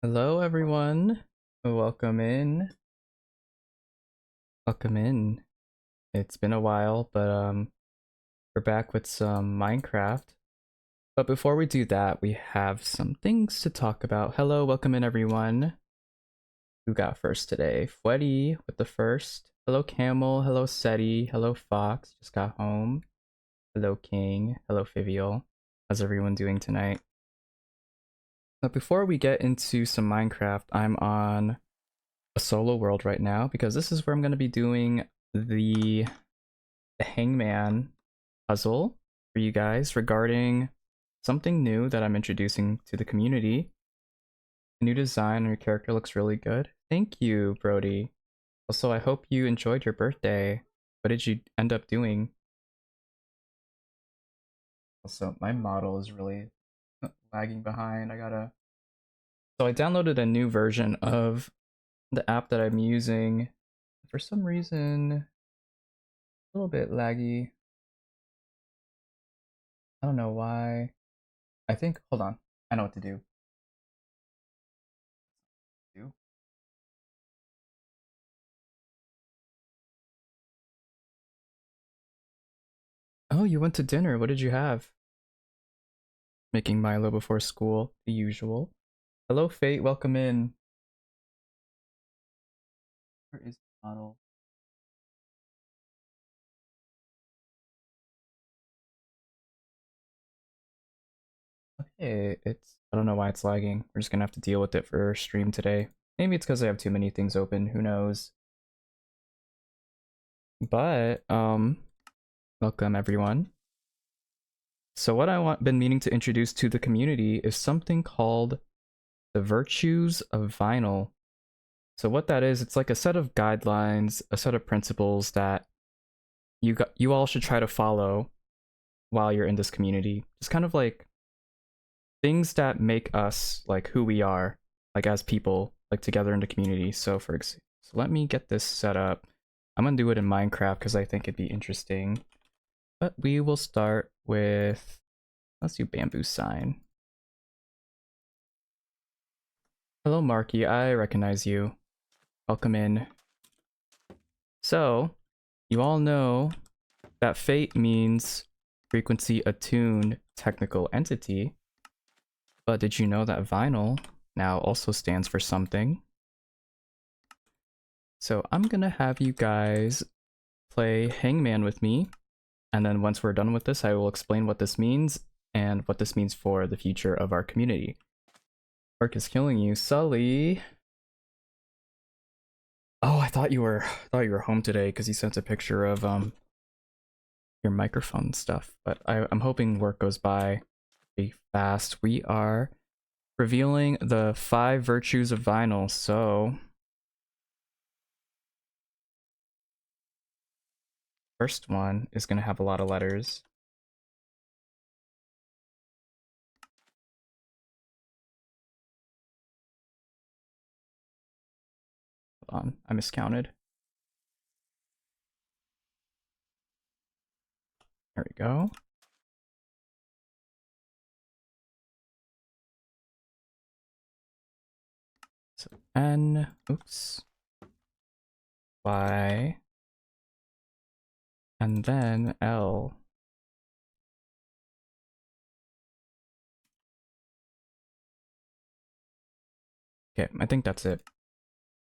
Hello everyone. Welcome in. Welcome in. It's been a while, but we're back with some Minecraft. But before we do that, we have some things to talk about. Hello, welcome in everyone. Who got first today? Fweddy with the first. Hello Camel, hello Seti, hello Fox, just got home. Hello King, hello Fivial. How's everyone doing tonight? But before we get into some Minecraft, I'm on a solo world right now because this is where I'm going to be doing the hangman puzzle for you guys regarding something new that I'm introducing to the community. A new design and your character looks really good. Thank you, Brody. Also, I hope you enjoyed your birthday. What did you end up doing? Also, my model is really lagging behind. So I downloaded a new version of the app that I'm using. For some reason, a little bit laggy. I don't know why. I think, hold on, I know what to do. Oh, you went to dinner. What did you have? Making Milo before school, the usual. Hello, Fate. Welcome in. Where is the model? Okay, I don't know why it's lagging. We're just gonna have to deal with it for stream today. Maybe it's because I have too many things open. Who knows? But, welcome everyone. So what been meaning to introduce to the community is something called the virtues of vinyl. So what that is, it's like a set of guidelines, a set of principles that you all should try to follow while you're in this community. Just kind of like things that make us like who we are, like as people, like together in the community. So so let me get this set up. I'm gonna do it in Minecraft because I think it'd be interesting. But we will start with, let's do bamboo sign. Hello Marky, I recognize you. Welcome in. So, you all know that fate means frequency attuned technical entity. But did you know that vinyl now also stands for something? So I'm gonna have you guys play Hangman with me. And then once we're done with this, I will explain what this means and what this means for the future of our community. Work is killing you, Sully. Oh, I thought you were home today because you sent a picture of your microphone stuff, but I'm hoping work goes by pretty fast. We are revealing the 5 virtues of vinyl, so first one is going to have a lot of letters. Hold on, I miscounted. There we go. So N, oops, Y, and then L. Okay, I think that's it.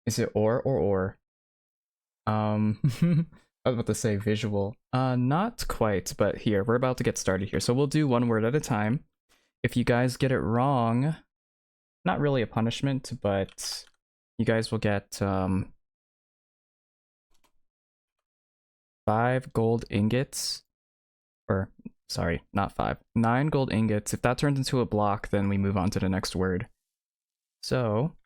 Is it or? I was about to say visual. Not quite, but here, we're about to get started here. So we'll do one word at a time. If you guys get it wrong, not really a punishment, but you guys will get 5 gold ingots. Or, sorry, not 5. 9 gold ingots. If that turns into a block, then we move on to the next word. So,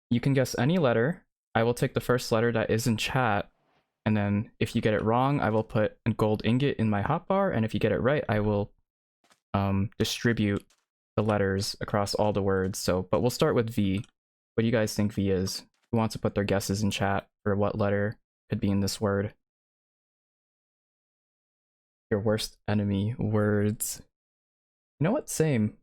you can guess any letter. I will take the first letter that is in chat, and then if you get it wrong, I will put a gold ingot in my hotbar, and if you get it right, I will distribute the letters across all the words. So, but we'll start with V. What do you guys think V is? Who wants to put their guesses in chat for what letter could be in this word? Your worst enemy words. You know what? Same.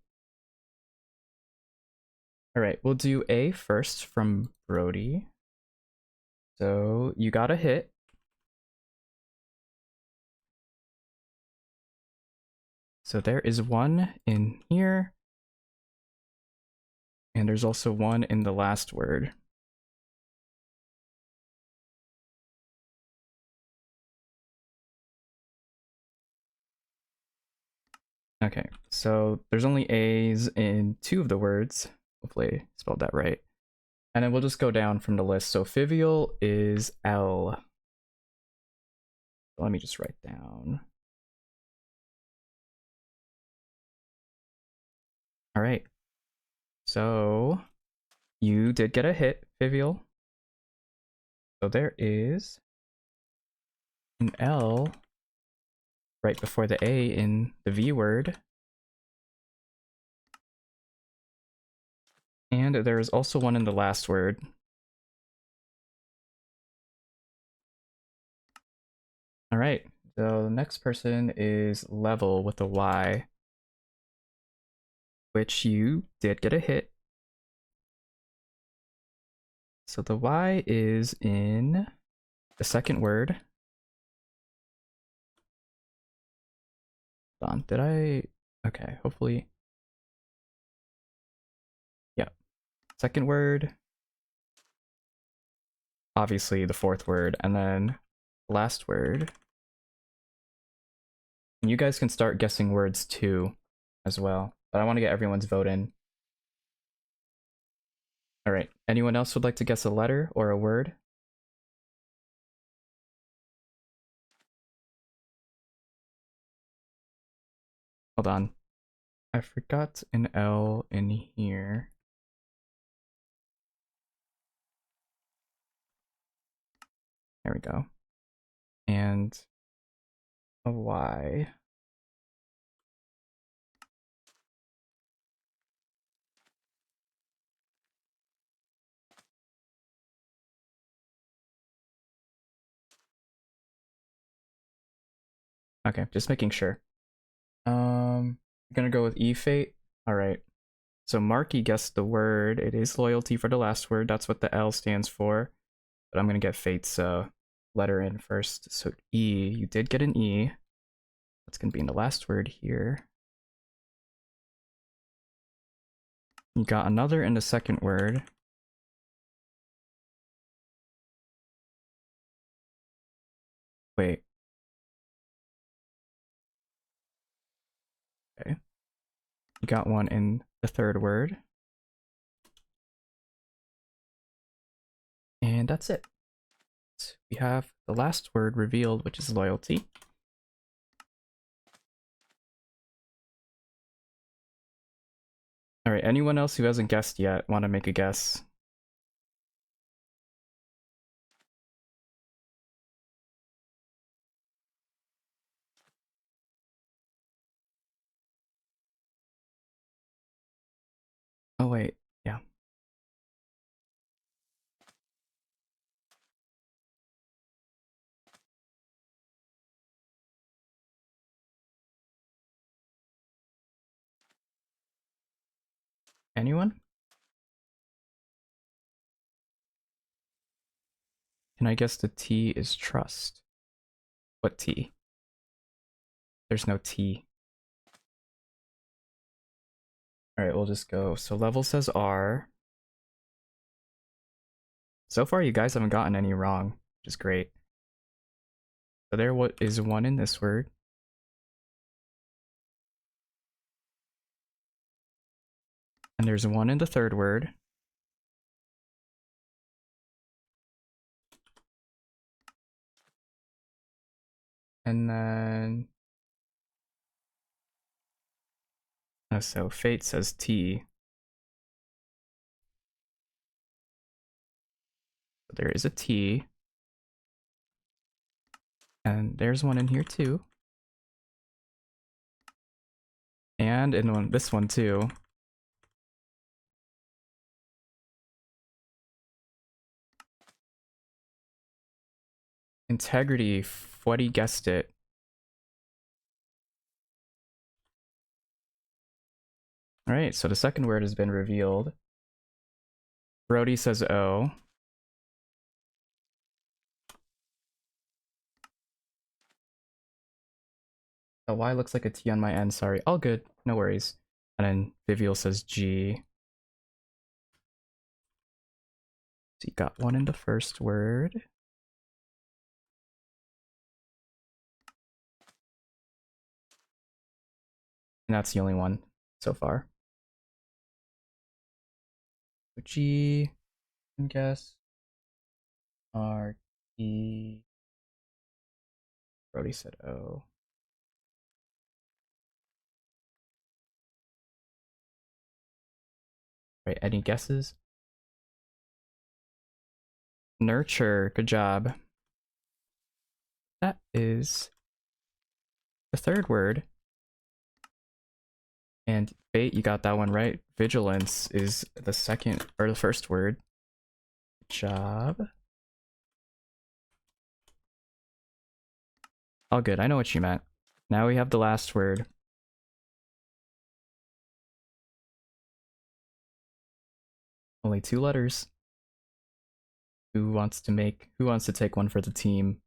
All right, we'll do A first from Brody. So you got a hit. So there is one in here. And there's also one in the last word. Okay, so there's only A's in 2 of the words. Hopefully I spelled that right. And then we'll just go down from the list. So Fivial is L. Let me just write down. All right. So you did get a hit, Fivial. So there is an L right before the A in the V word. And there is also one in the last word. All right, so the next person is Level with a Y, which you did get a hit. So the Y is in the second word. Hold on, did I? Okay, hopefully. Yeah, second word. Obviously the fourth word, and then last word. And you guys can start guessing words too, as well. But I want to get everyone's vote in. All right, anyone else would like to guess a letter or a word? Hold on. I forgot an L in here. There we go. And a Y. Okay, just making sure. Gonna go with E Fate. All right. So Marky guessed the word. It is loyalty for the last word. That's what the L stands for. But I'm gonna get Fate's letter in first. So E, you did get an E. That's gonna be in the last word here. You got another in the second word. Wait. Okay. You got one in the third word. And that's it. We have the last word revealed, which is loyalty. Alright, anyone else who hasn't guessed yet want to make a guess? Oh wait, yeah. Anyone? Can I guess the T is trust? What T? There's no T. Alright, we'll just go. So level says R. So far, you guys haven't gotten any wrong, which is great. So there is one in this word. And there's one in the third word. And then... oh, so fate says T. So there is a T. And there's one in here too. And in this one too. Integrity, Fweddy guessed it. Alright, so the second word has been revealed. Brody says O. The Y looks like a T on my end, sorry. All good, no worries. And then Vivial says G. So you got one in the first word. And that's the only one so far. G, I guess. R, E. Brody said O. Right, any guesses? Nurture, good job. That is the third word. And Fate, you got that one right. Vigilance is the second, or the first word. Good job. All good, I know what you meant. Now we have the last word. Only 2 letters. Who wants to take one for the team?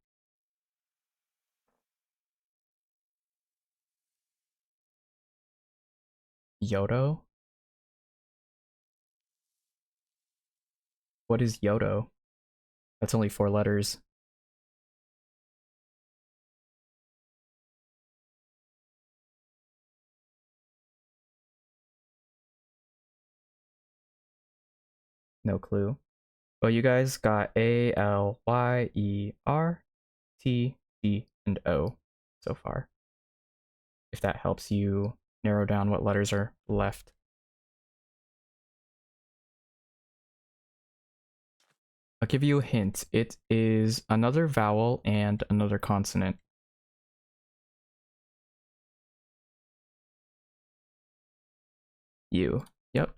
Yodo? What is Yodo? That's only 4 letters. No clue. Well, you guys got A, L, Y, E, R, T, D, and O so far. If that helps you narrow down what letters are left. I'll give you a hint. It is another vowel and another consonant. U. Yep.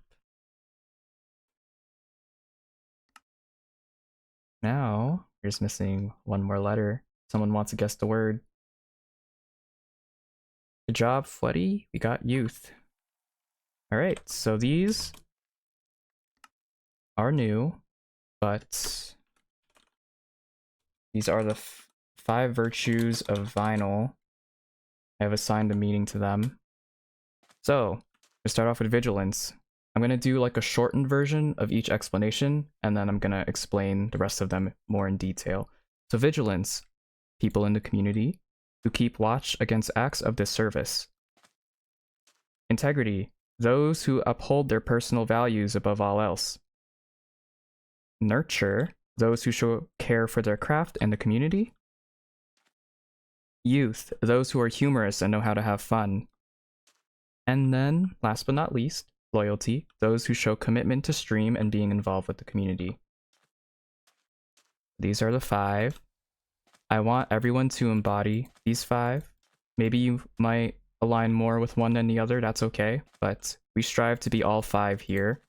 Now, you're just missing one more letter. Someone wants to guess the word. Good job, Fweddy. We got youth. Alright, so these are new, but these are the 5 virtues of vinyl. I have assigned a meaning to them. So, to start off with vigilance, I'm going to do like a shortened version of each explanation, and then I'm going to explain the rest of them more in detail. So vigilance, people in the community who keep watch against acts of disservice. Integrity, those who uphold their personal values above all else. Nurture, those who show care for their craft and the community. Youth, those who are humorous and know how to have fun. And then, last but not least, loyalty, those who show commitment to stream and being involved with the community. These are the 5. I want everyone to embody these 5. Maybe you might align more with one than the other, that's okay, but we strive to be all 5 here.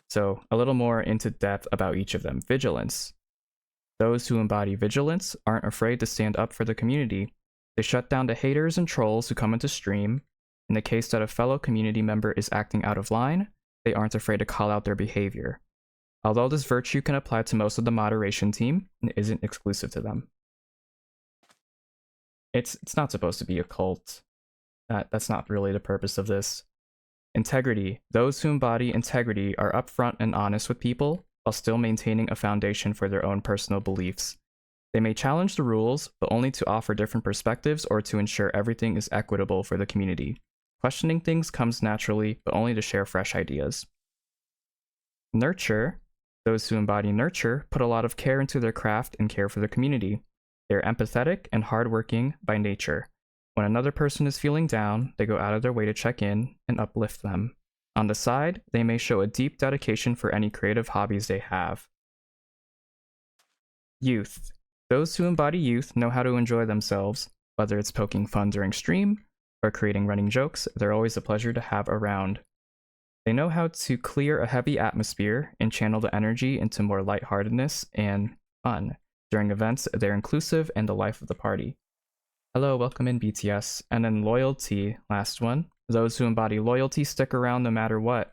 So a little more into depth about each of them. Vigilance. Those who embody vigilance aren't afraid to stand up for the community. They shut down the haters and trolls who come into stream. In the case that a fellow community member is acting out of line, they aren't afraid to call out their behavior. Although this virtue can apply to most of the moderation team, it isn't exclusive to them. It's not supposed to be a cult. That's not really the purpose of this. Integrity. Those who embody integrity are upfront and honest with people, while still maintaining a foundation for their own personal beliefs. They may challenge the rules, but only to offer different perspectives or to ensure everything is equitable for the community. Questioning things comes naturally, but only to share fresh ideas. Nurture. Those who embody nurture put a lot of care into their craft and care for the community. They are empathetic and hardworking by nature. When another person is feeling down, they go out of their way to check in and uplift them. On the side, they may show a deep dedication for any creative hobbies they have. Youth. Those who embody youth know how to enjoy themselves. Whether it's poking fun during stream or creating running jokes, they're always a pleasure to have around. They know how to clear a heavy atmosphere and channel the energy into more lightheartedness and fun. During events, they're inclusive and the life of the party. Hello, welcome in BTS. And then loyalty, last one. Those who embody loyalty stick around no matter what.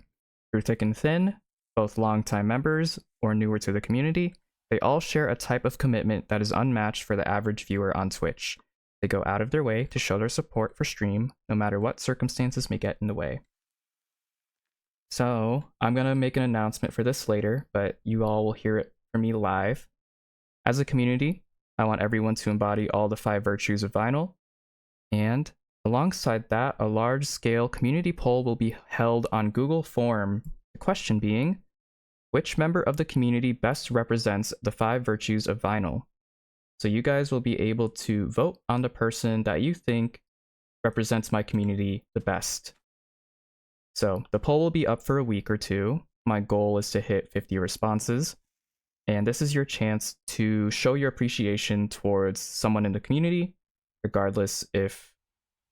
Through thick and thin, both longtime members or newer to the community, they all share a type of commitment that is unmatched for the average viewer on Twitch. They go out of their way to show their support for stream, no matter what circumstances may get in the way. So, I'm gonna make an announcement for this later, but you all will hear it from me live. As a community, I want everyone to embody all the 5 virtues of vinyl, and alongside that, a large-scale community poll will be held on Google Form. The question being, which member of the community best represents the 5 virtues of vinyl? So you guys will be able to vote on the person that you think represents my community the best. So the poll will be up for a week or 2. My goal is to hit 50 responses. And this is your chance to show your appreciation towards someone in the community, regardless of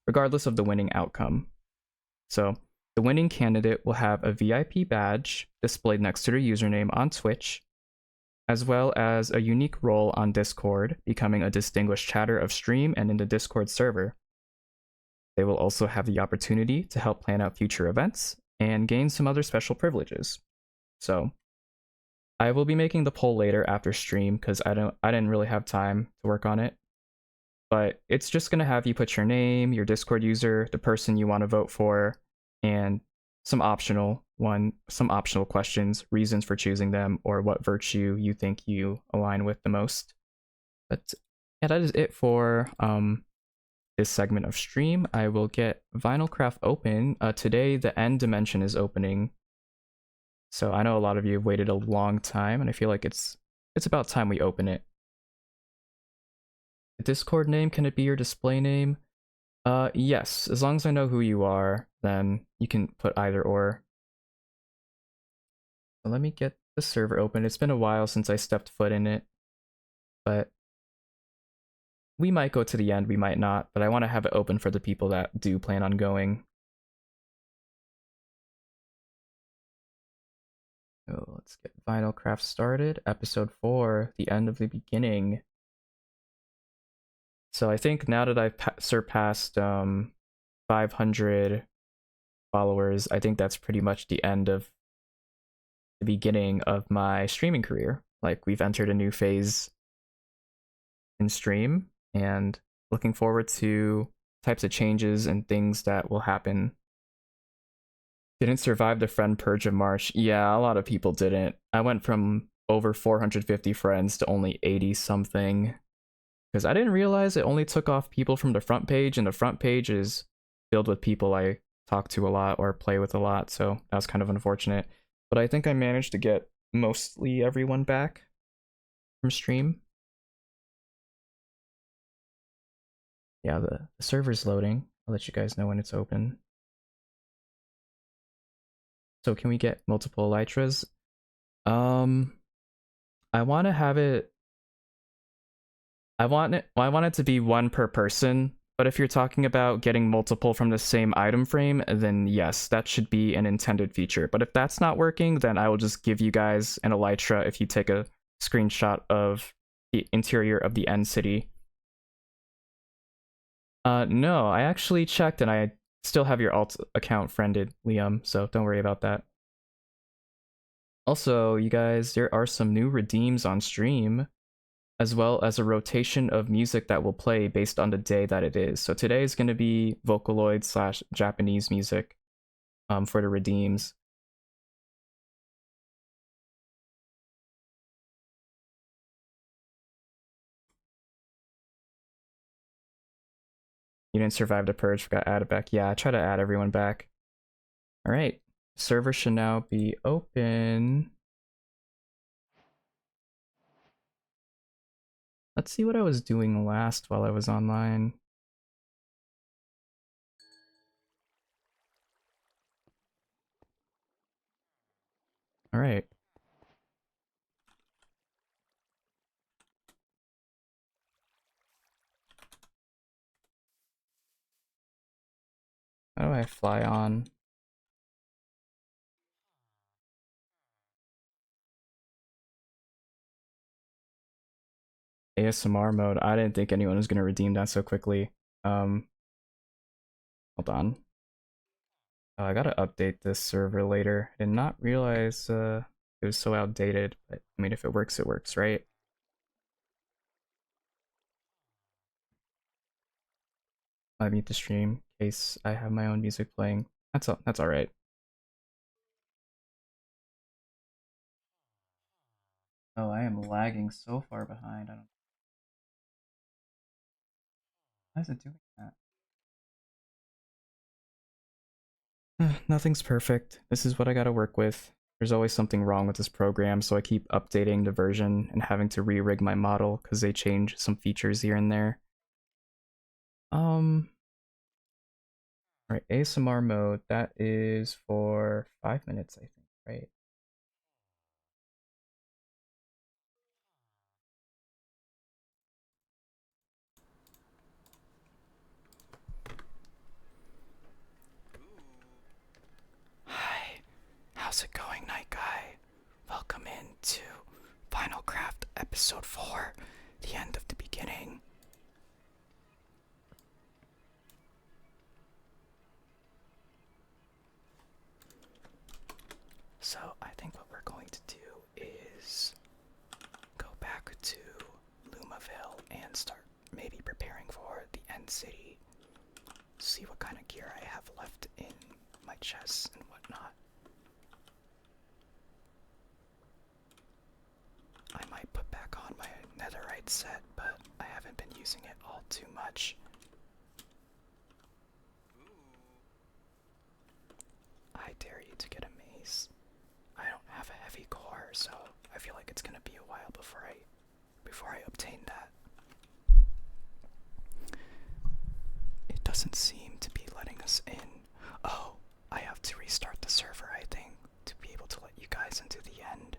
the winning outcome. So the winning candidate will have a VIP badge displayed next to their username on Twitch, as well as a unique role on Discord, becoming a distinguished chatter of stream and in the Discord server. They will also have the opportunity to help plan out future events and gain some other special privileges. So I will be making the poll later after stream because I didn't really have time to work on it. But it's just gonna have you put your name, your Discord user, the person you want to vote for, and some optional questions, reasons for choosing them, or what virtue you think you align with the most. But yeah, that is it for this segment of stream. I will get VinylCraft open. Today the end dimension is opening. So I know a lot of you have waited a long time, and I feel like it's about time we open it. The Discord name, can it be your display name? Yes, as long as I know who you are, then you can put either or. So let me get the server open. It's been a while since I stepped foot in it, but we might go to the end, we might not, but I want to have it open for the people that do plan on going. So let's get VinylCraft started. Episode 4, the end of the beginning. So I think now that I've surpassed 500 followers, I think that's pretty much the end of the beginning of my streaming career. Like, we've entered a new phase in stream, and looking forward to types of changes and things that will happen. Didn't survive the friend purge of March. Yeah, a lot of people didn't. I went from over 450 friends to only 80 something. Because I didn't realize it only took off people from the front page, and the front page is filled with people I talk to a lot or play with a lot, so that was kind of unfortunate. But I think I managed to get mostly everyone back from stream. Yeah, the server's loading. I'll let you guys know when it's open. So can we get multiple elytras? I want to have it. I want it to be one per person. But if you're talking about getting multiple from the same item frame, then yes, that should be an intended feature. But if that's not working, then I will just give you guys an elytra if you take a screenshot of the interior of the end city. No, I actually checked and I still have your alt account friended, Liam, so don't worry about that. Also, you guys, there are some new redeems on stream, as well as a rotation of music that will play based on the day that it is. So today is going to be Vocaloid slash Japanese music for the redeems. You didn't survive the purge, forgot added back. Yeah, I try to add everyone back. All right, server should now be open. Let's see what I was doing last while I was online. All right. How do I fly on? ASMR mode. I didn't think anyone was going to redeem that so quickly. Hold on. I gotta update this server later. I did not realize it was so outdated. But I mean, if it works, right? I mute the stream in case I have my own music playing. That's all right. Oh, I am lagging so far behind. I don't. Why is it doing that? Nothing's perfect. This is what I gotta work with. There's always something wrong with this program, so I keep updating the version and having to re-rig my model because they change some features here and there. Alright, ASMR mode, that is for 5 minutes, I think, right? Hi, how's it going, Night Guy? Welcome into VinylCraft episode 4, the end of the beginning. So I think what we're going to do is go back to Lumaville and start maybe preparing for the end city. See what kind of gear I have left in my chest and whatnot. I might put back on my netherite set, but I haven't been using it all too much. I dare you to get a mace. I don't have a heavy core, so I feel like it's gonna be a while before I obtain that. It doesn't seem to be letting us in. Oh, I have to restart the server, I think, to be able to let you guys into the end.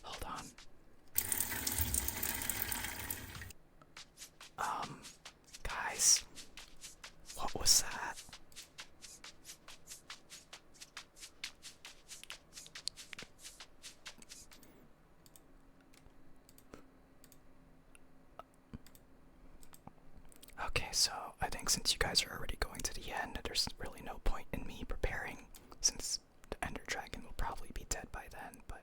Hold on. Guys, what was that? Okay, so I think since you guys are already going to the end, there's really no point in me preparing, since the Ender Dragon will probably be dead by then, but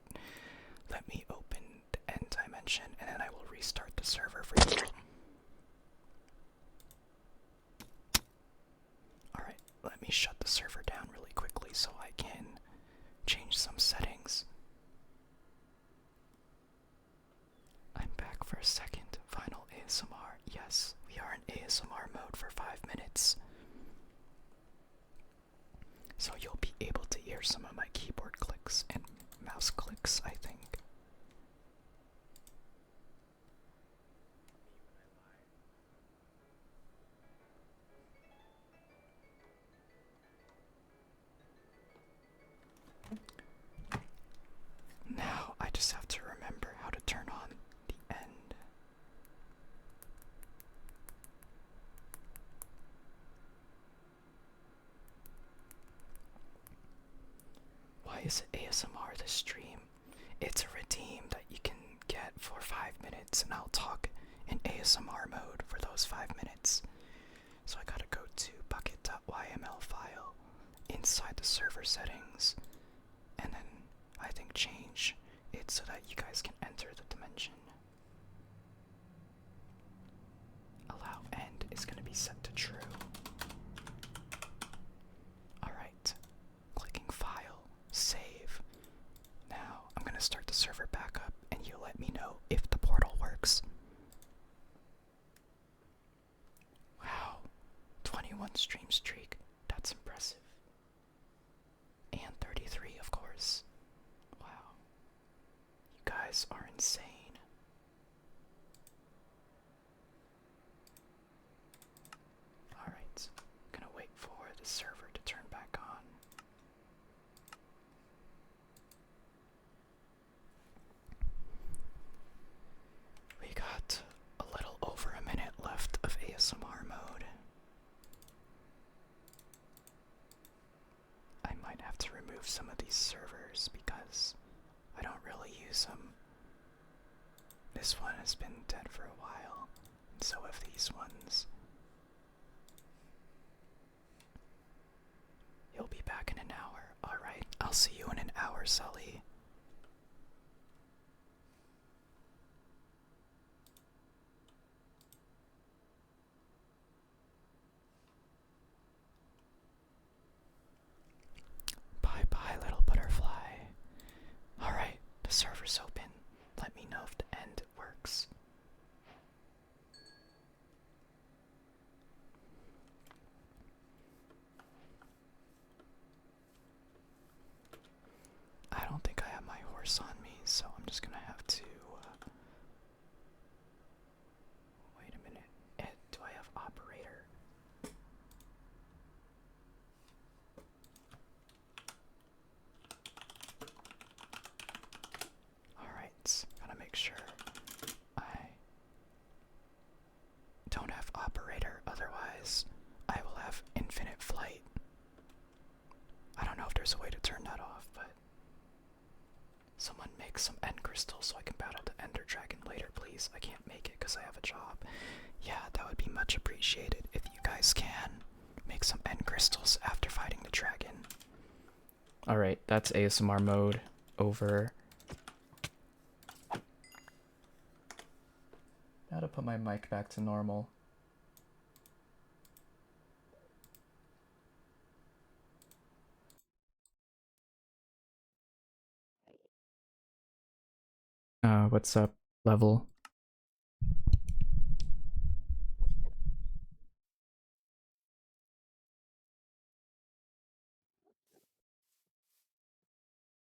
let me open the end dimension and then I will restart the server for you. Alright, let me shut the server down really quickly so I can change some settings. I'm back for a second. Vinyl ASMR. Yes, we are in ASMR mode for 5 minutes. So you'll be able to hear some of my keyboard clicks and mouse clicks, I think. Why is it ASMR this stream? It's a redeem that you can get for 5 minutes, and I'll talk in ASMR mode for those 5 minutes. So I gotta go to bucket.yml file inside the server settings, and then I think change it so that you guys can enter the dimension. Allow end is gonna be set to true. Alright, clicking file, save. Now I'm gonna start the server back up and you let me know if the portal works. Wow, 21 stream streak, that's impressive. And 33 of course. Wow, you guys are insane. Alright, gonna wait for the server to turn back on. We got a little over a minute left of ASMR mode. I might have to remove some of these servers because I don't really use them. This one has been dead for a while, and so have these ones. You'll be back in an hour. Alright, I'll see you in an hour, Sully. Bye bye, little butterfly. Alright, the server's open. Let me know if the end works. I don't think I have my horse on me, so I'm just gonna have to. Wait a minute. Do I have operator? Alright, gotta make sure I don't have operator, otherwise I will have infinite flight. I don't know if there's a way to turn that off, but someone make some end crystals so I can battle the ender dragon later, please. I can't make it because I have a job. Yeah, that would be much appreciated if you guys can make some end crystals after fighting the dragon. Alright, that's ASMR mode over. Now to put my mic back to normal. What's up, level?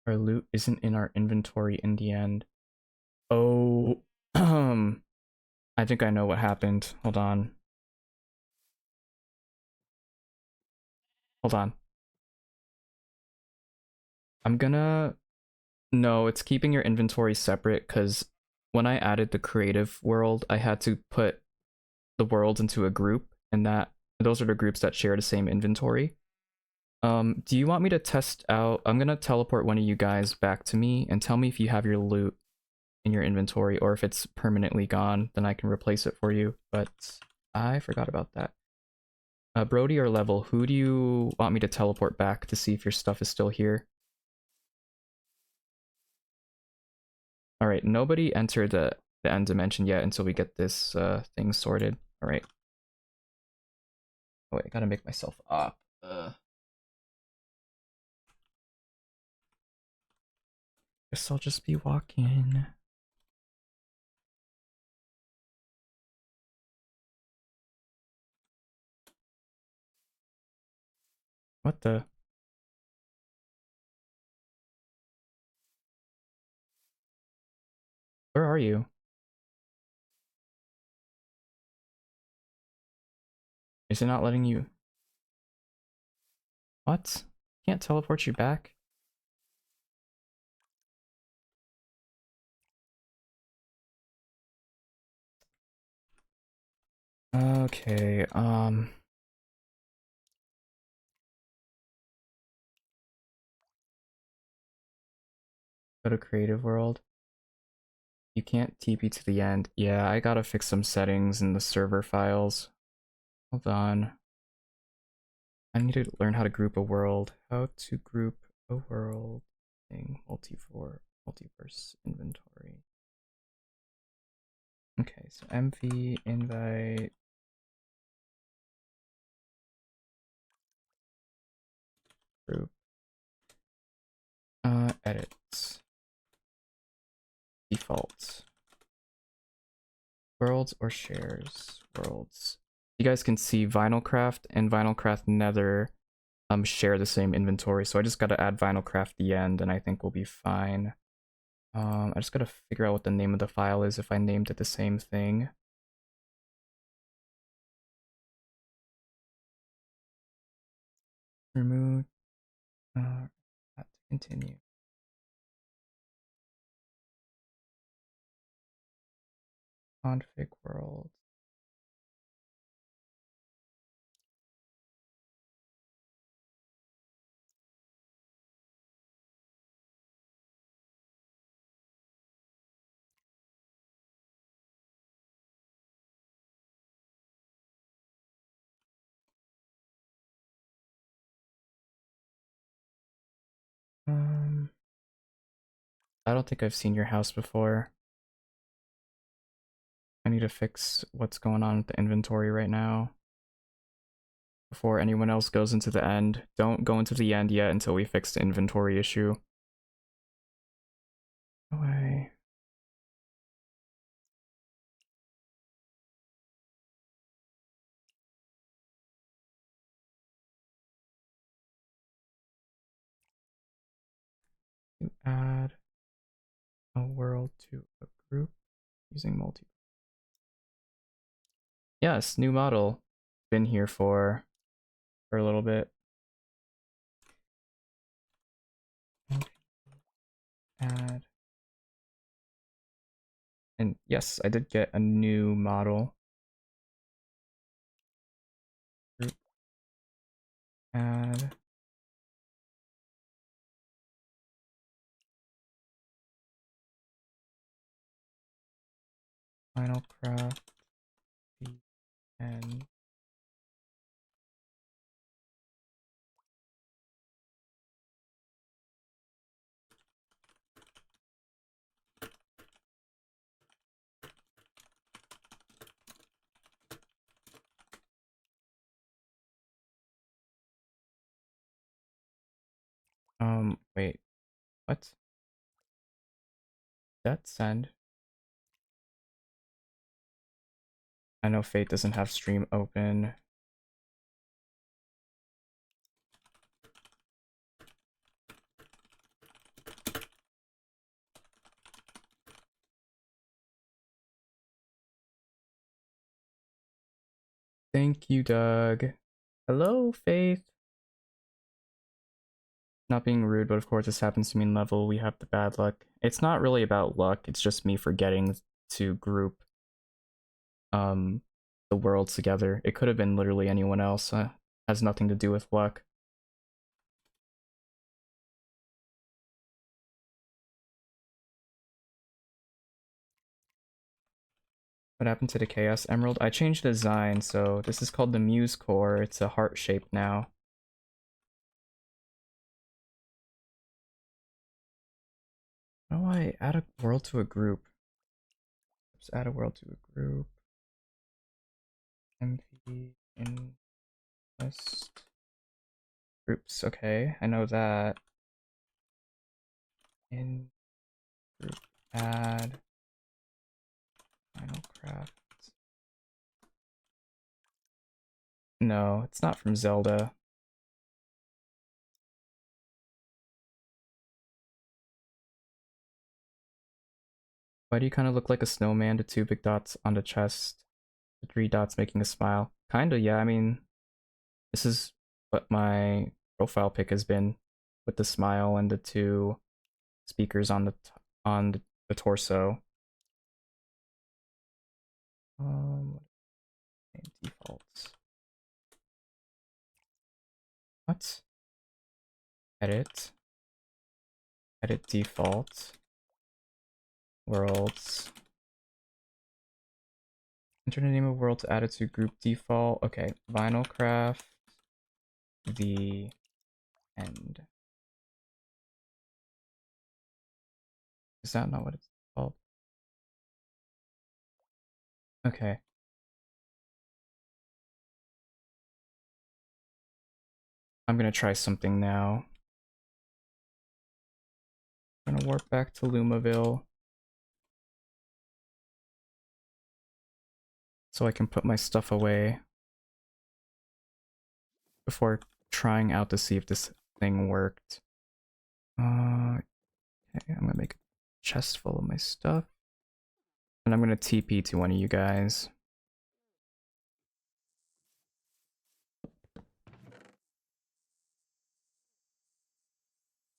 Our loot isn't in our inventory in the end. Oh, I think I know what happened. Hold on. Hold on. I'm gonna... No, it's keeping your inventory separate because when I added the creative world, I had to put the worlds into a group, and those are the groups that share the same inventory. Do you want me to test out? I'm gonna teleport one of you guys back to me and tell me if you have your loot in your inventory, or if it's permanently gone, then I can replace it for you. But I forgot about that. Brody or Level, who do you want me to teleport back to see if your stuff is still here? Alright, nobody entered the end dimension yet until we get this thing sorted. Alright. Oh wait, I gotta make myself up. Guess I'll just be walking. What the? Where are you? Is it not letting you? What? Can't teleport you back? Okay, Go to creative world. You can't TP to the end. Yeah, I gotta fix some settings in the server files. Hold on. I need to learn how to group a world. How to group a world thing. Multiverse inventory. Okay, so MV invite group. Edits. Default. Worlds or shares? Worlds. You guys can see VinylCraft and VinylCraft Nether share the same inventory, so I just gotta add VinylCraft the end and I think we'll be fine. I just gotta figure out what the name of the file is if I named it the same thing. Remove continue. Config world. I don't think I've seen your house before. I need to fix what's going on with the inventory right now before anyone else goes into the end. Don't go into the end yet until we fix the inventory issue. Away. You add a world to a group using multi. Yes, new model. Been here for a little bit. Add. And yes, I did get a new model. Group. Add. VinylCraft. And wait, what? That send. I know Fate doesn't have stream open. Thank you, Doug. Hello, Faith. Not being rude, but of course this happens to me in level. We have the bad luck. It's not really about luck, it's just me forgetting to group um the worlds together. It could have been literally anyone else. Has nothing to do with luck. What happened to the Chaos Emerald? I changed the design, so this is called the Muse Core. It's a heart shape now. How do I add a world to a group? Just add a world to a group. MV in list groups. Okay, I know that. In group add VinylCraft. No, it's not from Zelda. Why do you kind of look like a snowman? The two big dots on the chest, the three dots making a smile. Kinda, yeah. I mean, this is what my profile pic has been, with the smile and the two speakers on the torso. Defaults. What? Edit. Edit default. Worlds. Enter the name of worlds added to group default. Okay, VinylCraft. The end. Is that not what it's called? Okay. I'm gonna try something now. I'm gonna warp back to Lumaville so I can put my stuff away before trying out to see if this thing worked. Okay, I'm gonna make a chest full of my stuff. And I'm gonna TP to one of you guys.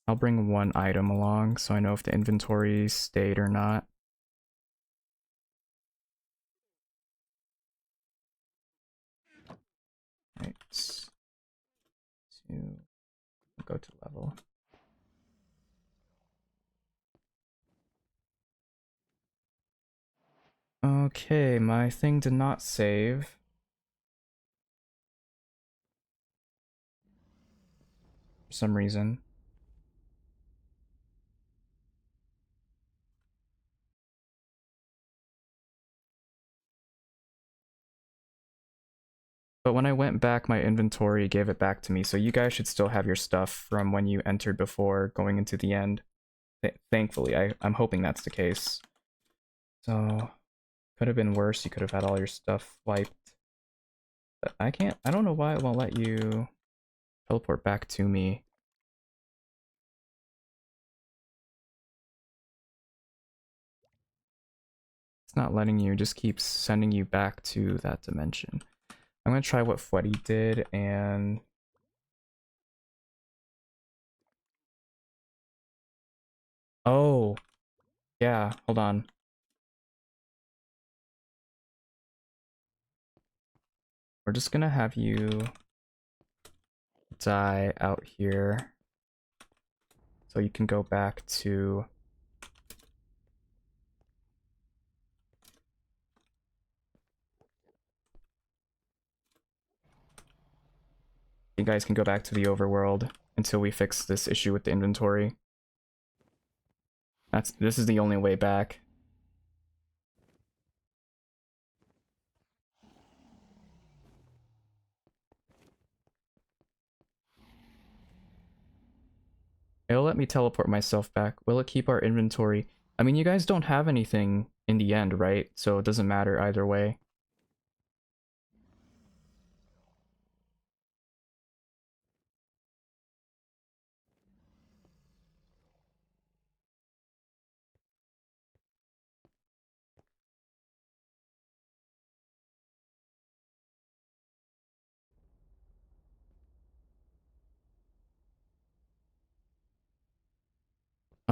I'll bring one item along so I know if the inventory stayed or not. Right. Go to level. Okay, my thing did not save. For some reason. But when I went back, my inventory gave it back to me, so you guys should still have your stuff from when you entered before going into the end. Thankfully, I'm hoping that's the case. So, could have been worse, you could have had all your stuff wiped. But I don't know why it won't let you teleport back to me. It's not letting you, it just keeps sending you back to that dimension. I'm gonna try what Fweddy did and... Oh! Yeah, hold on. We're just gonna have you die out here so you can go back to... You guys can go back to the overworld until we fix this issue with the inventory. This is the only way back. It'll let me teleport myself back. Will it keep our inventory? I mean, you guys don't have anything in the end, right? So it doesn't matter either way.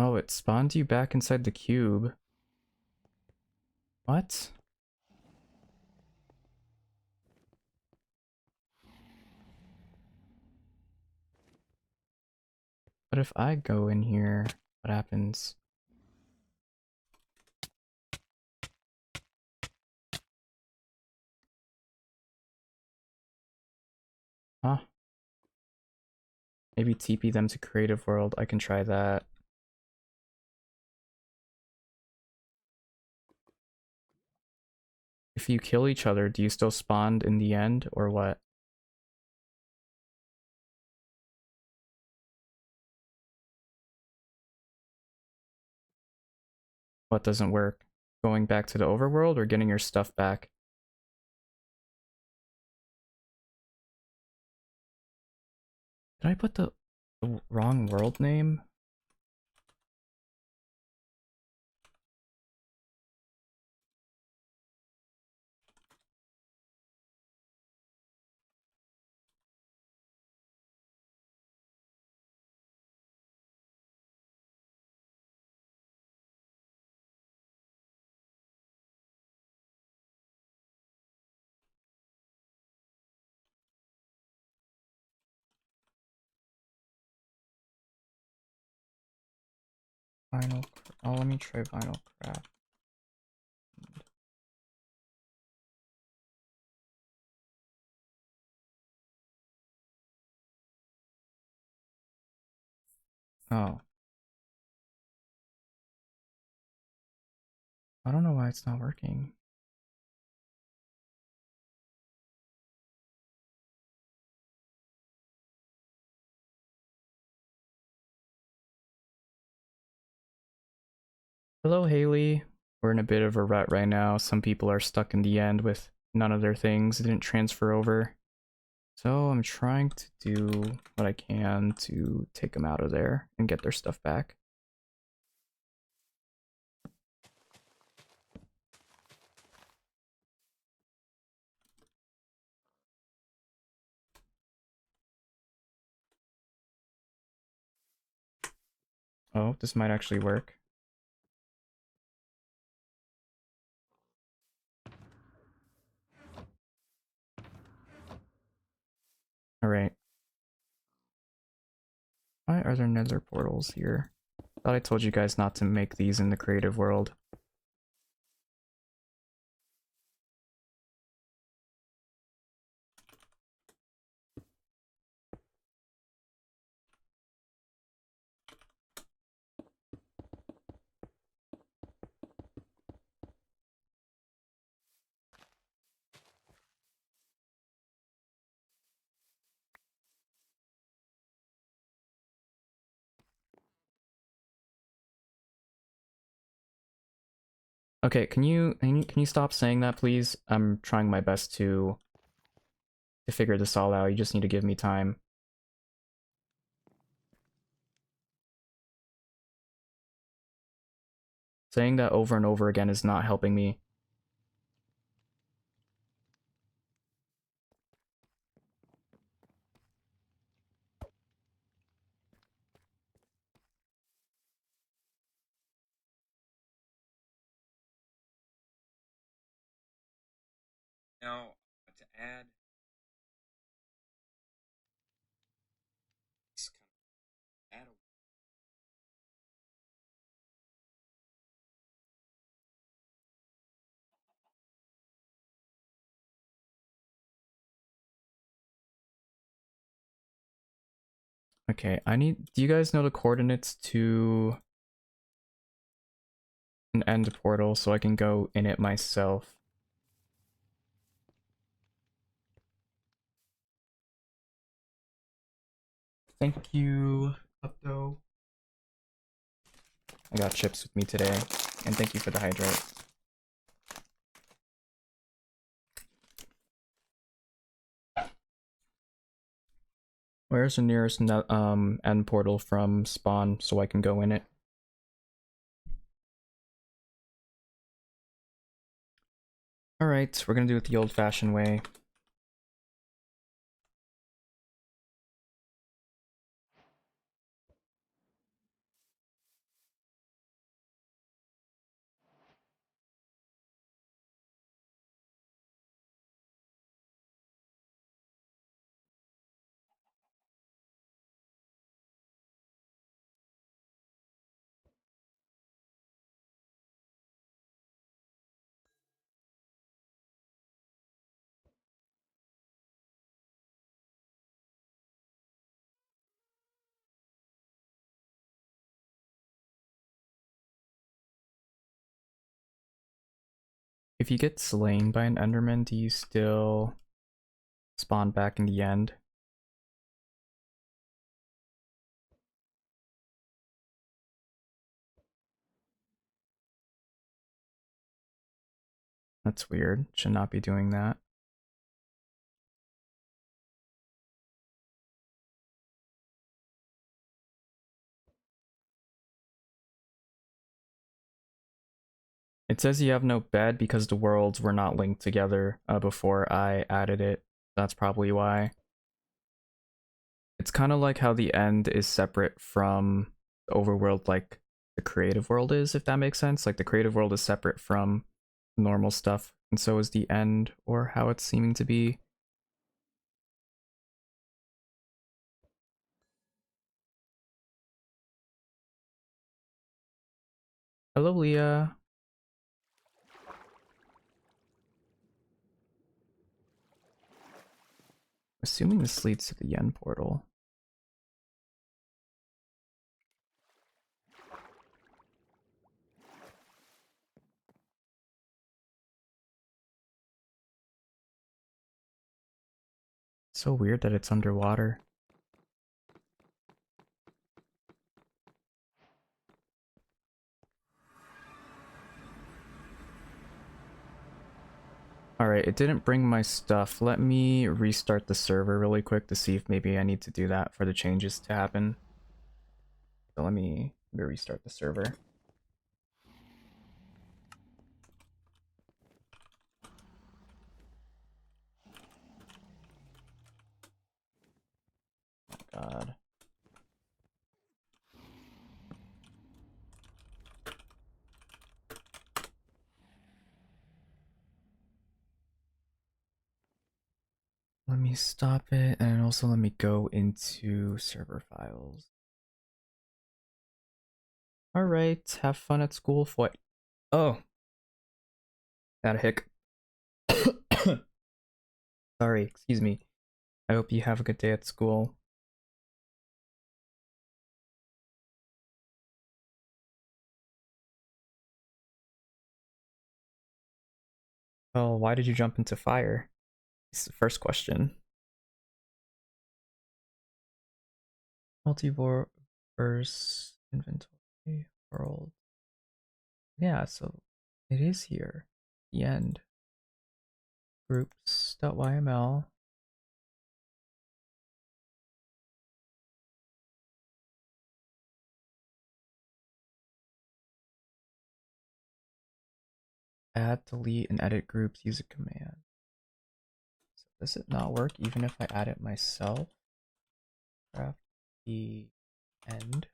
Oh, it spawned you back inside the cube. What? But if I go in here, what happens? Huh? Maybe TP them to Creative World. I can try that. If you kill each other, do you still spawn in the end, or what? What doesn't work? Going back to the overworld or getting your stuff back? Did I put the wrong world name? Vinyl. Oh, let me try VinylCraft. Oh. I don't know why it's not working. Hello, Haley. We're in a bit of a rut right now. Some people are stuck in the end with none of their things didn't transfer over. So I'm trying to do what I can to take them out of there and get their stuff back. Oh, this might actually work. Alright. Why are there nether portals here? Thought I told you guys not to make these in the creative world. Okay, can you stop saying that, please? I'm trying my best to figure this all out. You just need to give me time. Saying that over and over again is not helping me. Now, to add this kind of add a Okay, do you guys know the coordinates to an end portal so I can go in it myself? Thank you, Updo. I got chips with me today, and thank you for the hydrate. Where's the nearest end portal from spawn so I can go in it? Alright, we're gonna do it the old-fashioned way. If you get slain by an Enderman, do you still spawn back in the end? That's weird. Should not be doing that. It says you have no bed because the worlds were not linked together before I added it. That's probably why. It's kind of like how the end is separate from the overworld, like the creative world is, if that makes sense. Like the creative world is separate from normal stuff, and so is the end, or how it's seeming to be. Hello, Leah. Assuming this leads to the Yen portal. So weird that it's underwater. Alright, it didn't bring my stuff. Let me restart the server really quick to see if maybe I need to do that for the changes to happen. So let me restart the server. God. Let me stop it, and also let me go into server files. Alright, have fun at school. What? Oh, got a hic. Sorry, excuse me. I hope you have a good day at school. Well, why did you jump into fire? It's the first question. Multiverse inventory world. Yeah, so it is here. The end. Groups.yml. Add, delete, and edit groups. Use a command. So does it not work even if I add it myself? Craft the end.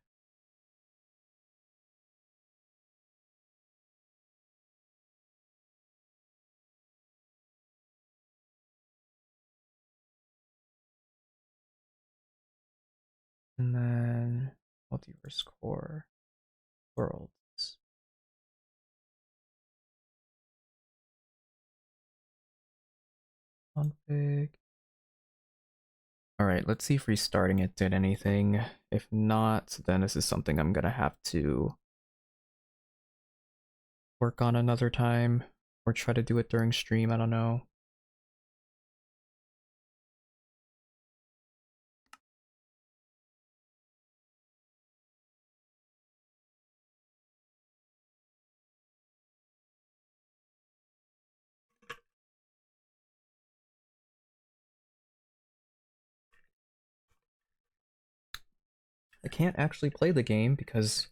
And then multiverse core worlds. Config. Alright, let's see if restarting it did anything. If not, then this is something I'm gonna have to work on another time. Or try to do it during stream, I don't know. I can't actually play the game because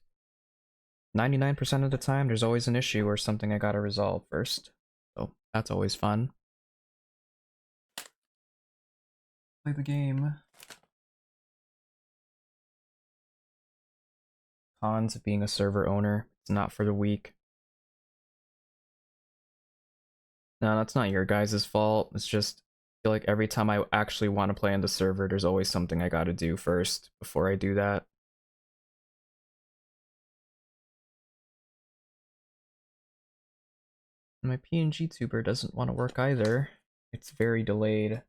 99% of the time there's always an issue or something I gotta resolve first. So that's always fun. Play the game. Cons of being a server owner. It's not for the weak. No, that's not your guys' fault. It's just I feel like every time I actually want to play on the server, there's always something I gotta do first before I do that. And my PNG tuber doesn't want to work either. It's very delayed.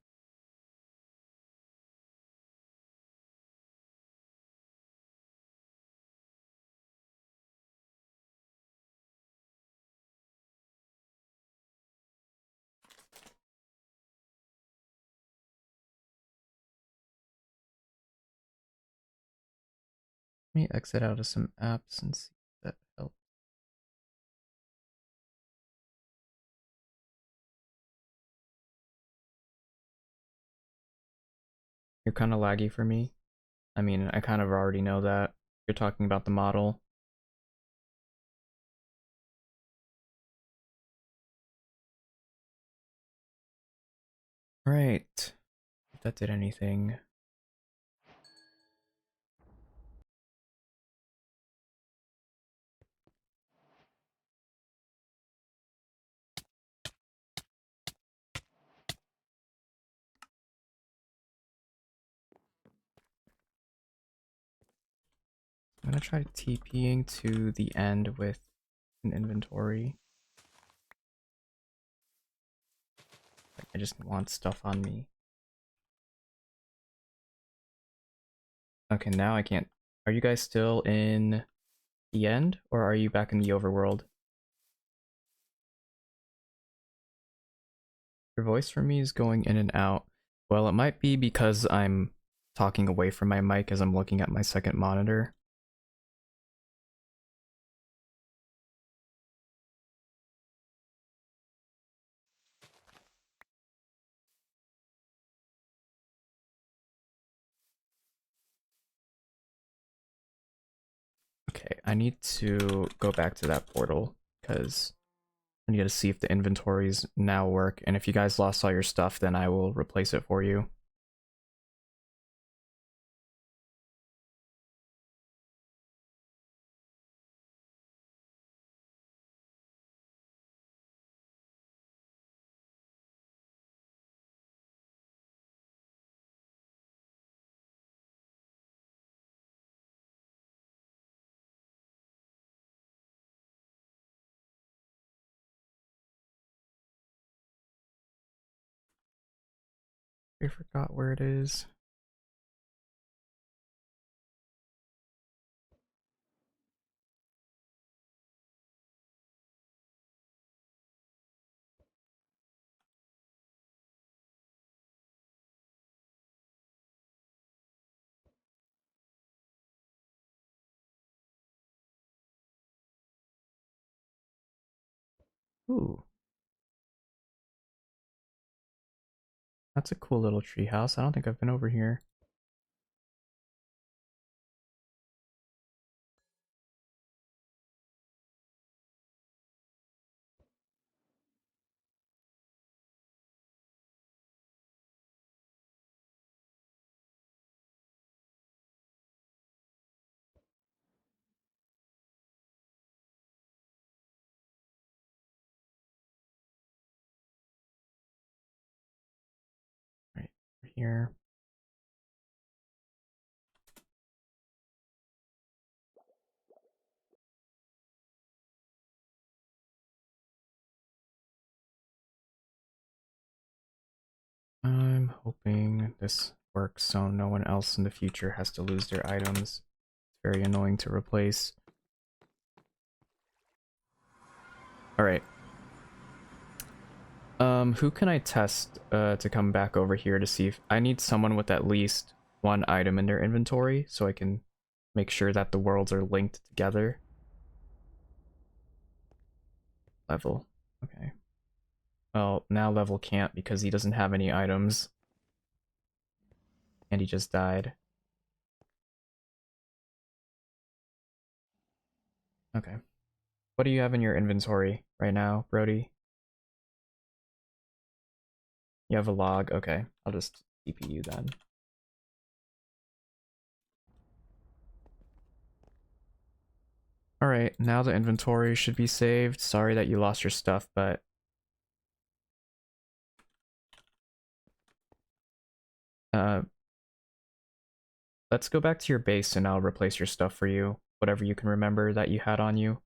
Let me exit out of some apps and see if that helps. You're kind of laggy for me. I mean, I kind of already know that. You're talking about the model. Right. If that did anything. I'm gonna try TPing to the end with in inventory. I just want stuff on me. Okay, now I can't. Are you guys still in the end, or are you back in the overworld? Your voice for me is going in and out. Well, it might be because I'm talking away from my mic as I'm looking at my second monitor. Okay, I need to go back to that portal because I need to see if the inventories now work. And if you guys lost all your stuff, then I will replace it for you. I forgot where it is. Ooh, that's a cool little treehouse. I don't think I've been over here. Right here. I'm hoping this works so no one else in the future has to lose their items. It's very annoying to replace. Alright. Who can I test to come back over here to see if I need someone with at least one item in their inventory so I can make sure that the worlds are linked together. Level. Okay. Well, now Level can't because he doesn't have any items. And he just died. Okay. What do you have in your inventory right now, Brody? You have a log? Okay. I'll just TP you then. Alright, now the inventory should be saved. Sorry that you lost your stuff, but... let's go back to your base and I'll replace your stuff for you. Whatever you can remember that you had on you.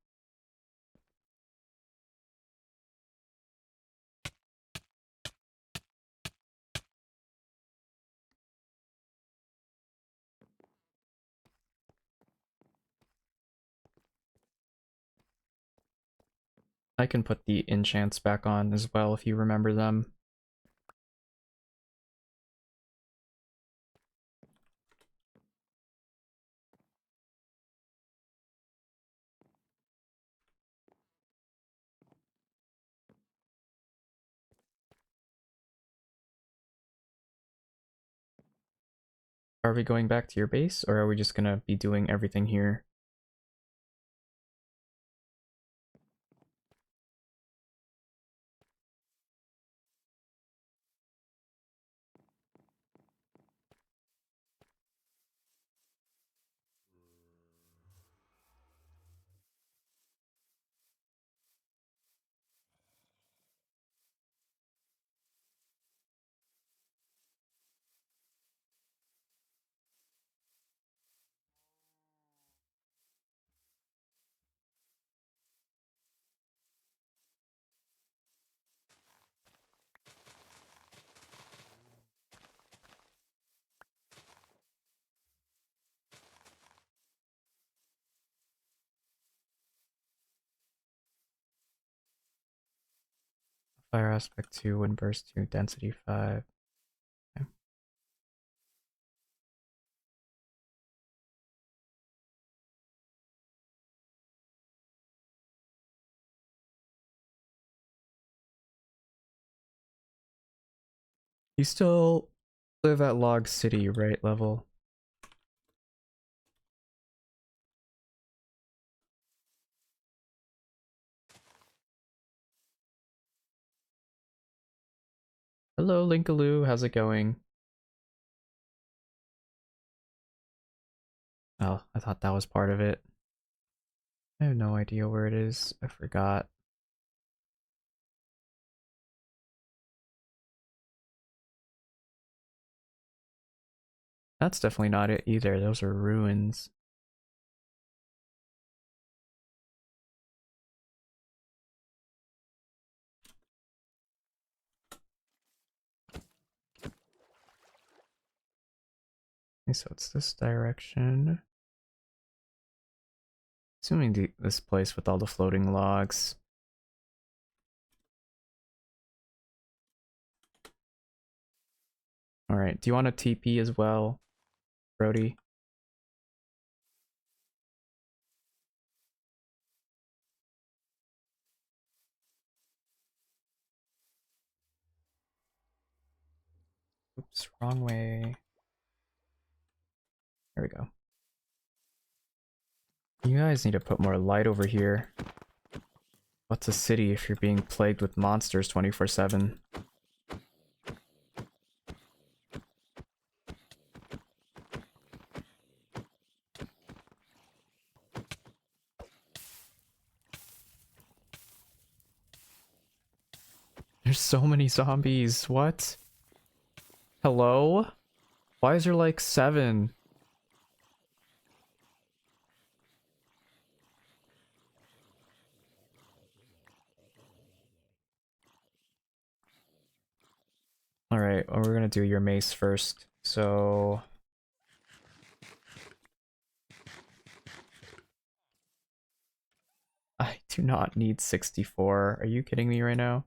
I can put the enchants back on as well if you remember them. Are we going back to your base, or are we just gonna be doing everything here? Fire aspect 2, wind burst 2, density 5. Okay. You still live at Log City, right? Level. Hello, Linkaloo. How's it going? Oh, I thought that was part of it. I have no idea where it is. I forgot. That's definitely not it either. Those are ruins. Okay, so it's this direction. Assuming this place with all the floating logs. Alright, do you want a TP as well, Brody? Oops, wrong way. There we go. You guys need to put more light over here. What's a city if you're being plagued with monsters 24/7? There's so many zombies. What? Hello? Why is there like 7? Alright, well, we're gonna do your mace first. So... I do not need 64. Are you kidding me right now?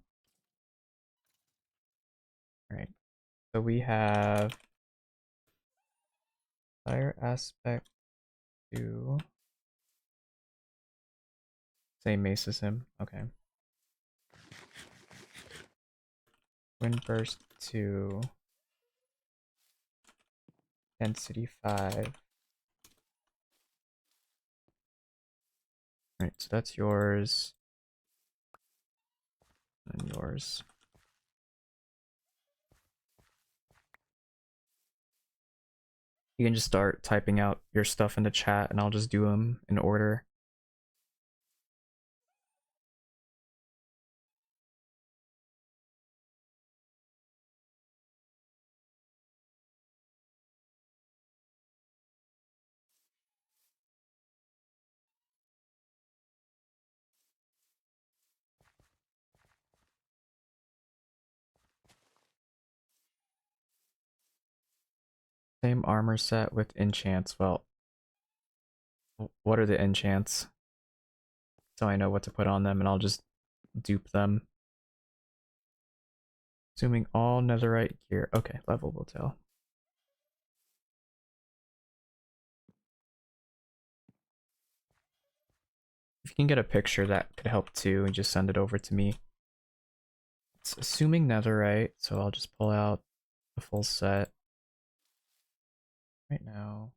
Alright, so we have... Fire aspect 2. Same mace as him. Okay. Wind burst 2. Density 5. Alright, so that's yours. And yours. You can just start typing out your stuff in the chat and I'll just do them in order. Same armor set with enchants. Well, what are the enchants? So I know what to put on them and I'll just dupe them. Assuming all netherite gear. Okay, level will tell. If you can get a picture, that could help too, and just send it over to me. It's assuming netherite, so I'll just pull out the full set right now.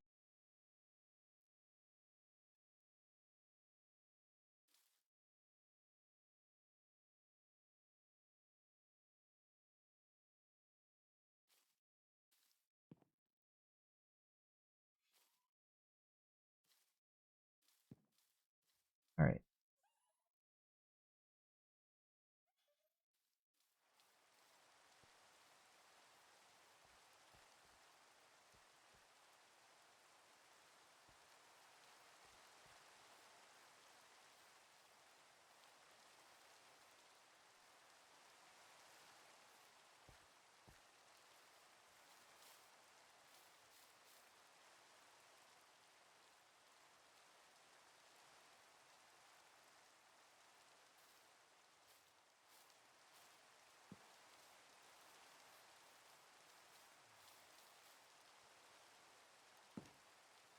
All right.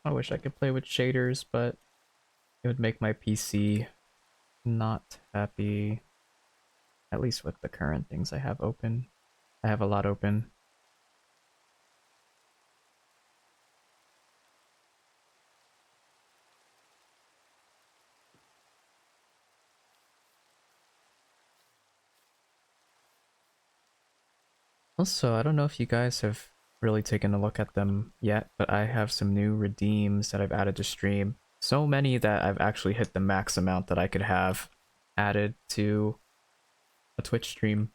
I wish I could play with shaders, but it would make my PC not happy, at least with the current things I have open. I have a lot open. Also, I don't know if you guys have really taken a look at them yet, but I have some new redeems that I've added to stream. So many that I've actually hit the max amount that I could have added to a Twitch stream.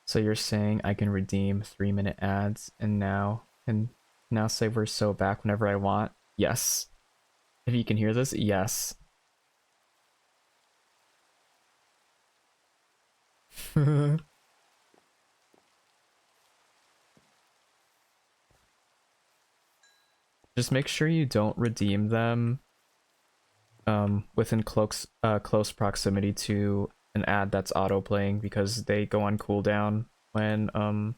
So you're saying I can redeem 3-minute ads and now say we're so back whenever I want? Yes. If you can hear this, yes. Just make sure you don't redeem them within close proximity to an ad that's auto playing because they go on cooldown when an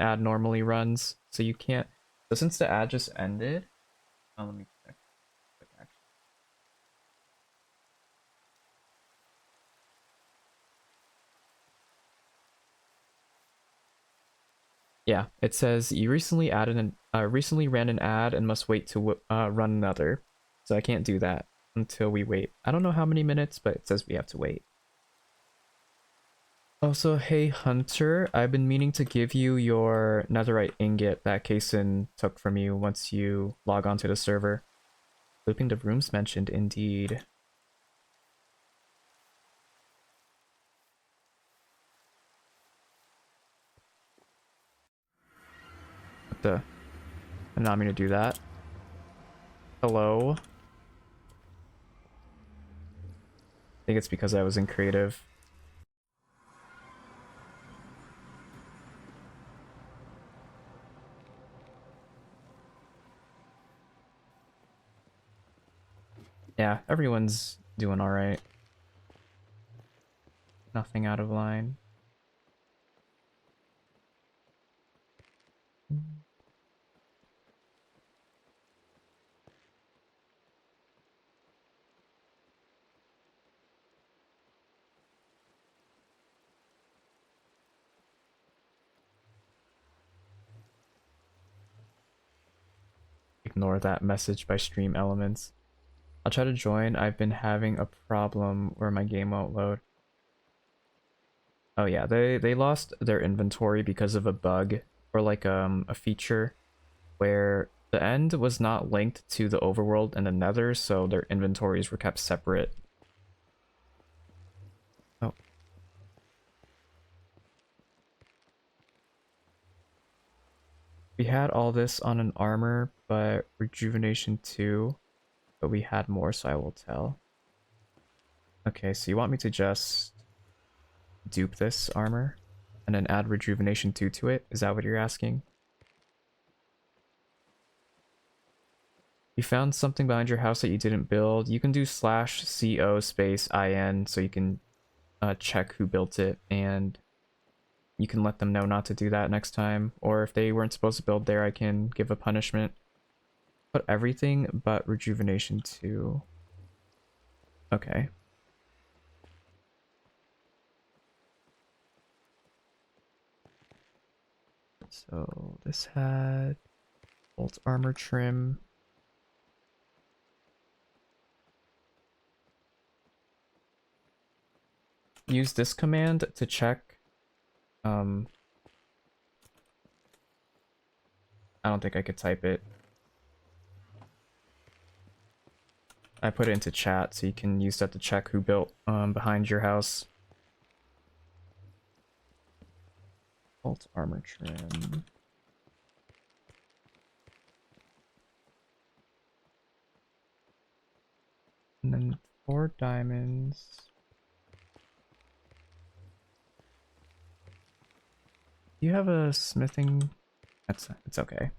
ad normally runs. So you can't. So since the ad just ended, let me check. Yeah, it says you recently ran an ad and must wait to run another. So I can't do that until we wait. I don't know how many minutes, but it says we have to wait. Also, hey Hunter, I've been meaning to give you your netherite ingot that Kason took from you once you log onto the server. Looping the rooms mentioned, indeed. What the? I'm not mean to do that. Hello? I think it's because I was in creative. Yeah, everyone's doing alright. Nothing out of line. Ignore that message by Stream Elements. I'll try to join. I've been having a problem where my game won't load. Oh yeah, they lost their inventory because of a bug or like a feature where the end was not linked to the overworld and the nether, so their inventories were kept separate. Oh. We had all this on an armor, but rejuvenation 2, but we had more, so I will tell. Okay, so you want me to just dupe this armor and then add rejuvenation 2 to it? Is that what you're asking? You found something behind your house that you didn't build. You can do /co space in so you can check who built it, and you can let them know not to do that next time. Or if they weren't supposed to build there, I can give a punishment. Put everything but rejuvenation 2. Okay. So this had bolt armor trim. Use this command to check. I don't think I could type it. I put it into chat so you can use that to check who built behind your house. Alt armor trim. And then 4 diamonds. Do you have a smithing? It's okay.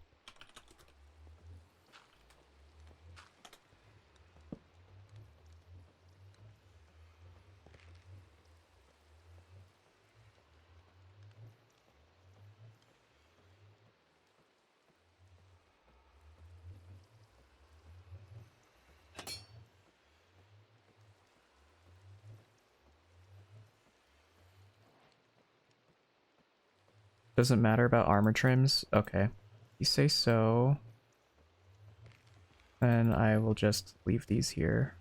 Doesn't matter about armor trims? Okay. You say so. Then I will just leave these here.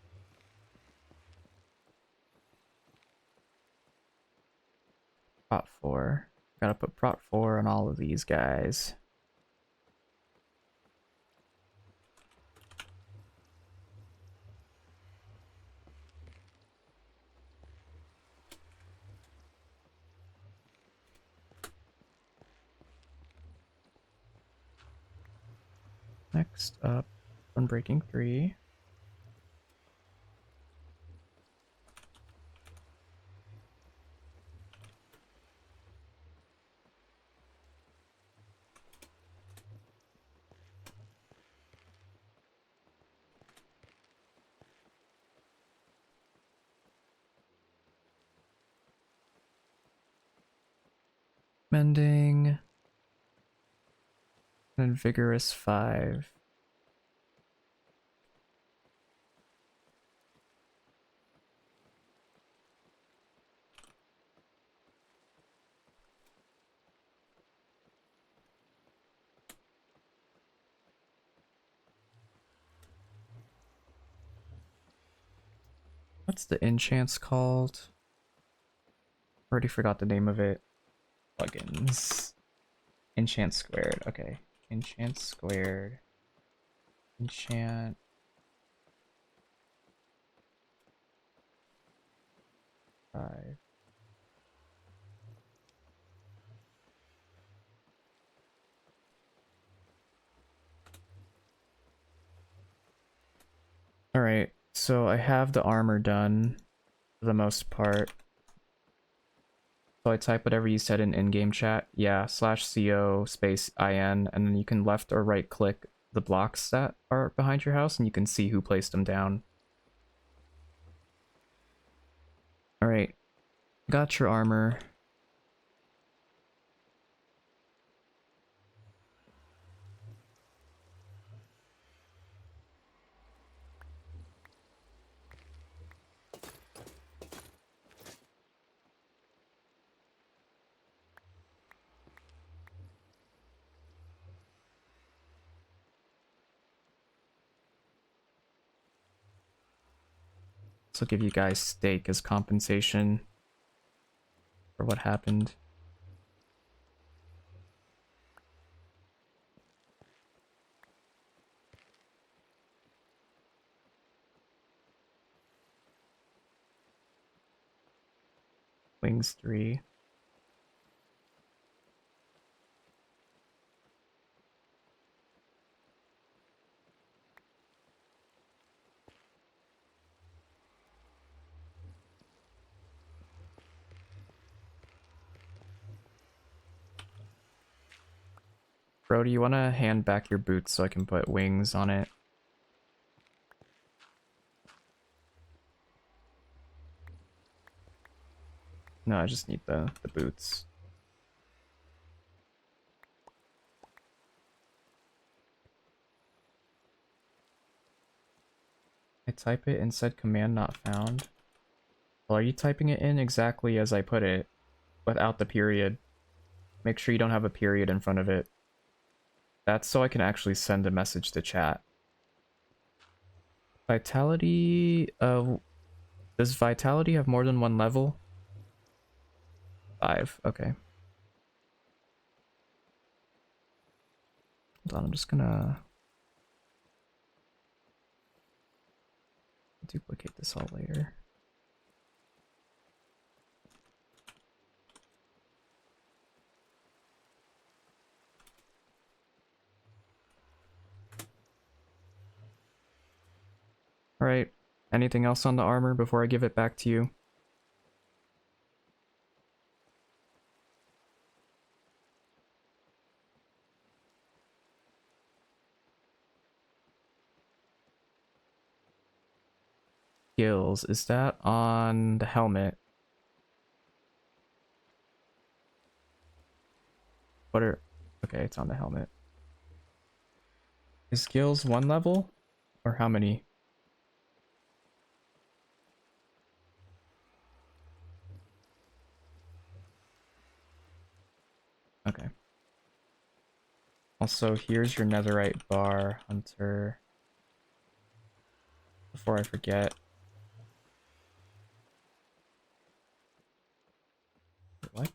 Prot 4. Gotta put prot 4 on all of these guys. Next up, Unbreaking 3. Mending. And Vigorous 5. What's the enchants called? Already forgot the name of it. Plugins. Enchant squared. Okay. Enchant squared. Enchant. Five. Alright, so I have the armor done for the most part. So I type whatever you said in in-game chat. Yeah, /co space in, and then you can left or right click the blocks that are behind your house and you can see who placed them down. Alright, got your armor. This will give you guys steak as compensation for what happened. Wings 3. Bro, do you want to hand back your boots so I can put wings on it? No, I just need the boots. I type it and said command not found. Well, are you typing it in exactly as I put it, without the period? Make sure you don't have a period in front of it. That's so I can actually send a message to chat. Vitality, does Vitality have more than one level? 5, okay. Hold on, I'm just gonna... duplicate this all later. Alright, anything else on the armor before I give it back to you? Skills, is that on the helmet? What are... Okay, it's on the helmet. Is skills 1 level? Or how many? Okay. Also, here's your netherite bar, Hunter. Before I forget. What?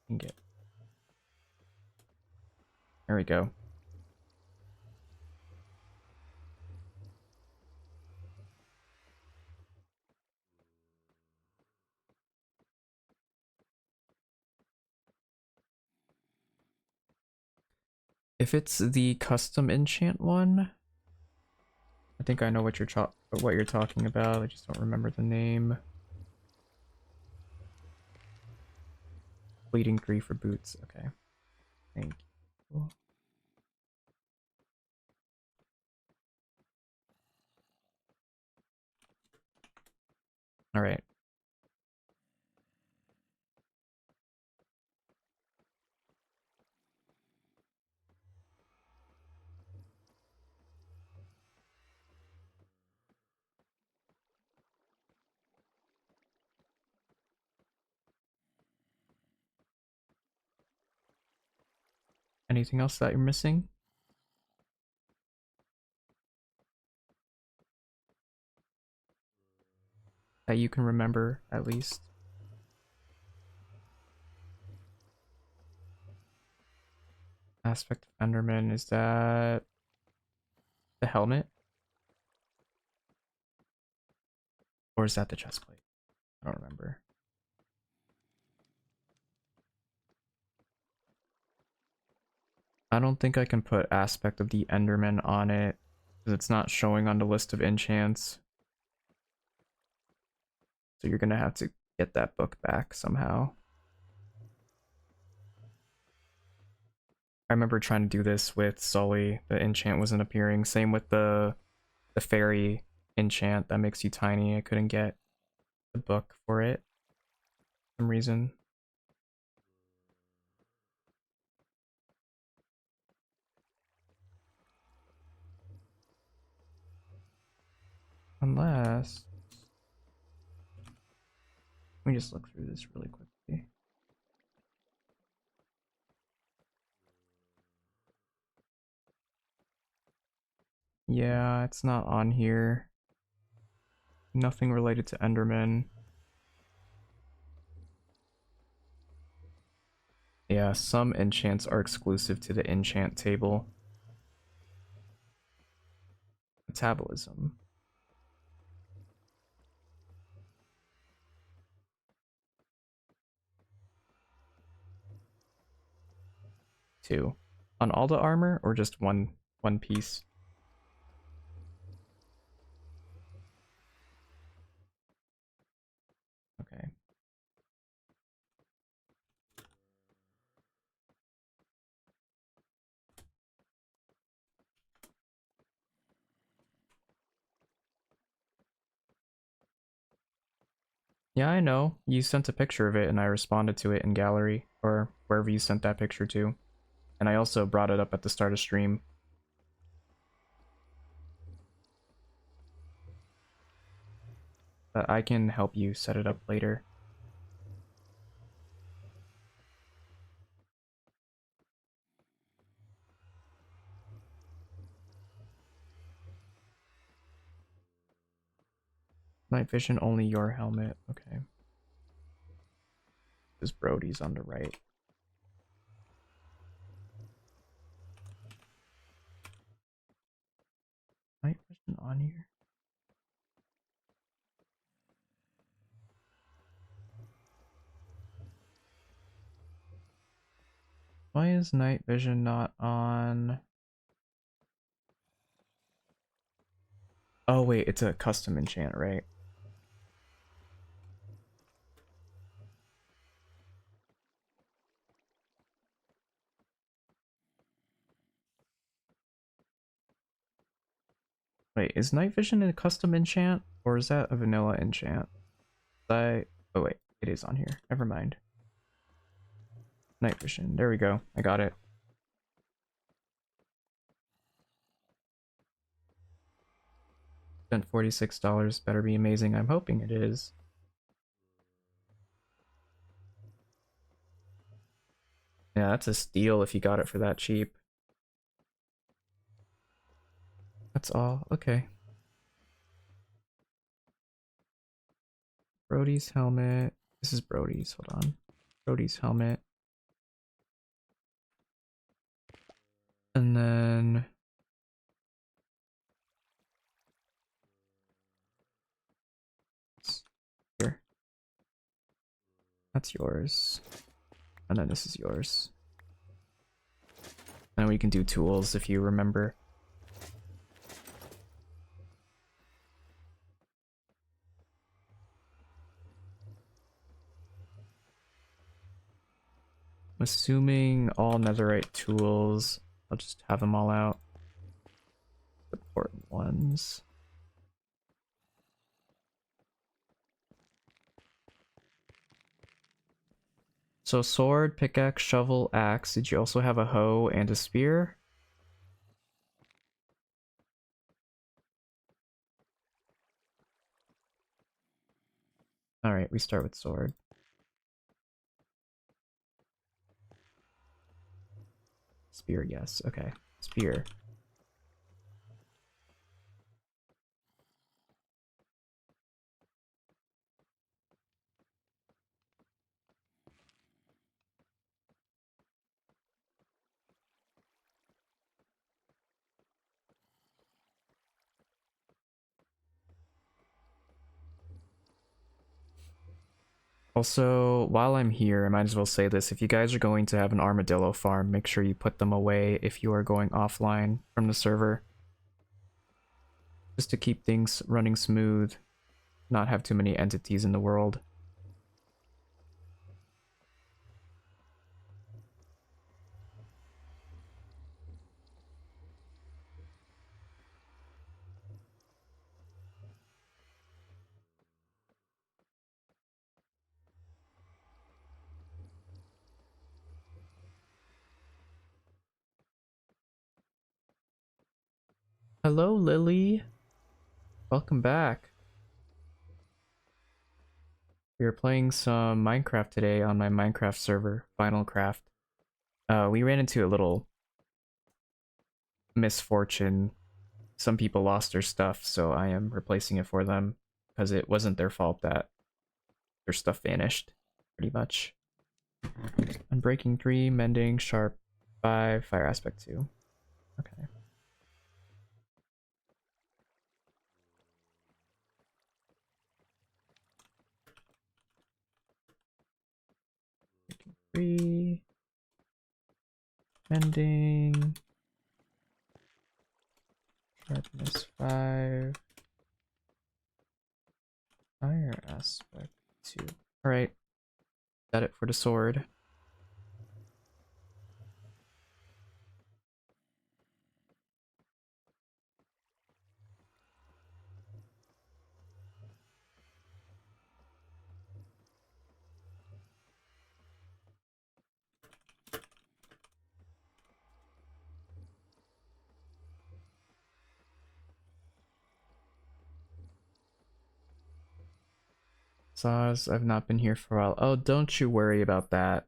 Can get. There we go. If it's the custom enchant one, I think I know what you're talking about. I just don't remember the name. Bleeding Grief for boots. Okay. Thank you. All right. Anything else that you're missing? That you can remember, at least? Aspect of Enderman, is that the helmet? Or is that the chestplate? I don't remember. I don't think I can put Aspect of the Enderman on it, because it's not showing on the list of enchants. So you're gonna have to get that book back somehow. I remember trying to do this with Sully. The enchant wasn't appearing. Same with the fairy enchant that makes you tiny. I couldn't get the book for it for some reason. Unless... Let me just look through this really quickly. Yeah, it's not on here. Nothing related to Enderman. Yeah, some enchants are exclusive to the enchant table. Metabolism. Two. On all the armor or just one piece? Okay. Yeah, I know. You sent a picture of it and I responded to it in gallery or wherever you sent that picture to. And I also brought it up at the start of stream. But I can help you set it up later. Night vision, only your helmet. Okay. This Brody's on the right. on here? Why is night vision not on? Oh wait, it's a custom enchant, right? Wait, is night vision a custom enchant or is that a vanilla enchant? Oh wait, it is on here. Never mind. Night vision. There we go. I got it. Spent $46. Better be amazing. I'm hoping it is. Yeah, that's a steal if you got it for that cheap. That's all. Okay. Brody's helmet. This is Brody's. Hold on. Brody's helmet. And then here. That's yours. And then this is yours. And we can do tools if you remember. I'm assuming all netherite tools. I'll just have them all out. Important ones. So sword, pickaxe, shovel, axe. Did you also have a hoe and a spear? Alright, we start with sword. Spear, yes. Okay. Spear. Also, while I'm here, I might as well say this. If you guys are going to have an armadillo farm, make sure you put them away if you are going offline from the server. Just to keep things running smooth, not have too many entities in the world. Hello, Lily. Welcome back. We were playing some Minecraft today on my Minecraft server, VinylCraft. We ran into a little misfortune. Some people lost their stuff, so I am replacing it for them because it wasn't their fault that their stuff vanished, pretty much. Unbreaking 3, mending, sharp 5, fire aspect 2. Okay. Breaking 3, mending, sharpness 5, fire aspect 2. Alright, got it for the sword. Saws, I've not been here for a while. Oh, don't you worry about that.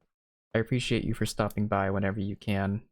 I appreciate you for stopping by whenever you can.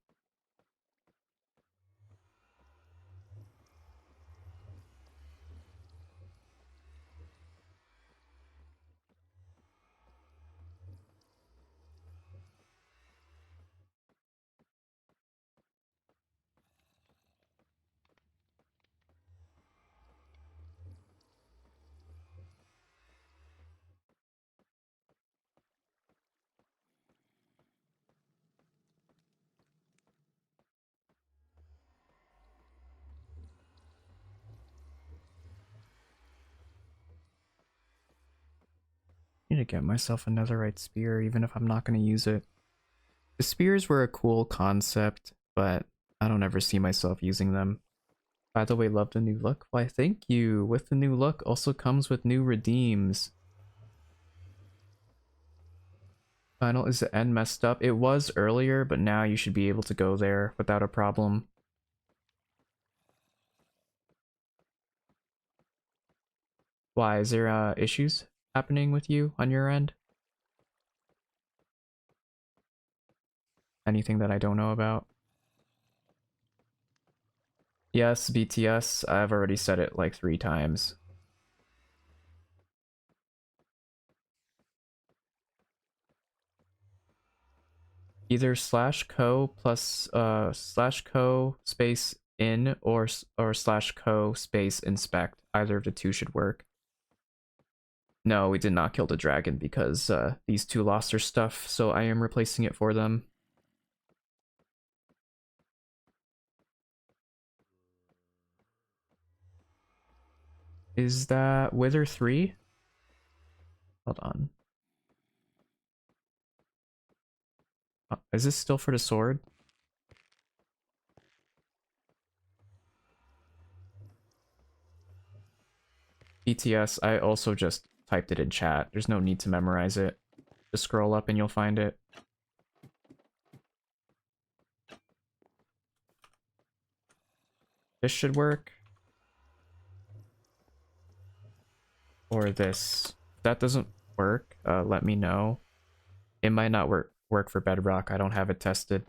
Need to get myself a netherite spear, even if I'm not going to use it. The spears were a cool concept, but I don't ever see myself using them. By the way, love the new look. Why, thank you. With the new look also comes with new redeems. Final, is the end messed up? It was earlier, but now you should be able to go there without a problem. Why, is there issues happening with you on your end? Anything that I don't know about? Yes, BTS. I've already said it like 3 times. Either /co plus /co space in or /co space inspect. Either of the two should work. No, we did not kill the dragon because these two lost their stuff, so I am replacing it for them. Is that Wither 3? Hold on. Is this still for the sword? BTS, I also just typed it in chat. There's no need to memorize it. Just scroll up and you'll find it. This should work. Or this. If that doesn't work, let me know. It might not work for Bedrock. I don't have it tested.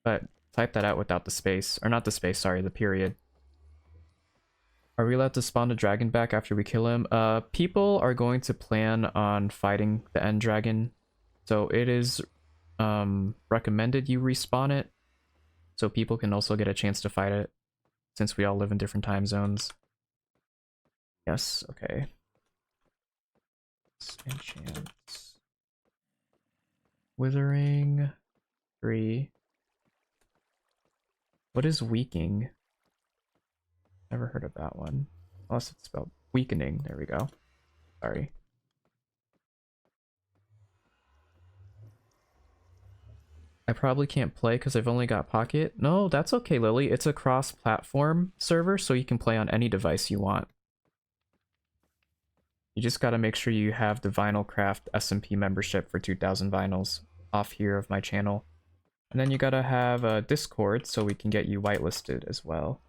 But type that out without the space. Or not the space, sorry, the period. Are we allowed to spawn the dragon back after we kill him? People are going to plan on fighting the end dragon. So it is recommended you respawn it. So people can also get a chance to fight it. Since we all live in different time zones. Yes, okay. Enchants. Withering 3. What is weaking? Never heard of that one. Unless it's spelled weakening. There we go. Sorry. I probably can't play because I've only got Pocket. No, that's okay, Lily. It's a cross-platform server, so you can play on any device you want. You just gotta make sure you have the VinylCraft SMP membership for 2,000 vinyls off here of my channel. And then you gotta have a Discord so we can get you whitelisted as well.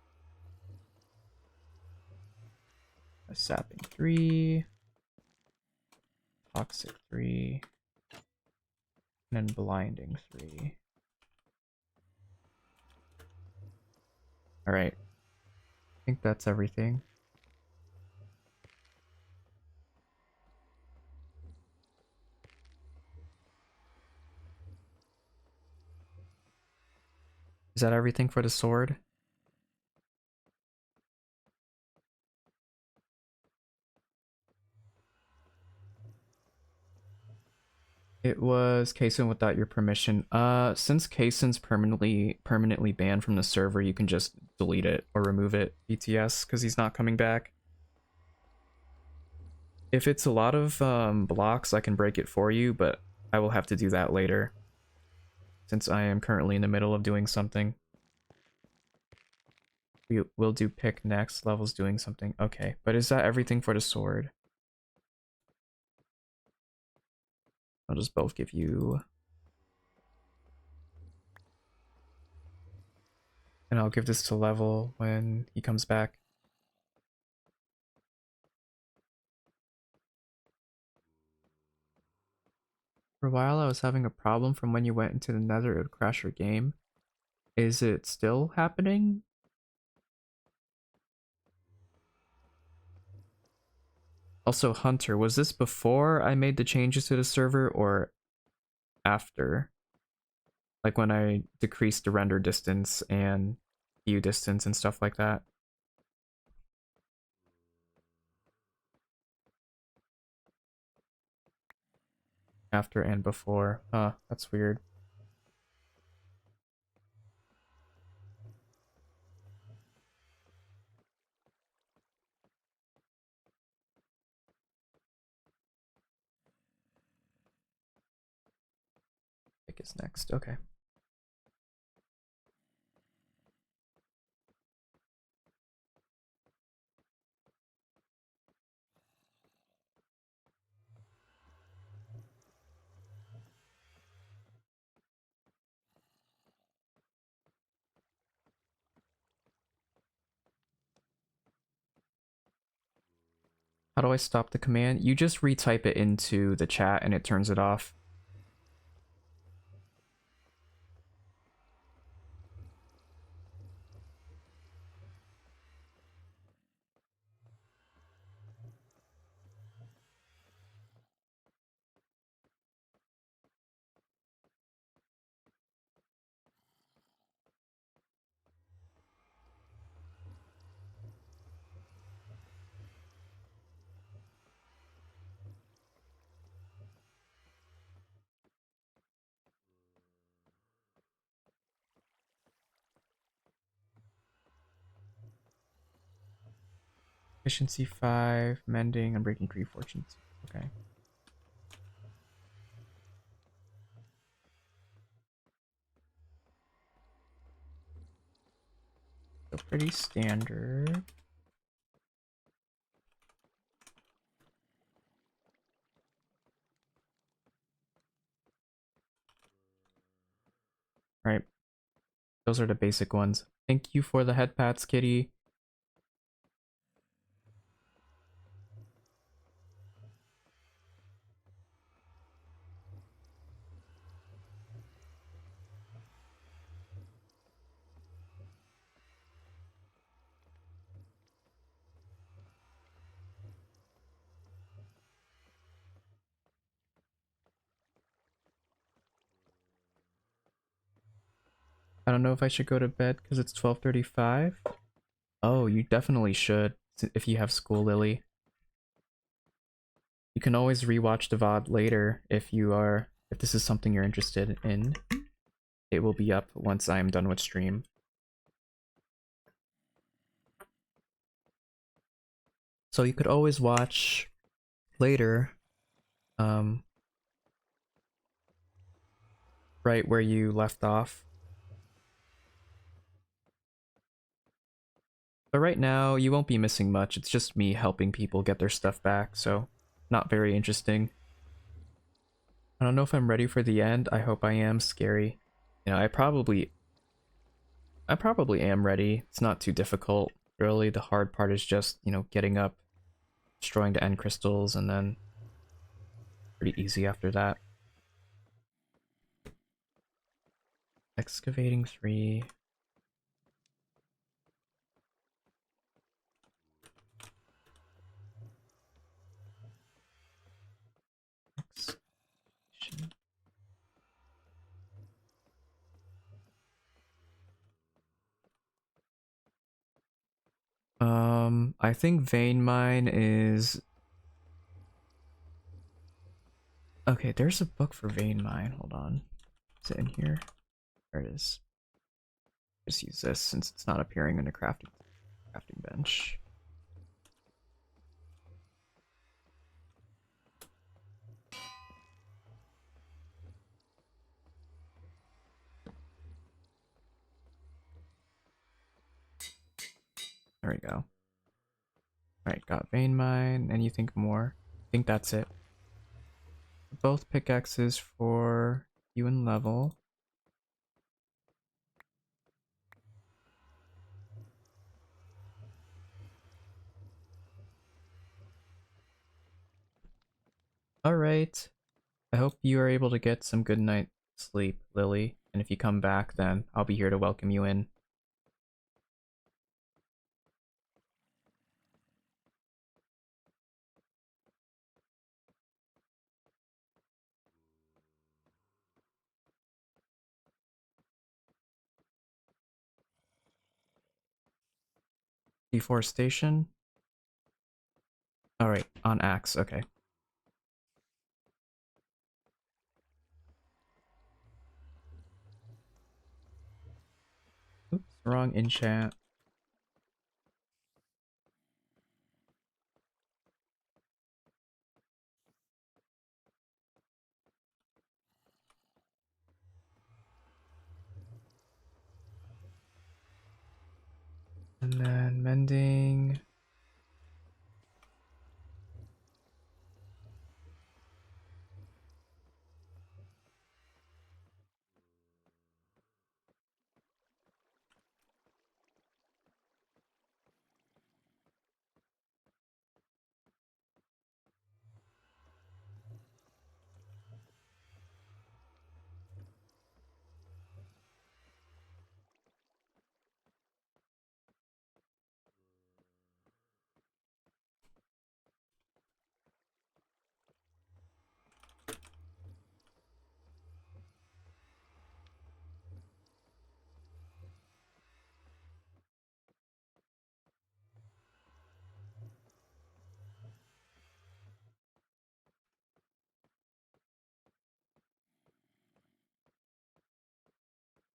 A Sapping 3. Toxic 3. And then Blinding 3. Alright. I think that's everything. Is that everything for the sword? It was Kason without your permission. Since Kason's permanently banned from the server, you can just delete it or remove it, BTS, because he's not coming back. If it's a lot of blocks, I can break it for you, but I will have to do that later. Since I am currently in the middle of doing something. We'll do pick next, levels doing something. Okay, but is that everything for the sword? I'll just both give you... And I'll give this to level when he comes back. For a while I was having a problem from when you went into the nether, it would crash your game. Is it still happening? Also, Hunter, was this before I made the changes to the server or after? Like when I decreased the render distance and view distance and stuff like that? After and before. Huh, that's weird. is next. Okay. How do I stop the command? You just retype it into the chat and it turns it off. Efficiency 5, mending, and breaking 3 fortunes. Okay. So pretty standard. Right. Those are the basic ones. Thank you for the head pats, kitty. I don't know if I should go to bed because it's 12:35. Oh, you definitely should if you have school, Lily. You can always rewatch the VOD later if this is something you're interested in. It will be up once I am done with stream. So you could always watch later, um, right where you left off. But right now, you won't be missing much. It's just me helping people get their stuff back, so not very interesting. I don't know if I'm ready for the end. I hope I am. Scary. You know, I probably am ready. It's not too difficult, really. The hard part is just, getting up, destroying the end crystals, and then pretty easy after that. Excavating 3. I think vein mine is... Okay, there's a book for vein mine. Hold on. Is it in here? There it is. Just use this since it's not appearing in the crafting bench. There we go. Alright, got vein mine. And you think more? I think that's it. Both pickaxes for you and level. Alright. I hope you are able to get some good night sleep, Lily. And if you come back, then I'll be here to welcome you in. Deforestation? Alright, on axe, okay. Oops, wrong enchant. And then mending.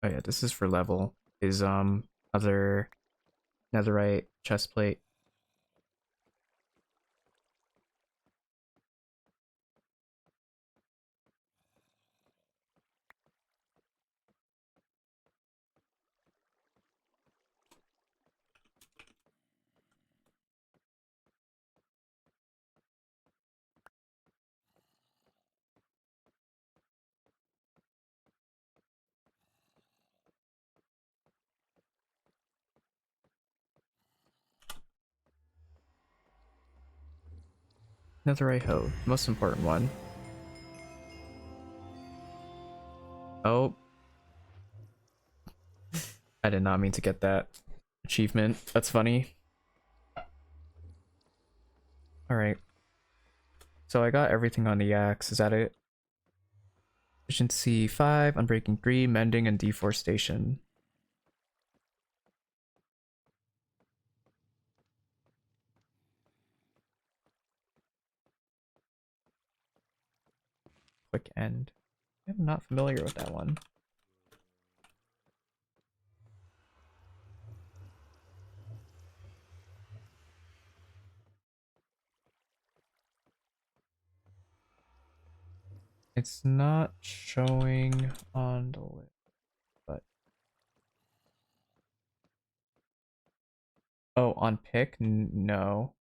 Oh yeah, this is for level. Is other netherite chest plate. Netherite hoe, most important one. Oh, I did not mean to get that achievement. That's funny. Alright. So I got everything on the axe. Is that it? Efficiency 5, Unbreaking 3, Mending, and Deforestation. Quick End. I'm not familiar with that one. It's not showing on the list, but... Oh, on pick? No.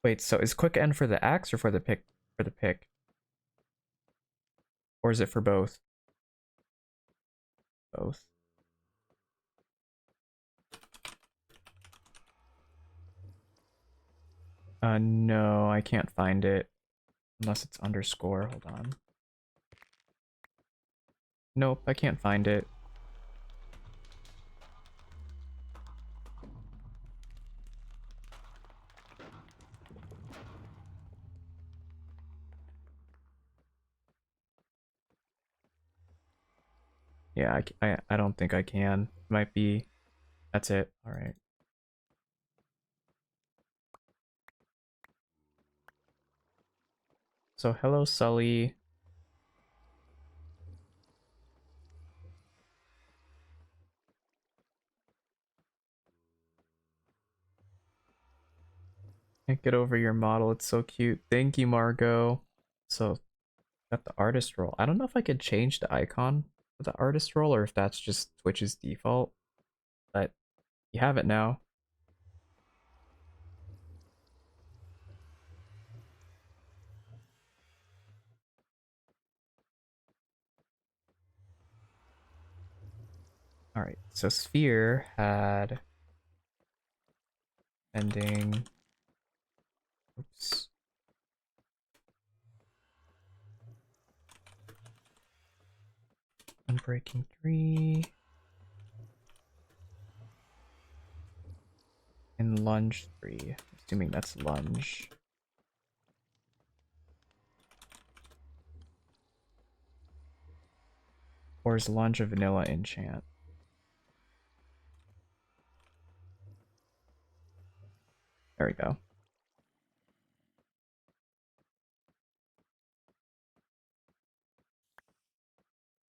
Wait, so is Quick End for the axe or for the pick? For the pick? Or is it for both? Both. No, I can't find it. Unless it's underscore. Hold on. Nope, I can't find it. Yeah, I don't think I can. Might be... That's it. Alright. So, hello, Sully. Can't get over your model. It's so cute. Thank you, Margot. So, got the artist role. I don't know if I could change the icon for the artist role or if that's just Twitch's default, but you have it now. Alright, so Sphere had ending. Oops. Unbreaking 3. And lunge 3. Assuming that's lunge. Or is lunge a vanilla enchant? There we go.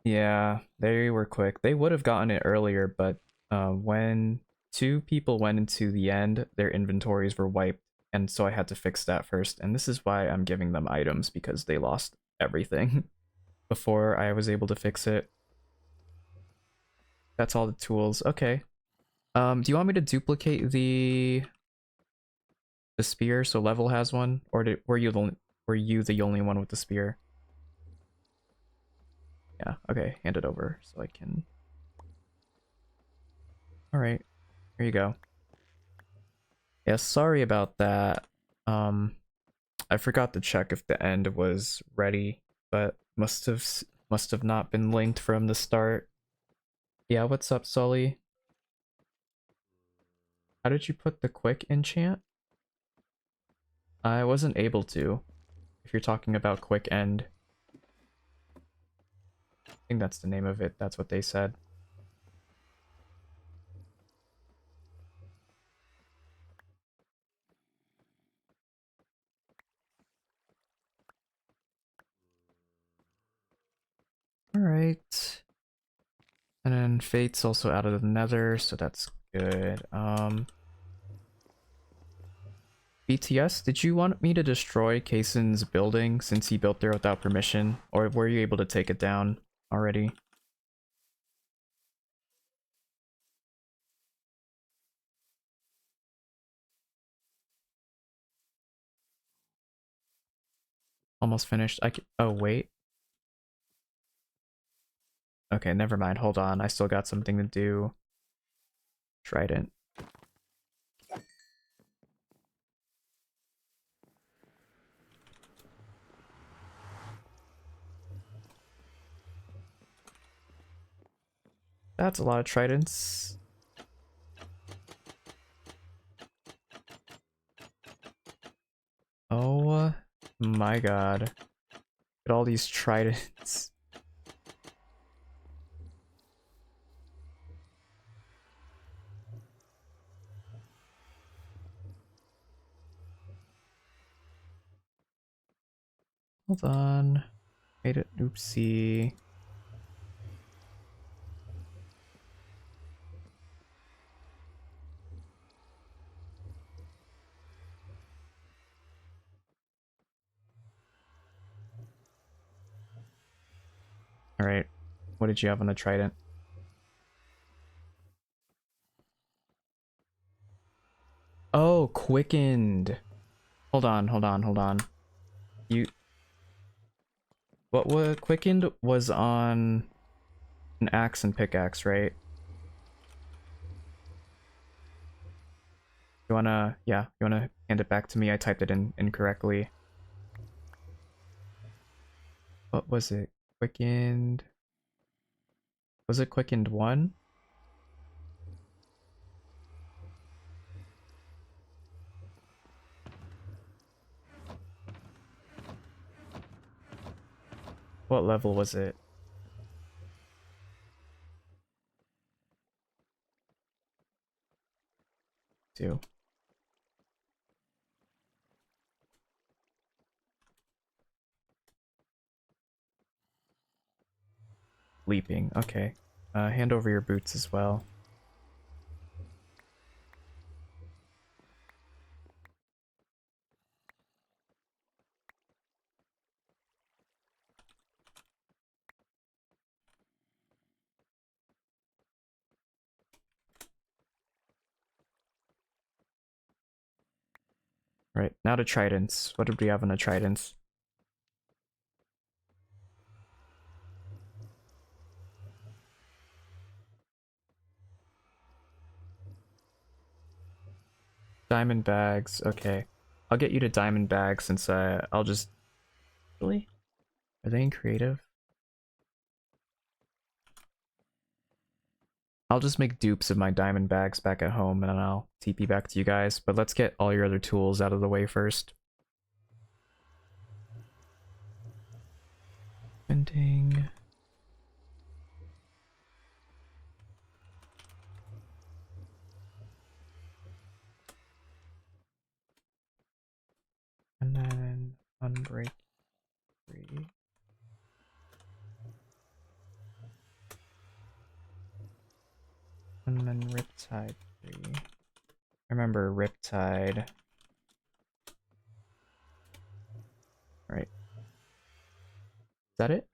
Yeah, they were quick. They would have gotten it earlier, but when two people went into the end, their inventories were wiped, and so I had to fix that first. And this is why I'm giving them items, because they lost everything before I was able to fix it. That's all the tools. Okay. Do you want me to duplicate the spear so Level has one, or were you the only one with the spear? Yeah. Okay. Hand it over so I can. All right. Here you go. Yeah. Sorry about that. Um, I forgot to check if the end was ready, but must have not been linked from the start. Yeah. What's up, Sully? How did you put the quick enchant? I wasn't able to. If you're talking about quick end, I think that's the name of it. That's what they said. All right. And then Fate's also out of the Nether, so that's good. BTS, did you want me to destroy Kaysen's building since he built there without permission, or were you able to take it down already? Almost finished. Oh wait. Okay, never mind. Hold on. I still got something to do. Trident. That's a lot of tridents. Oh my god. Look at all these tridents. Hold on. Made it. Oopsie. Alright. What did you have on the trident? Oh, quickened. Hold on, hold on, hold on. You what quickened was on an axe and pickaxe, right? You wanna hand it back to me? I typed it in incorrectly. What was it? Quickened. Was it quickened 1? What level was it? 2. Leaping. Okay. Hand over your boots as well. Right, now to tridents. What did we have on the tridents? Diamond bags. Okay. I'll get you to diamond bags since I'll just... Really? Are they in creative? I'll just make dupes of my diamond bags back at home and then I'll TP back to you guys. But let's get all your other tools out of the way first. Printing. And then unbreak 3. And then Riptide 3. Remember Riptide. Right. Is that it?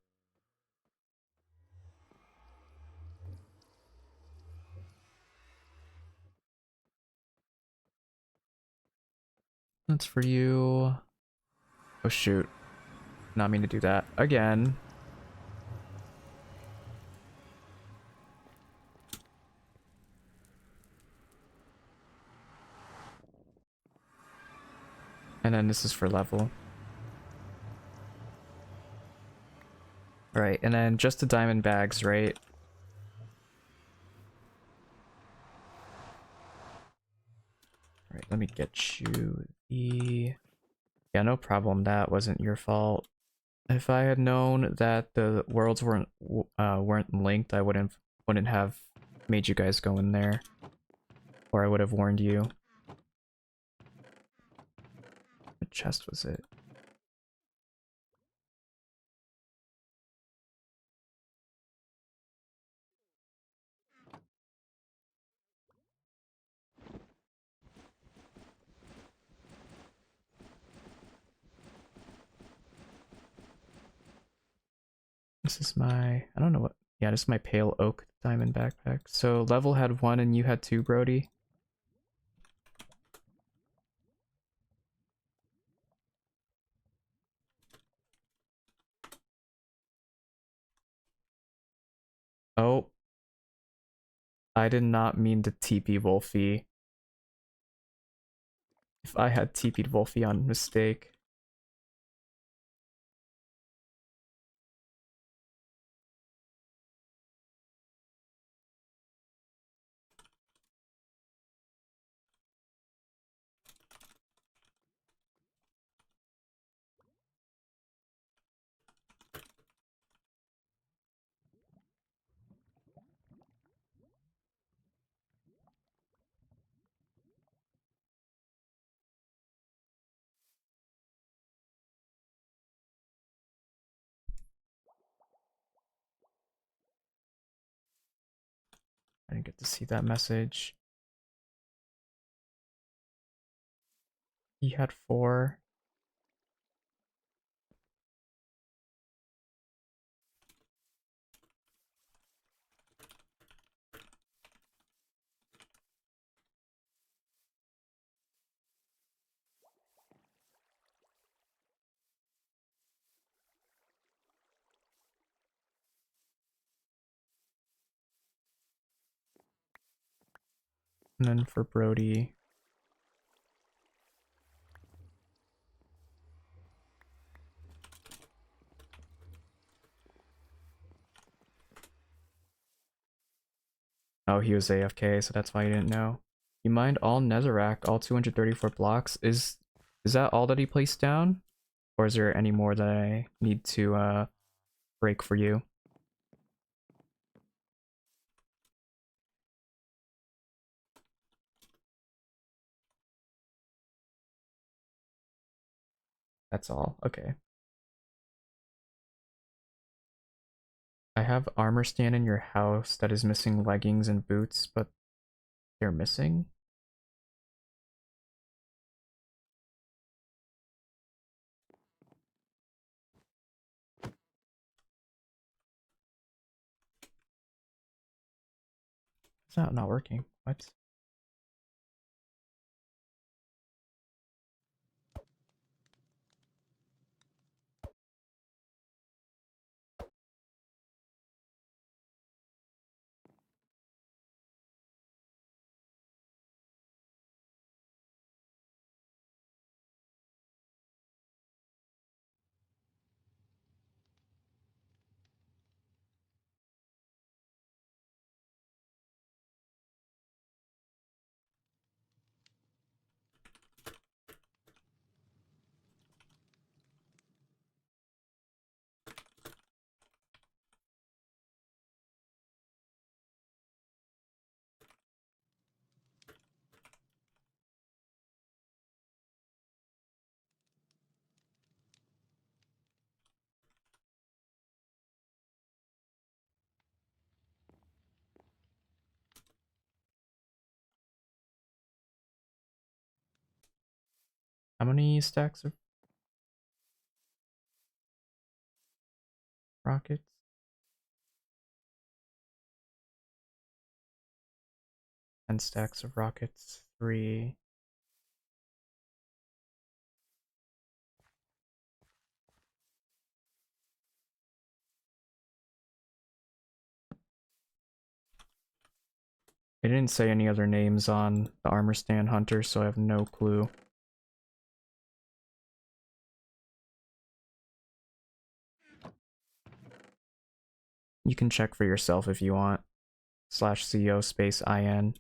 That's for you. Oh shoot. Not mean to do that. Again. And then this is for level. Right, and then just the diamond bags, right? Alright, let me get you the... Yeah, no problem. That wasn't your fault. If I had known that the worlds weren't linked, I wouldn't have made you guys go in there. Or I would have warned you. What chest was it? This is my... I don't know what... Yeah, this is my pale oak diamond backpack. So level had 1 and you had 2, Brody. Oh. I did not mean to TP Wolfie. If I had TP'd Wolfie on mistake. I didn't get to see that message. He had 4. And then for Brody... Oh, he was AFK, so that's why he didn't know. You mined all Netherrack, all 234 blocks. Is that all that he placed down? Or is there any more that I need to break for you? That's all. Okay. I have armor stand in your house that is missing leggings and boots, but they're missing? It's not working. What? How many stacks of rockets? 10 stacks of rockets. 3. It didn't say any other names on the armor stand hunter, so I have no clue. You can check for yourself if you want. /CO space IN.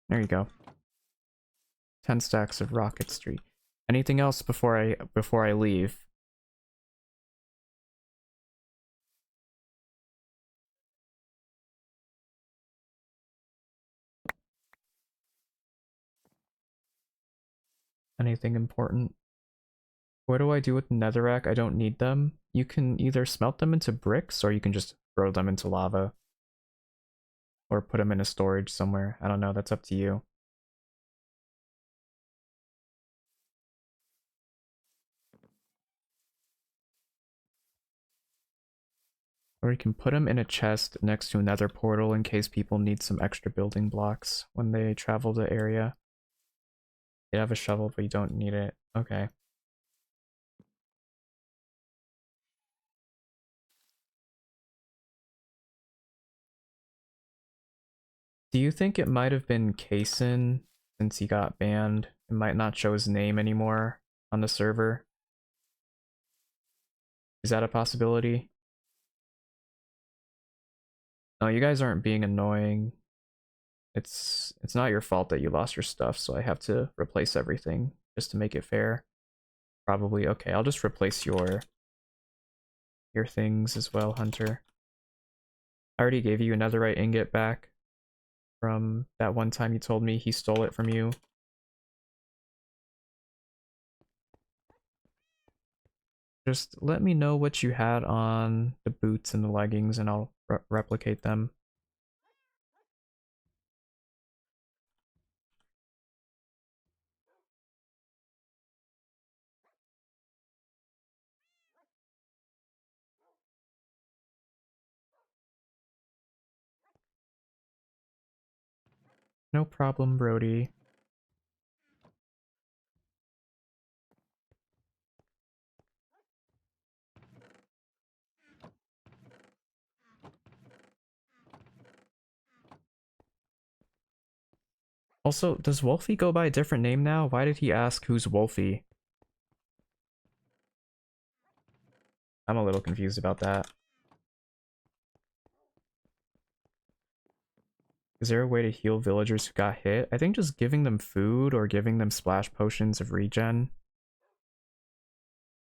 There you go. 10 stacks of Rocket Street. Anything else before I leave? Anything important? What do I do with netherrack? I don't need them. You can either smelt them into bricks or you can just throw them into lava. Or put them in a storage somewhere. I don't know, that's up to you. Or you can put them in a chest next to another portal in case people need some extra building blocks when they travel the area. You have a shovel, but you don't need it. Okay. Do you think it might have been Kaysen since he got banned? It might not show his name anymore on the server. Is that a possibility? No, you guys aren't being annoying. It's not your fault that you lost your stuff, so I have to replace everything just to make it fair. Probably. Okay, I'll just replace your things as well, Hunter. I already gave you another right ingot back from that one time you told me he stole it from you. Just let me know what you had on the boots and the leggings and I'll replicate them. No problem, Brody. Also, does Wolfie go by a different name now? Why did he ask who's Wolfie? I'm a little confused about that. Is there a way to heal villagers who got hit? I think just giving them food or giving them splash potions of regen.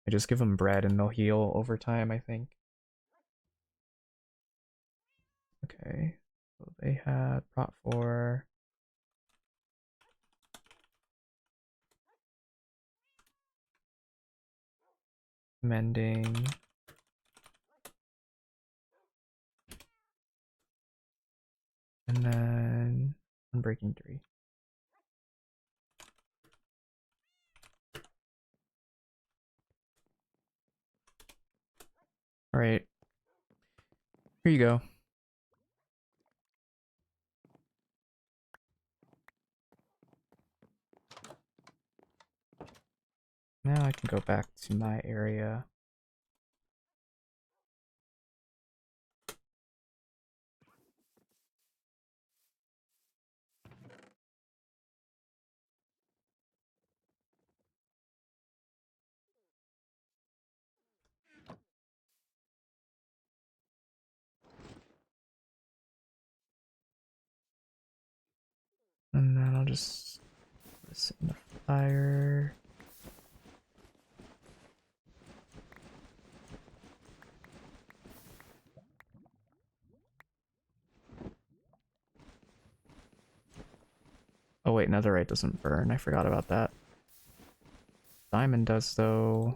I just give them bread and they'll heal over time, I think. Okay. So they had prot 4. Mending. And then Unbreaking 3. Alright. Here you go. Now I can go back to my area. And then I'll just put this in the fire. Oh wait, netherite doesn't burn. I forgot about that. Diamond does though.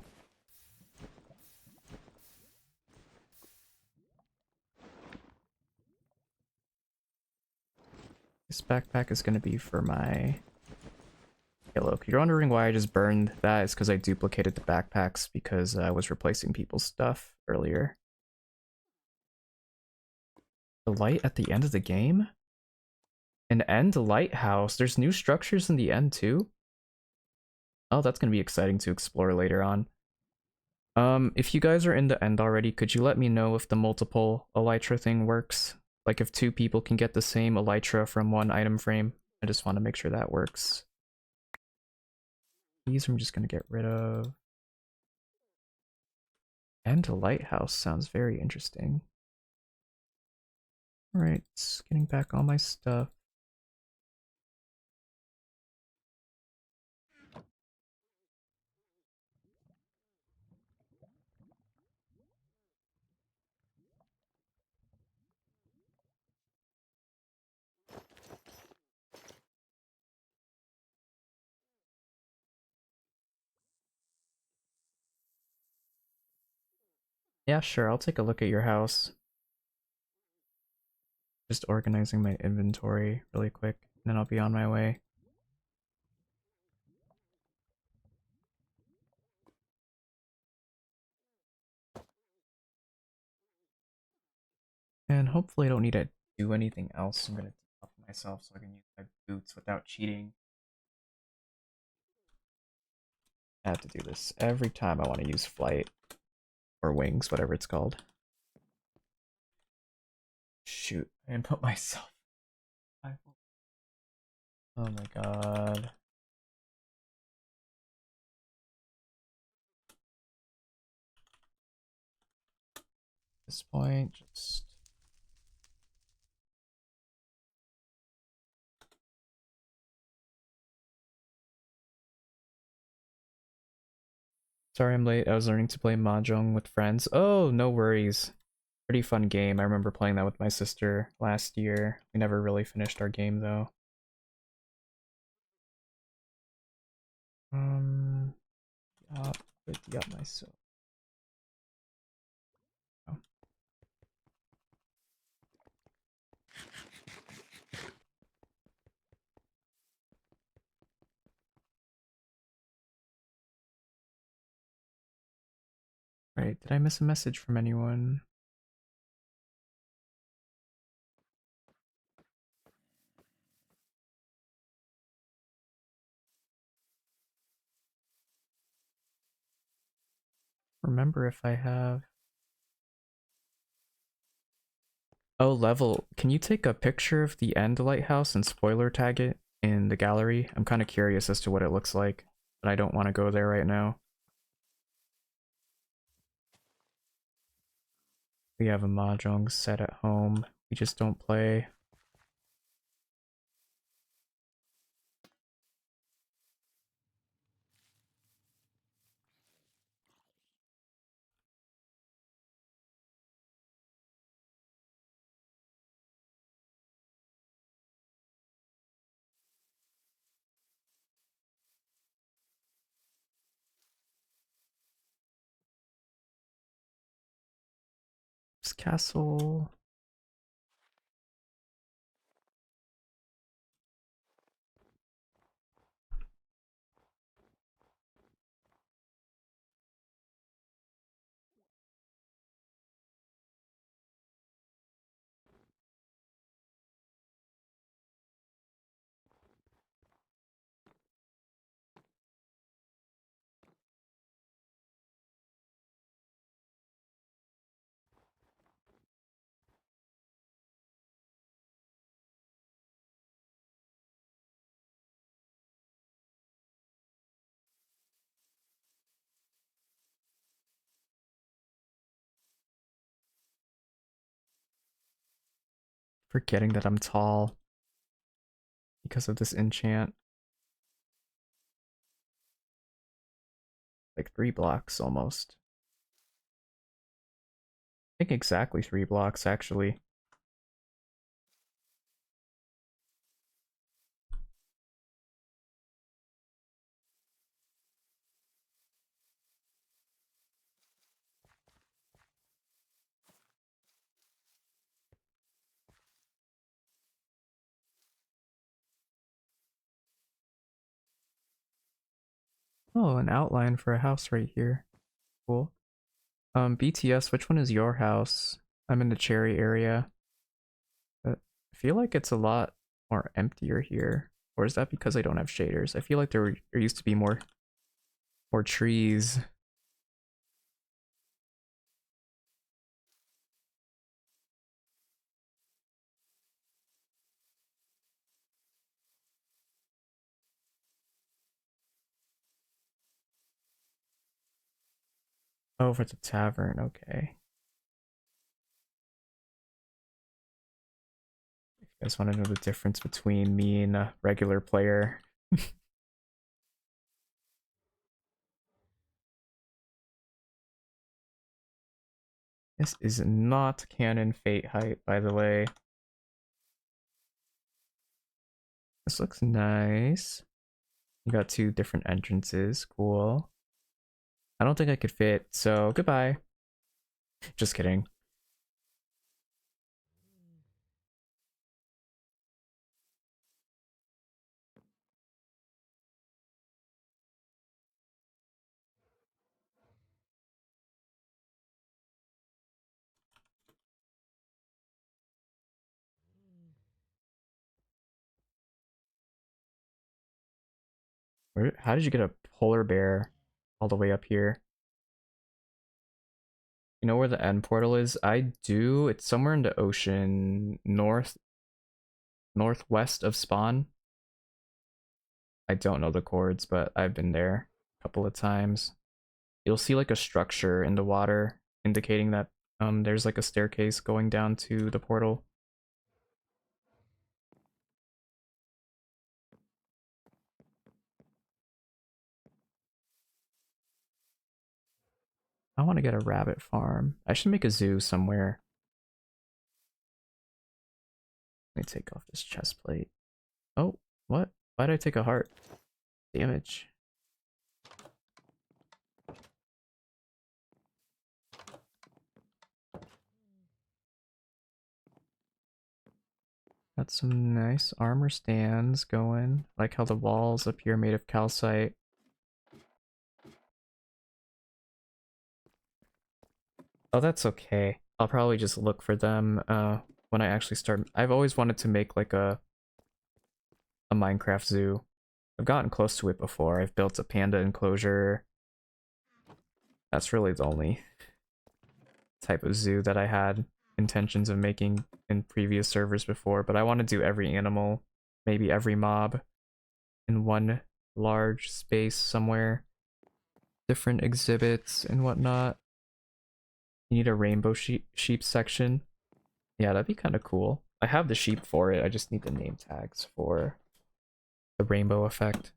This backpack is gonna be for my yellow. If you're wondering why I just burned that, it's because I duplicated the backpacks because I was replacing people's stuff earlier. The light at the end of the game? An end lighthouse. There's new structures in the end too? Oh, that's gonna be exciting to explore later on. If you guys are in the end already, could you let me know if the multiple elytra thing works? Like if two people can get the same elytra from one item frame. I just want to make sure that works. These I'm just gonna get rid of. And a lighthouse sounds very interesting. Alright, getting back all my stuff. Yeah, sure, I'll take a look at your house. Just organizing my inventory really quick, and then I'll be on my way. And hopefully I don't need to do anything else. I'm gonna top myself so I can use my boots without cheating. I have to do this every time I want to use flight. Or wings, whatever it's called. Shoot, I didn't put myself. Oh my god. At this point, just... Sorry I'm late, I was learning to play Mahjong with friends. Oh, no worries. Pretty fun game, I remember playing that with my sister last year. We never really finished our game though. Yup, yup myself. Oh. Right, did I miss a message from anyone? Remember if I have... Oh, level. Can you take a picture of the end lighthouse and spoiler tag it in the gallery? I'm kind of curious as to what it looks like, but I don't want to go there right now. We have a mahjong set at home. We just don't play. This castle. Forgetting that I'm tall because of this enchant. Like 3 blocks almost. I think exactly 3 blocks actually. Oh, an outline for a house right here. Cool. BTS, which one is your house? I'm in the cherry area. But I feel like it's a lot more emptier here. Or is that because I don't have shaders? I feel like there used to be more trees. Oh, for the tavern, okay. You guys want to know the difference between me and a regular player? This is not canon fate height, by the way. This looks nice. You got two different entrances, cool. I don't think I could fit, so goodbye. Just kidding. How did you get a polar bear all the way up here? You know where the end portal is? I do. It's somewhere in the ocean, northwest of spawn. I don't know the chords, but I've been there a couple of times. You'll see like a structure in the water indicating that there's like a staircase going down to the portal. I want to get a rabbit farm. I should make a zoo somewhere. Let me take off this chest plate. Oh, what? Why did I take a heart? Damage. Got some nice armor stands going. Like how the walls up here are made of calcite. Oh, that's okay. I'll probably just look for them when I actually start. I've always wanted to make like a Minecraft zoo. I've gotten close to it before. I've built a panda enclosure. That's really the only type of zoo that I had intentions of making in previous servers before, but I want to do every animal, maybe every mob in one large space somewhere. Different exhibits and whatnot. You need a rainbow sheep section. Yeah, that'd be kind of cool. I have the sheep for it. I just need the name tags for the rainbow effect.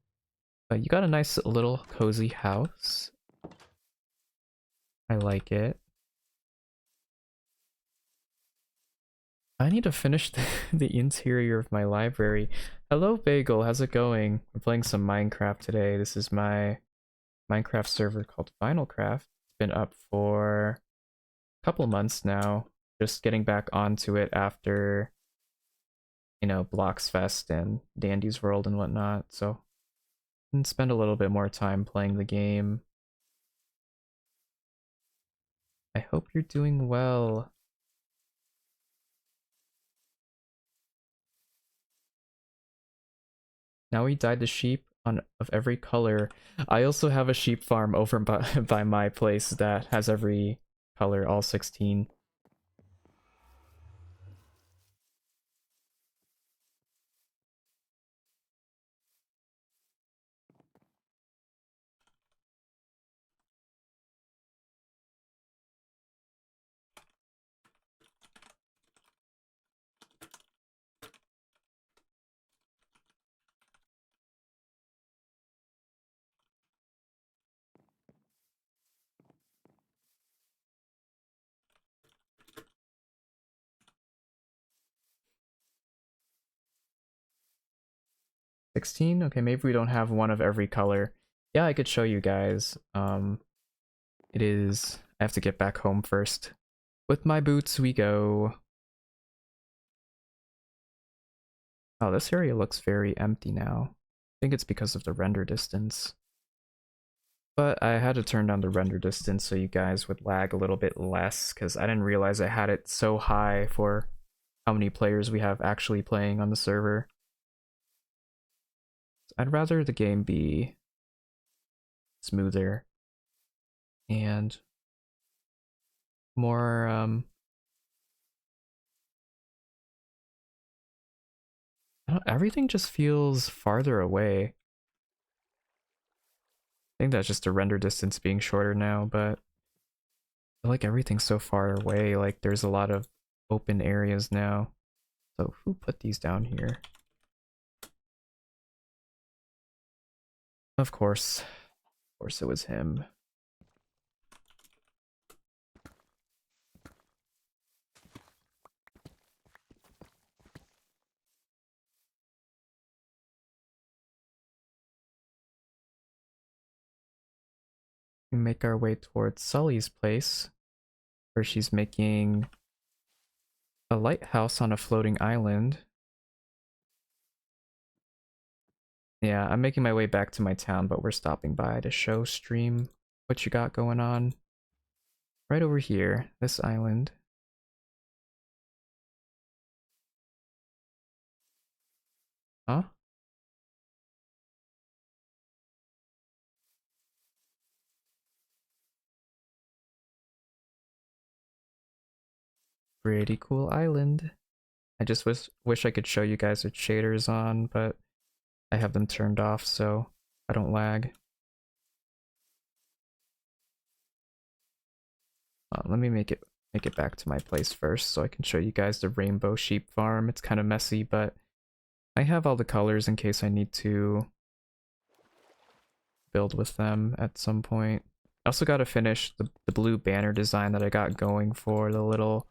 But you got a nice little cozy house. I like it. I need to finish the interior of my library. Hello, Bagel. How's it going? We're playing some Minecraft today. This is my Minecraft server called VinylCraft. It's been up for a couple months now. Just getting back onto it after, you know, Blocks Fest and Dandy's World and whatnot. So, and spend a little bit more time playing the game. I hope you're doing well. Now we dyed the sheep on of every color. I also have a sheep farm over by my place that has every color, all 16. $16? Okay, maybe we don't have one of every color. Yeah, I could show you guys. It is... I have to get back home first. With my boots we go. Oh, this area looks very empty now. I think it's because of the render distance. But I had to turn down the render distance so you guys would lag a little bit less, because I didn't realize I had it so high for how many players we have actually playing on the server. I'd rather the game be smoother and more everything just feels farther away. I think that's just a render distance being shorter now, but I feel like everything's so far away. Like there's a lot of open areas now. So who put these down here? Of course it was him. We make our way towards Sully's place, where she's making a lighthouse on a floating island. Yeah, I'm making my way back to my town, but we're stopping by to show stream what you got going on. Right over here, this island. Huh? Pretty cool island. I just wish I could show you guys with shaders on, but I have them turned off so I don't lag. Let me make it back to my place first so I can show you guys the rainbow sheep farm. It's kind of messy, but I have all the colors in case I need to build with them at some point. I also got to finish the blue banner design that I got going for the little...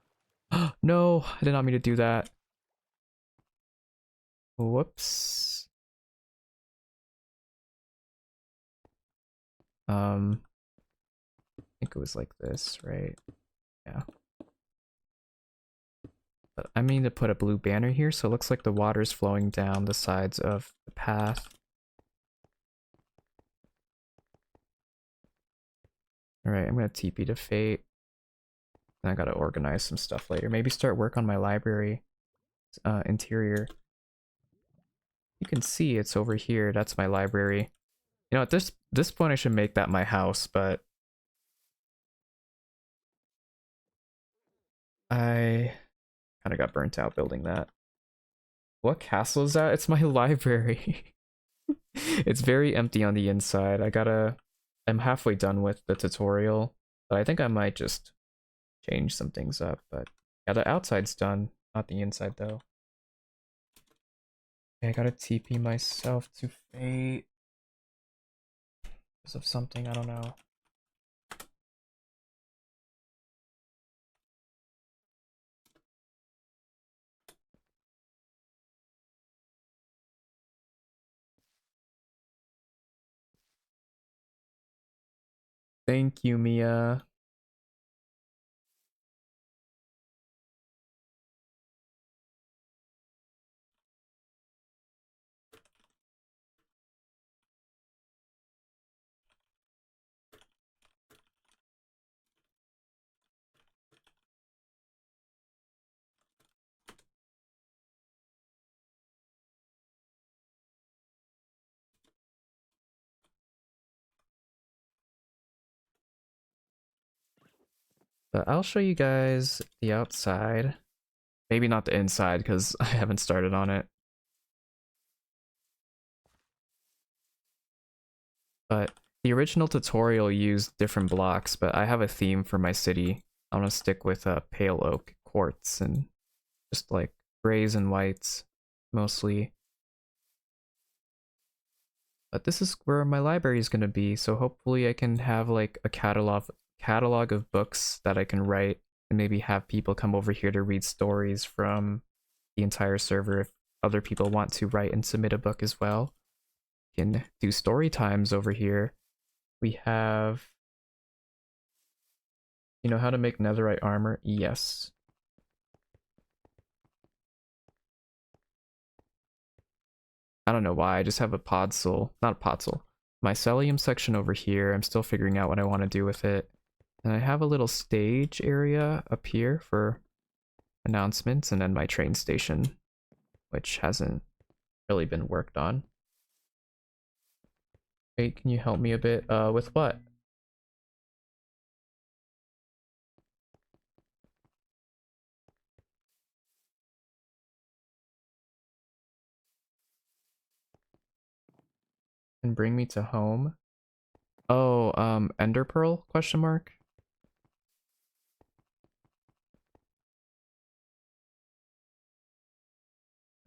No, I did not mean to do that. Whoops. I think it was like this, right? Yeah. But I mean to put a blue banner here, so it looks like the water's flowing down the sides of the path. Alright, I'm gonna TP to Fate. And I gotta organize some stuff later. Maybe start work on my library interior. You can see it's over here. That's my library. You know, at this point I should make that my house, but I kind of got burnt out building that. What castle is that? It's my library. It's very empty on the inside. I'm halfway done with the tutorial, but I think I might just change some things up. But yeah, the outside's done, not the inside though. Okay, I gotta TP myself to Fate because of something, I don't know. Thank you, Mia. But I'll show you guys the outside. Maybe not the inside because I haven't started on it. But the original tutorial used different blocks, but I have a theme for my city. I'm gonna stick with pale oak, quartz, and just like grays and whites mostly. But this is where my library is gonna be, so hopefully I can have like a catalog of books that I can write and maybe have people come over here to read stories from the entire server if other people want to write and submit a book as well. Can do story times over here. We have, you know how to make netherite armor? Yes. I don't know why, I just have a podzol, not a podzol. Mycelium section over here, I'm still figuring out what I want to do with it. And I have a little stage area up here for announcements, and then my train station, which hasn't really been worked on. Wait, can you help me a bit? With what? And bring me to home? Oh, Ender Pearl? Question mark?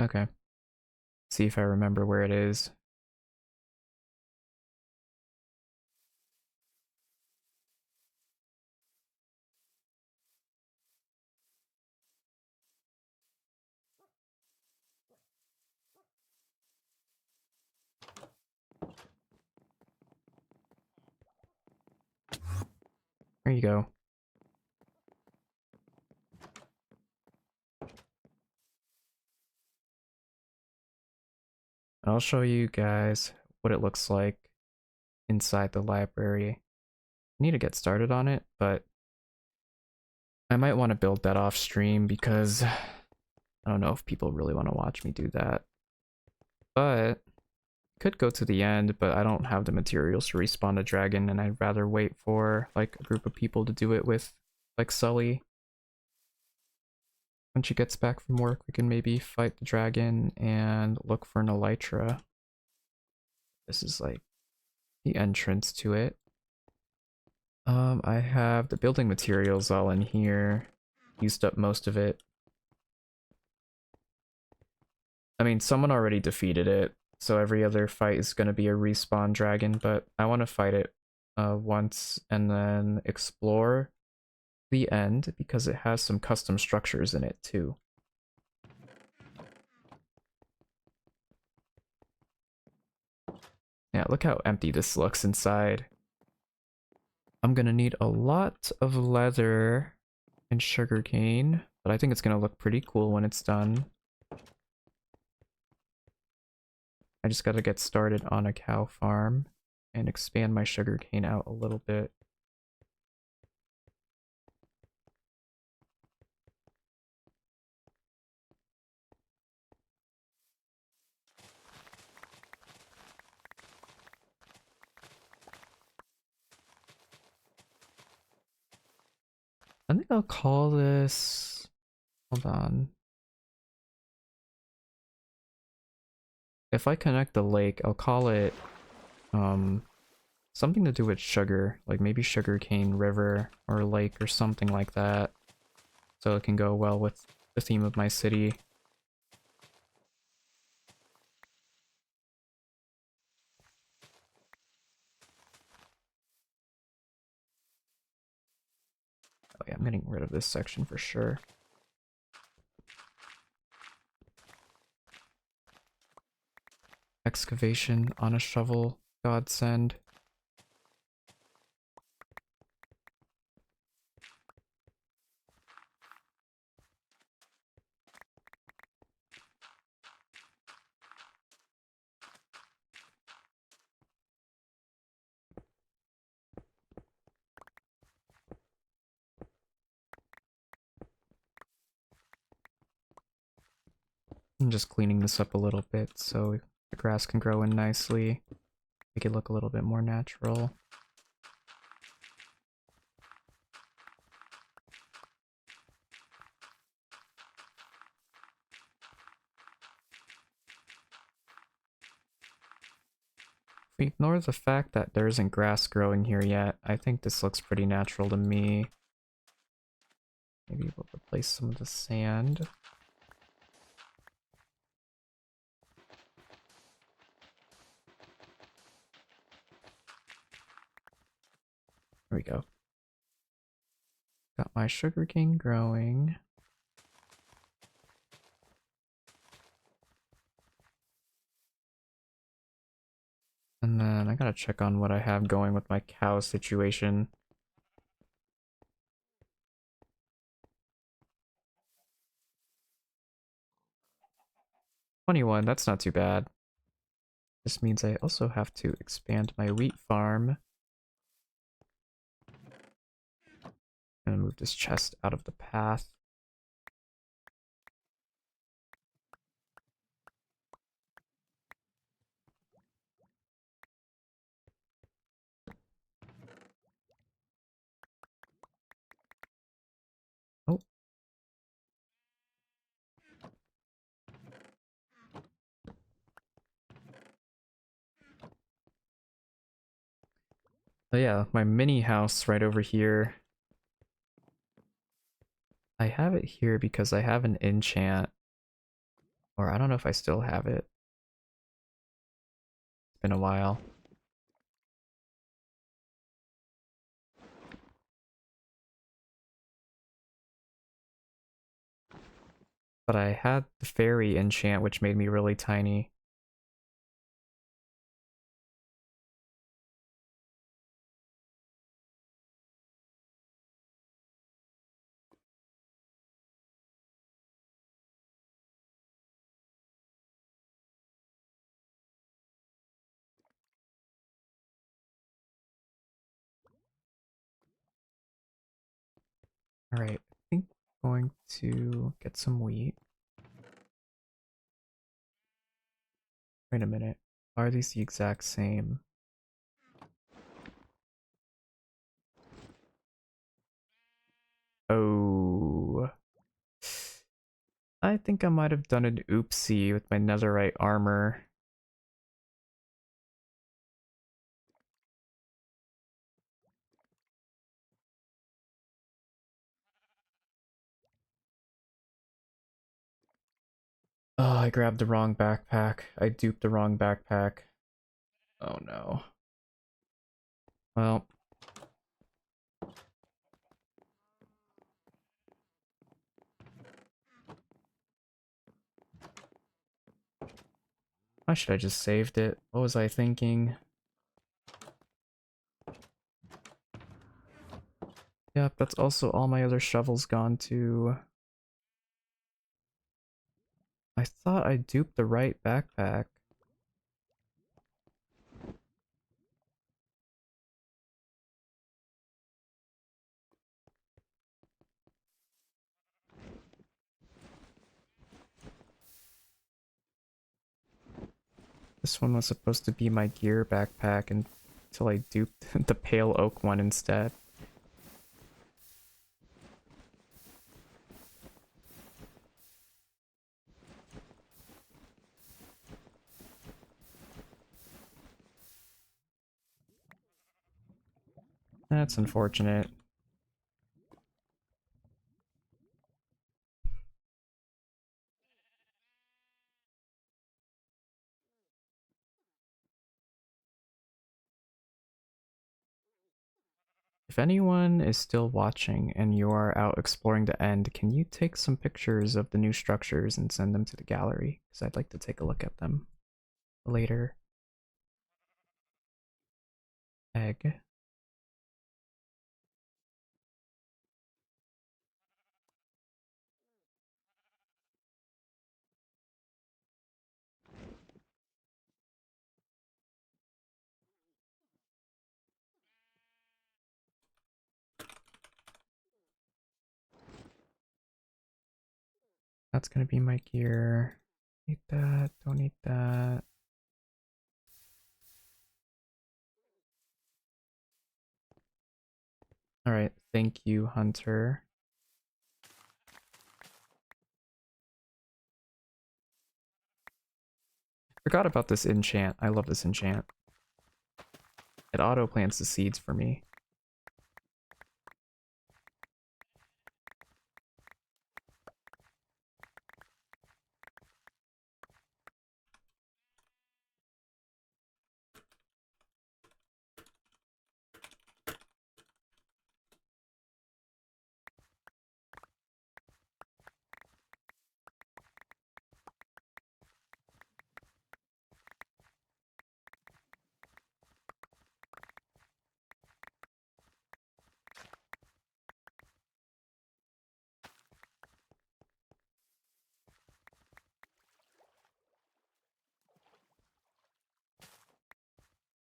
Okay. See if I remember where it is. There you go. I'll show you guys what it looks like inside the library. I need to get started on it, but I might want to build that off stream because I don't know if people really want to watch me do that. But could go to the end, but I don't have the materials to respawn a dragon, and I'd rather wait for like a group of people to do it with, like Sully. When she gets back from work, we can maybe fight the dragon and look for an elytra. This is like the entrance to it. I have the building materials all in here. Used up most of it. I mean, someone already defeated it, so every other fight is going to be a respawn dragon, but I want to fight it once and then explore the end because it has some custom structures in it too. Yeah, look how empty this looks inside. I'm gonna need a lot of leather and sugarcane, but I think it's gonna look pretty cool when it's done. I just gotta get started on a cow farm and expand my sugarcane out a little bit. I think I'll call this... Hold on. If I connect the lake, I'll call it something to do with sugar, like maybe sugarcane river or lake or something like that. So it can go well with the theme of my city. Oh yeah, I'm getting rid of this section for sure. Excavation on a shovel, godsend. I'm just cleaning this up a little bit so the grass can grow in nicely. Make it look a little bit more natural. If we ignore the fact that there isn't grass growing here yet, I think this looks pretty natural to me. Maybe we'll replace some of the sand. There we go. Got my sugarcane growing. And then I gotta check on what I have going with my cow situation. 21, that's not too bad. This means I also have to expand my wheat farm. I'm gonna move this chest out of the path. Oh yeah, my mini house right over here. I have it here because I have an enchant, or I don't know if I still have it. It's been a while. But I had the fairy enchant, which made me really tiny. Alright, I think I'm going to get some wheat. Wait a minute. Are these the exact same? Oh. I think I might have done an oopsie with my netherite armor. Oh, I grabbed the wrong backpack. I duped the wrong backpack. Oh no. Well, why should I just saved it? What was I thinking? Yep, that's also all my other shovels gone to. I thought I duped the right backpack. This one was supposed to be my gear backpack until I duped the pale oak one instead. That's unfortunate. If anyone is still watching and you are out exploring the end, can you take some pictures of the new structures and send them to the gallery? Because I'd like to take a look at them later. Egg. That's gonna be my gear. Need that, don't need that. Alright, thank you, Hunter. Forgot about this enchant. I love this enchant. It auto plants the seeds for me.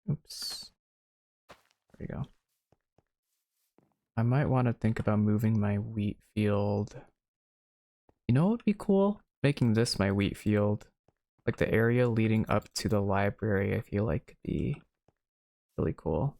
Oops. There we go. I might want to think about moving my wheat field. You know what would be cool? Making this my wheat field. Like the area leading up to the library, I feel like could be really cool.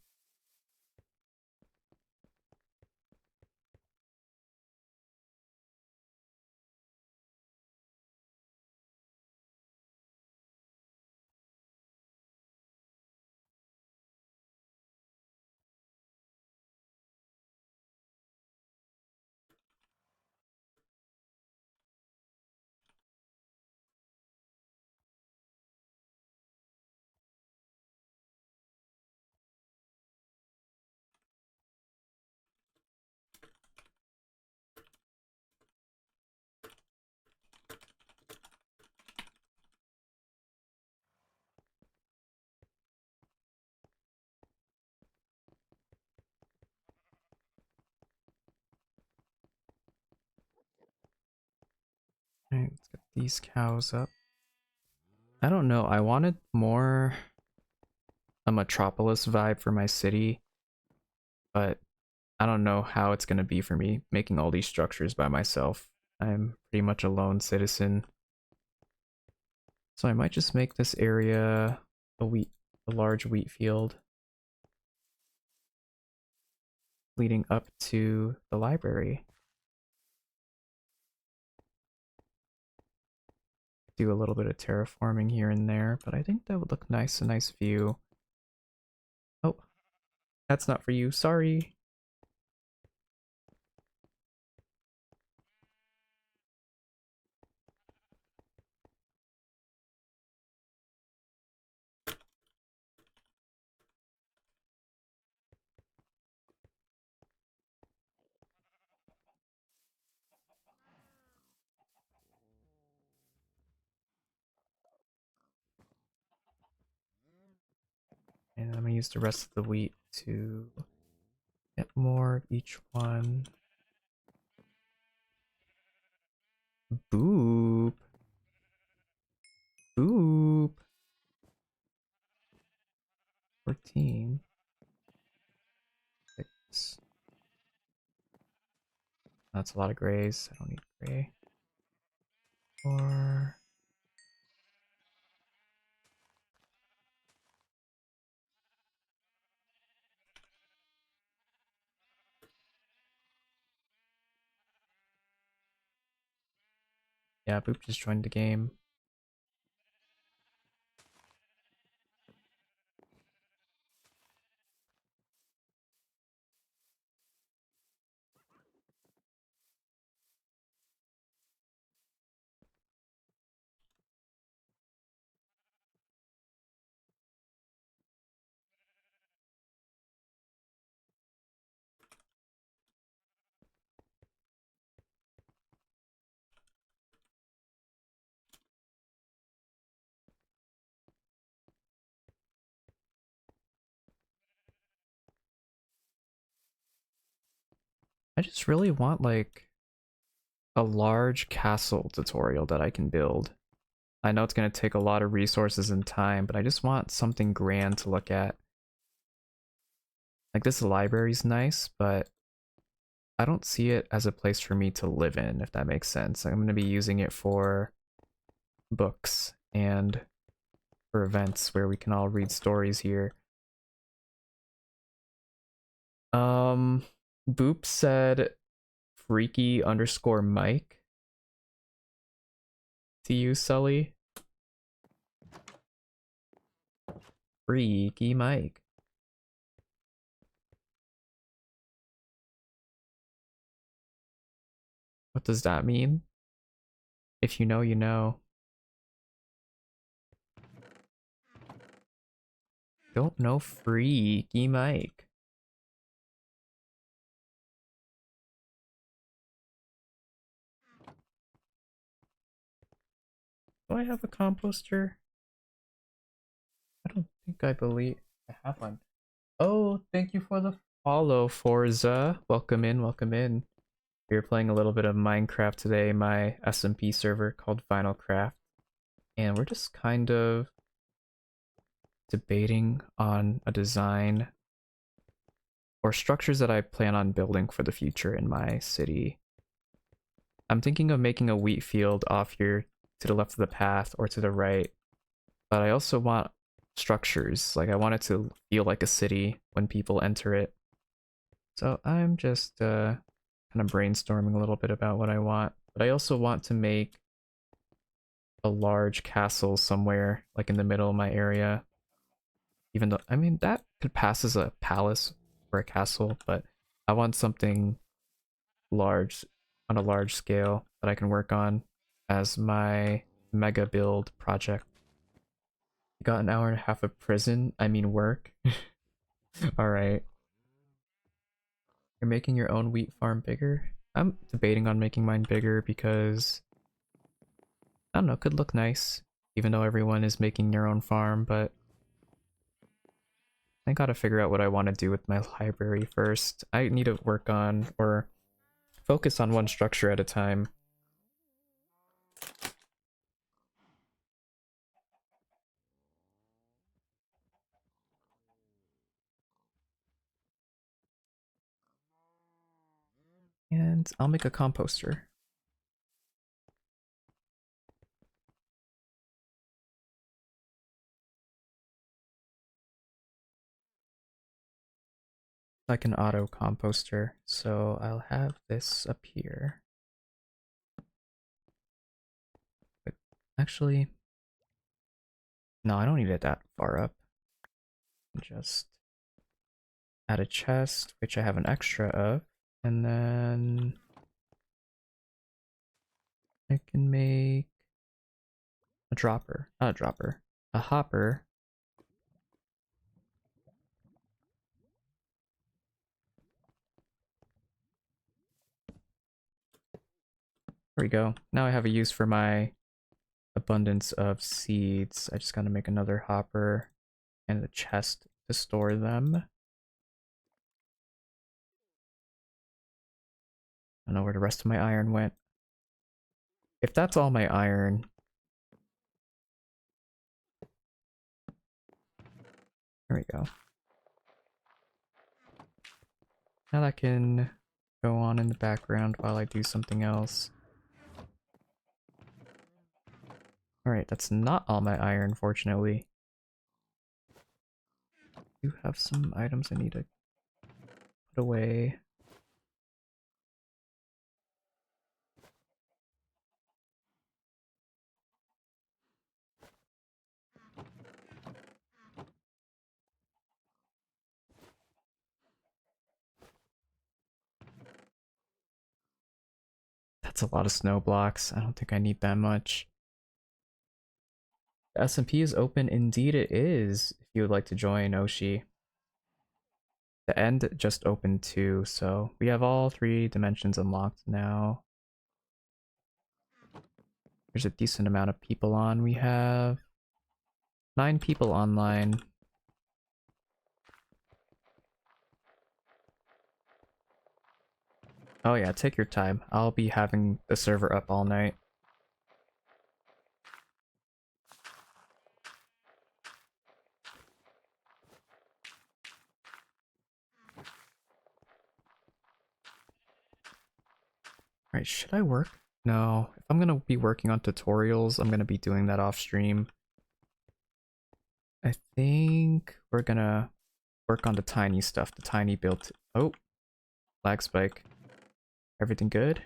Alright, let's get these cows up. I don't know, I wanted more a metropolis vibe for my city, but I don't know how it's gonna be for me making all these structures by myself. I'm pretty much a lone citizen. So I might just make this area a large wheat field leading up to the library. Do a little bit of terraforming here and there, but I think that would look nice, a nice view. Oh, that's not for you, sorry. And I'm gonna use the rest of the wheat to get more of each one. Boop. Boop. 14. 6. That's a lot of grays. I don't need gray. 4. Yeah, Boop just joined the game. I just really want like a large castle tutorial that I can build. I know it's going to take a lot of resources and time, but I just want something grand to look at. Like this library's nice, but I don't see it as a place for me to live in, if that makes sense. I'm going to be using it for books and for events where we can all read stories here. Boop said freaky underscore Mike to you, Sully. Freaky Mike. What does that mean? If you know, you know. Don't know Freaky Mike. Do I have a composter? I don't think I believe I have one. Oh, thank you for the follow, Forza. Welcome in, welcome in. We are playing a little bit of Minecraft today, my SMP server called VinylCraft. And we're just kind of debating on a design or structures that I plan on building for the future in my city. I'm thinking of making a wheat field off here to the left of the path or to the right, but I also want structures. Like I want it to feel like a city when people enter it. So I'm just kind of brainstorming a little bit about what I want, but I also want to make a large castle somewhere like in the middle of my area. Even though, I mean, that could pass as a palace or a castle, but I want something large on a large scale that I can work on as my mega build project. Got an hour and a half of prison, I mean work. Alright. You're making your own wheat farm bigger? I'm debating on making mine bigger because, I don't know, could look nice. Even though everyone is making their own farm, but I gotta figure out what I want to do with my library first. I need to work on, or focus on one structure at a time. And I'll make a composter. Like an auto composter. So I'll have this up here. But actually, no, I don't need it that far up. Just add a chest, which I have an extra of, and then I can make a dropper, not a dropper, a hopper. There we go. Now I have a use for my abundance of seeds. I just gotta make another hopper and a chest to store them. I don't know where the rest of my iron went. If that's all my iron, there we go. Now that can go on in the background while I do something else. Alright, that's not all my iron, fortunately. I do have some items I need to put away. That's a lot of snow blocks. I don't think I need that much. The SMP is open. Indeed it is. If you would like to join Oshi. The end just opened too, so we have all 3 dimensions unlocked now. There's a decent amount of people on. We have 9 people online. Oh yeah, take your time. I'll be having the server up all night. Alright, should I work? No. If I'm gonna be working on tutorials, I'm gonna be doing that off stream. I think we're gonna work on the tiny stuff, the tiny build. Oh, lag spike. Everything good?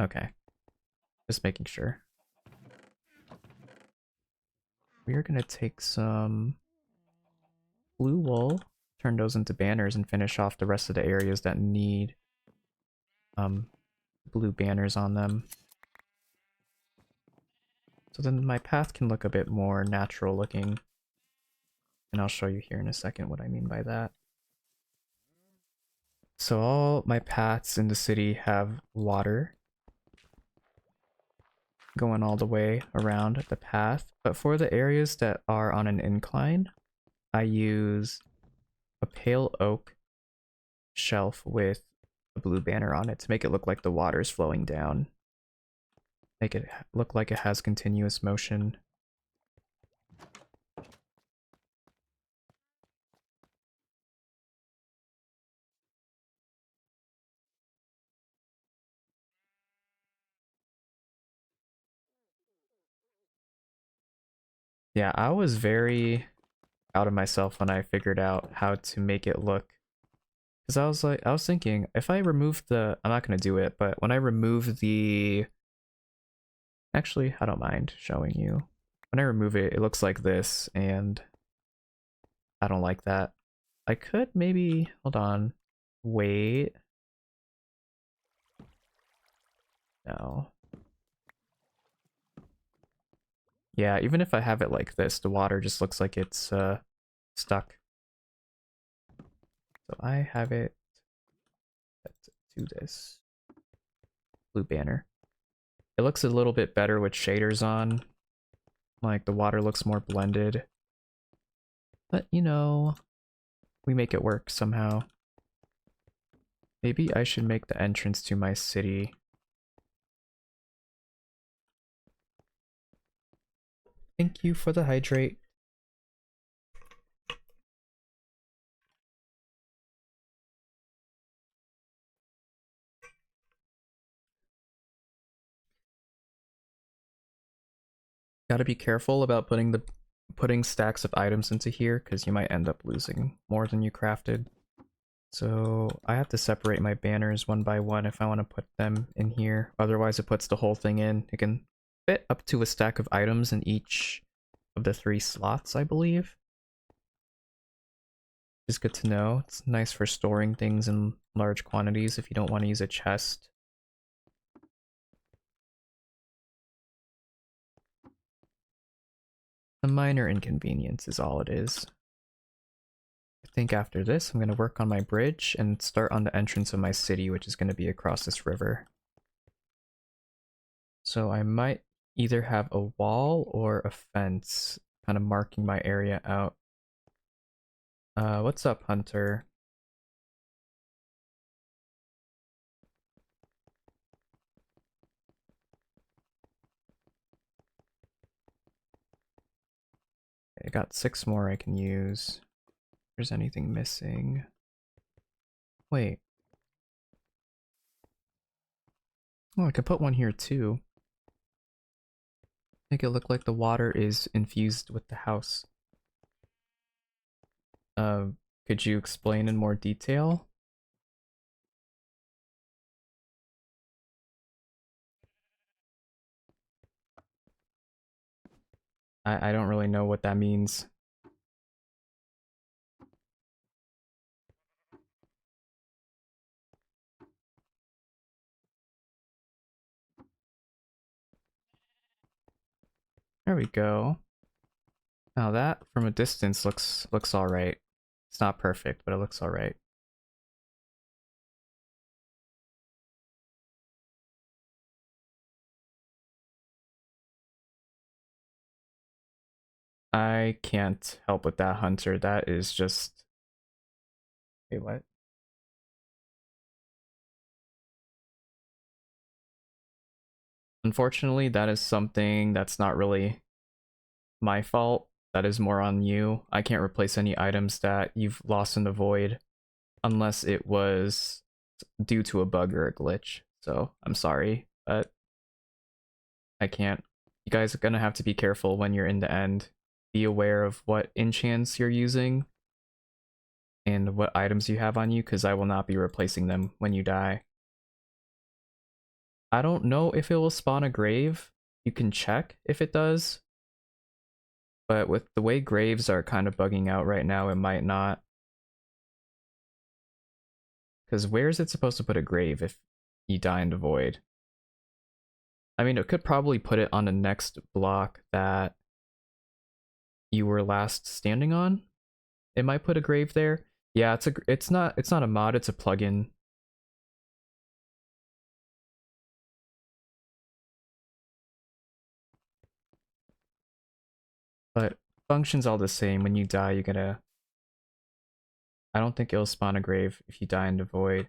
Okay. Just making sure. We are gonna take some blue wool, turn those into banners, and finish off the rest of the areas that need blue banners on them. So then my path can look a bit more natural looking. And I'll show you here in a second what I mean by that. So all my paths in the city have water going all the way around the path. But for the areas that are on an incline, I use a pale oak shelf with a blue banner on it to make it look like the water's flowing down. Make it look like it has continuous motion. Yeah, I was very out of myself when I figured out how to make it look. Because I was thinking, if I remove the, I'm not going to do it, but when I remove the, actually, I don't mind showing you. When I remove it, it looks like this, and I don't like that. I could maybe, hold on, wait. No. Yeah, even if I have it like this, the water just looks like it's stuck. So I have it set to this blue banner. It looks a little bit better with shaders on. Like the water looks more blended. But you know, we make it work somehow. Maybe I should make the entrance to my city. Thank you for the hydrate. Gotta be careful about putting stacks of items into here because you might end up losing more than you crafted. So I have to separate my banners one by one if I want to put them in here. Otherwise it puts the whole thing in. It can fit up to a stack of items in each of the 3 slots, I believe. It's good to know. It's nice for storing things in large quantities if you don't want to use a chest. A minor inconvenience is all it is. I think after this, I'm going to work on my bridge and start on the entrance of my city, which is going to be across this river. So I might either have a wall or a fence, kind of marking my area out. What's up, Hunter? I got 6 more I can use. If there's anything missing. Wait. Oh, I could put one here too. Make it look like the water is infused with the house. Uh, could you explain in more detail? I don't really know what that means. There we go. Now that from a distance looks all right. It's not perfect, but it looks all right. I can't help with that, Hunter. That is just... Wait, what? Unfortunately, that is something that's not really my fault. That is more on you. I can't replace any items that you've lost in the void unless it was due to a bug or a glitch. So I'm sorry, but I can't. You guys are gonna have to be careful when you're in the end. Be aware of what enchants you're using and what items you have on you, because I will not be replacing them when you die. I don't know if it will spawn a grave. You can check if it does. But with the way graves are kind of bugging out right now, it might not. Because where is it supposed to put a grave if you die in the void? I mean, it could probably put it on the next block that you were last standing on. It might put a grave there. Yeah, it's not a mod, it's a plugin. But functions all the same. When you die, you're gonna... I don't think it'll spawn a grave if you die in the void.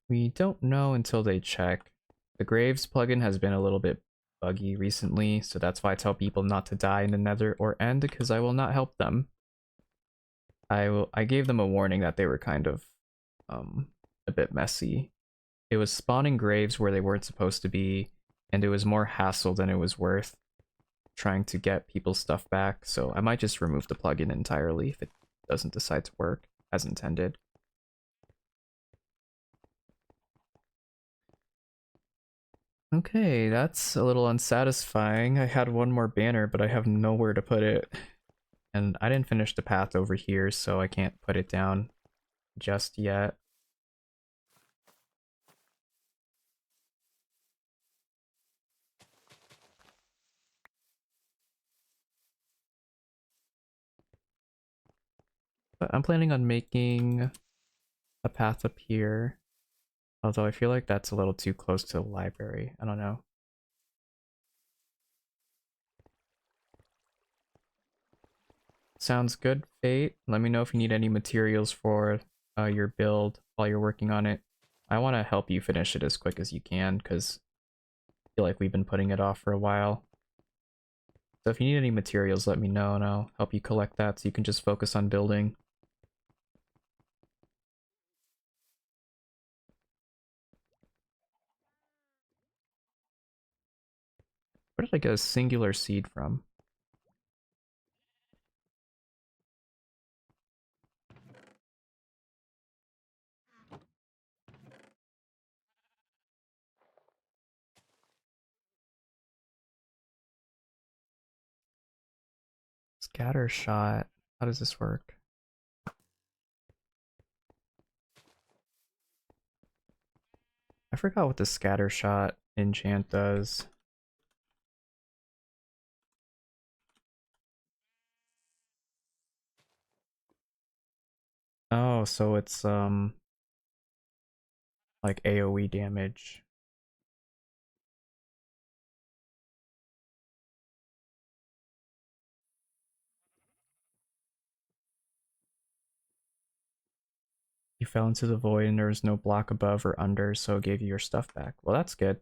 We don't know until they check. The Graves plugin has been a little bit buggy recently, so that's why I tell people not to die in the Nether or End, because I will not help them. I gave them a warning that they were kind of a bit messy. It was spawning graves where they weren't supposed to be, and it was more hassle than it was worth trying to get people's stuff back, so I might just remove the plugin entirely if it doesn't decide to work as intended. Okay, that's a little unsatisfying. I had one more banner, but I have nowhere to put it. And I didn't finish the path over here, so I can't put it down just yet. But I'm planning on making a path up here. Although I feel like that's a little too close to the library. I don't know. Sounds good, Fate. Let me know if you need any materials for your build while you're working on it. I want to help you finish it as quick as you can, because I feel like we've been putting it off for a while. So if you need any materials, let me know and I'll help you collect that so you can just focus on building. Where did I get a singular seed from? Scatter shot. How does this work? I forgot what the scatter shot enchant does. Oh, so it's like AoE damage. You fell into the void and there was no block above or under, so it gave you your stuff back. Well, that's good.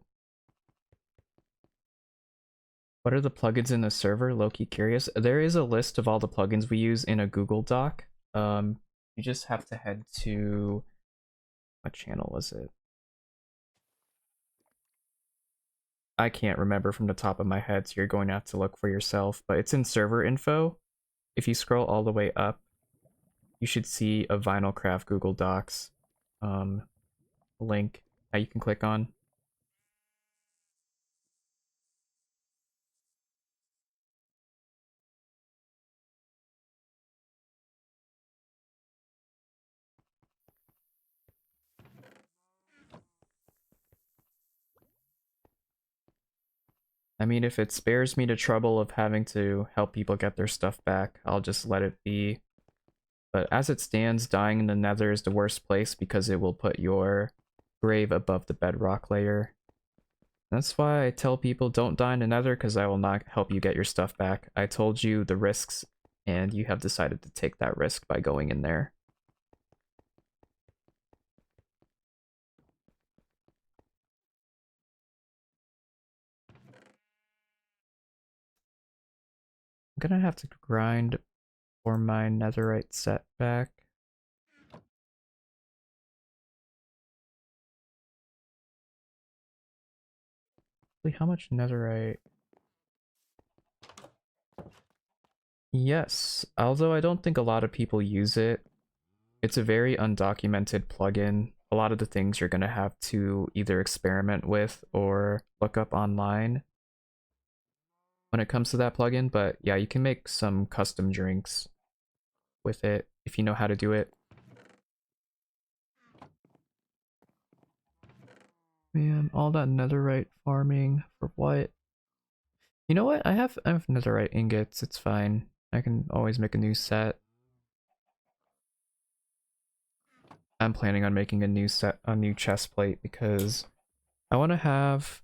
What are the plugins in the server? Low-key curious. There is a list of all the plugins we use in a Google Doc. You just have to head to... What channel was it? I can't remember from the top of my head, so you're going to have to look for yourself, but it's in server info. If you scroll all the way up, you should see a VinylCraft Google Docs link that you can click on. I mean, if it spares me the trouble of having to help people get their stuff back, I'll just let it be. But as it stands, dying in the nether is the worst place because it will put your grave above the bedrock layer. That's why I tell people don't die in the nether, because I will not help you get your stuff back. I told you the risks, and you have decided to take that risk by going in there. I'm gonna have to grind for my netherite set back. Wait, how much netherite? Yes, although I don't think a lot of people use it. It's a very undocumented plugin. A lot of the things you're gonna have to either experiment with or look up online when it comes to that plugin, but yeah, you can make some custom drinks with it if you know how to do it. Man, all that netherite farming for what? You know what? I have netherite ingots. It's fine. I can always make a new set. I'm planning on making a new chest plate because I want to have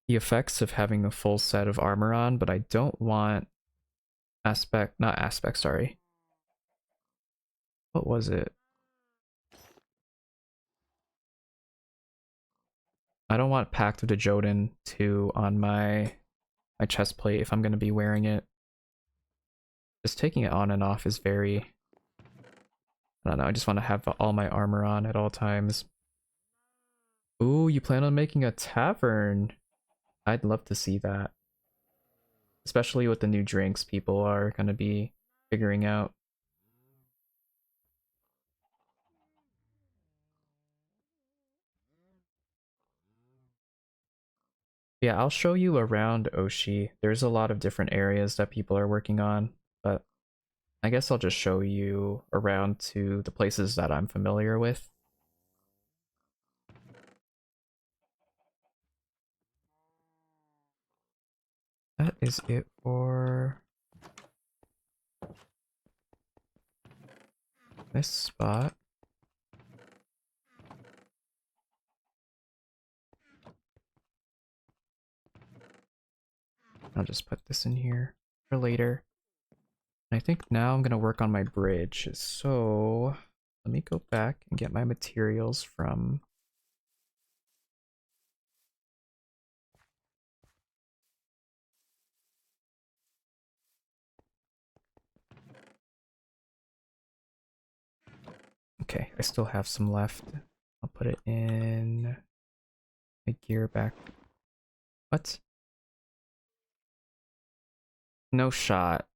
the effects of having a full set of armor on, but I don't want not aspect, sorry. What was it? I don't want Pact of the Jotun 2 on my chest plate if I'm going to be wearing it. Just taking it on and off is very... I don't know, I just want to have all my armor on at all times. Ooh, you plan on making a tavern? I'd love to see that. Especially with the new drinks people are going to be figuring out. Yeah, I'll show you around Oshi. There's a lot of different areas that people are working on, but I guess I'll just show you around to the places that I'm familiar with. That is it for this spot. I'll just put this in here for later. I think now I'm going to work on my bridge. So let me go back and get my materials from... Okay, I still have some left. I'll put it in my gear back. What? No shot.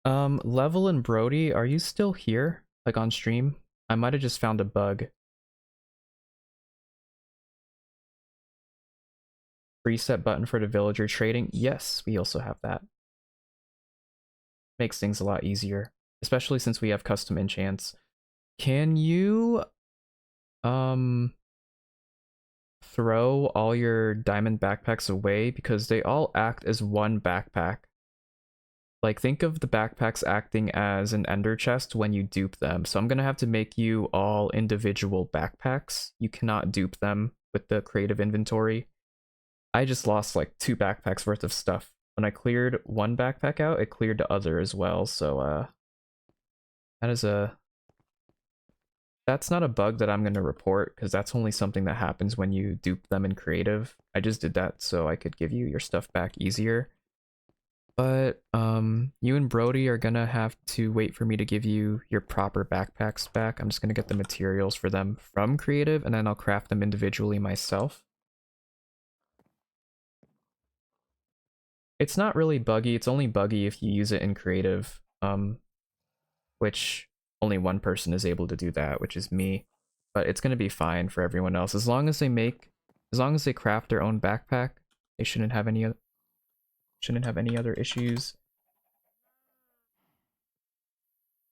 Level and Brody, are you still here? Like on stream? I might have just found a bug. Reset button for the villager trading. Yes, we also have that. Makes things a lot easier, especially since we have custom enchants. Can you throw all your diamond backpacks away because they all act as one backpack? Like, think of the backpacks acting as an ender chest when you dupe them. So I'm gonna have to make you all individual backpacks. You cannot dupe them with the creative inventory. I just lost like 2 backpacks worth of stuff. When I cleared one backpack out, it cleared the other as well. So that is a that's not a bug that I'm gonna report because that's only something that happens when you dupe them in creative. I just did that so I could give you your stuff back easier. But you and Brody are gonna have to wait for me to give you your proper backpacks back. I'm just gonna get the materials for them from creative and then I'll craft them individually myself. It's not really buggy, it's only buggy if you use it in creative, which only one person is able to do that, which is me. But it's gonna be fine for everyone else. As long as they craft their own backpack, they shouldn't have any other issues.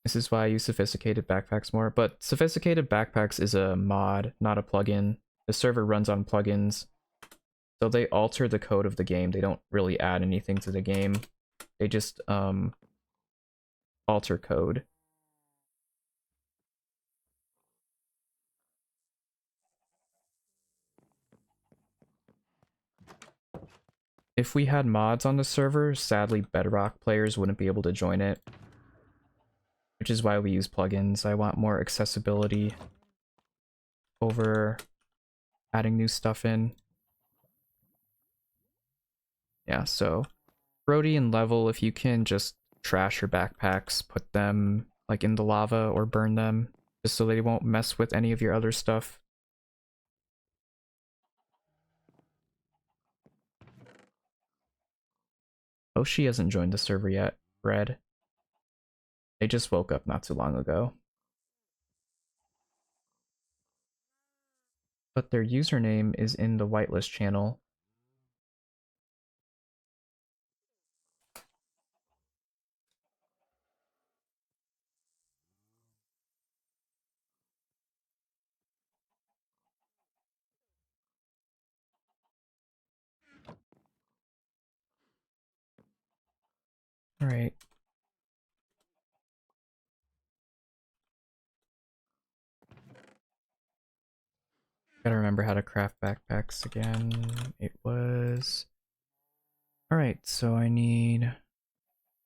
This is why I use sophisticated backpacks more, but sophisticated backpacks is a mod, not a plugin. The server runs on plugins, so they alter the code of the game. They don't really add anything to the game. They just alter code. If we had mods on the server, sadly Bedrock players wouldn't be able to join it, which is why we use plugins. I want more accessibility over adding new stuff in. Yeah, so Brody and Level, if you can just trash your backpacks, put them like in the lava or burn them, just so they won't mess with any of your other stuff. Oh, she hasn't joined the server yet, Red. They just woke up not too long ago. But their username is in the whitelist channel. Alright. Gotta remember how to craft backpacks again. It was... Alright, so I need...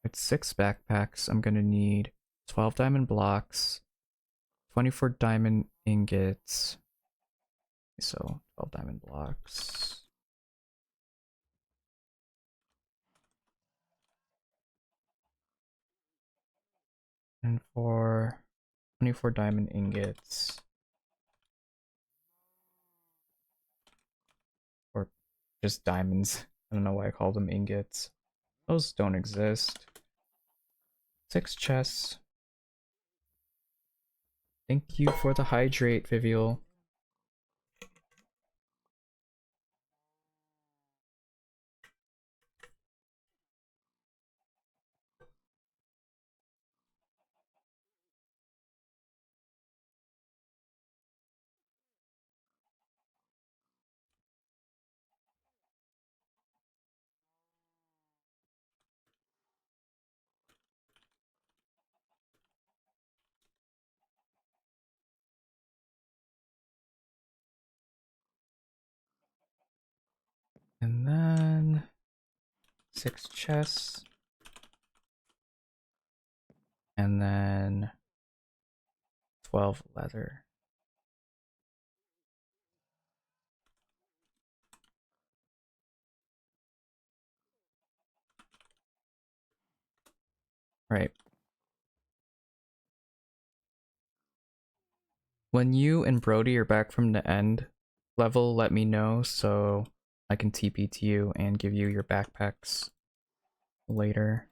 It's 6 backpacks. I'm gonna need 12 diamond blocks, 24 diamond ingots. So 12 diamond blocks. And for 24 diamond ingots. Or just diamonds. I don't know why I call them ingots. Those don't exist. 6 chests. Thank you for the hydrate, Vivial. And then 6 chests. And then 12 leather. Right. When you and Brody are back from the end level, let me know so I can TP to you and give you your backpacks later.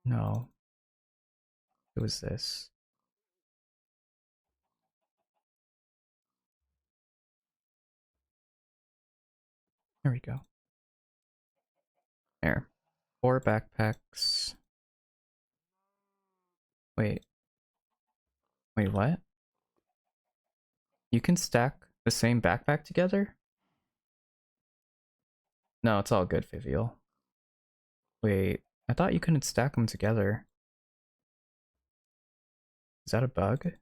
No, it was this. There we go. There. 4 backpacks. Wait. Wait, what? You can stack the same backpack together? No, it's all good, Vivial. Wait, I thought you couldn't stack them together. Is that a bug?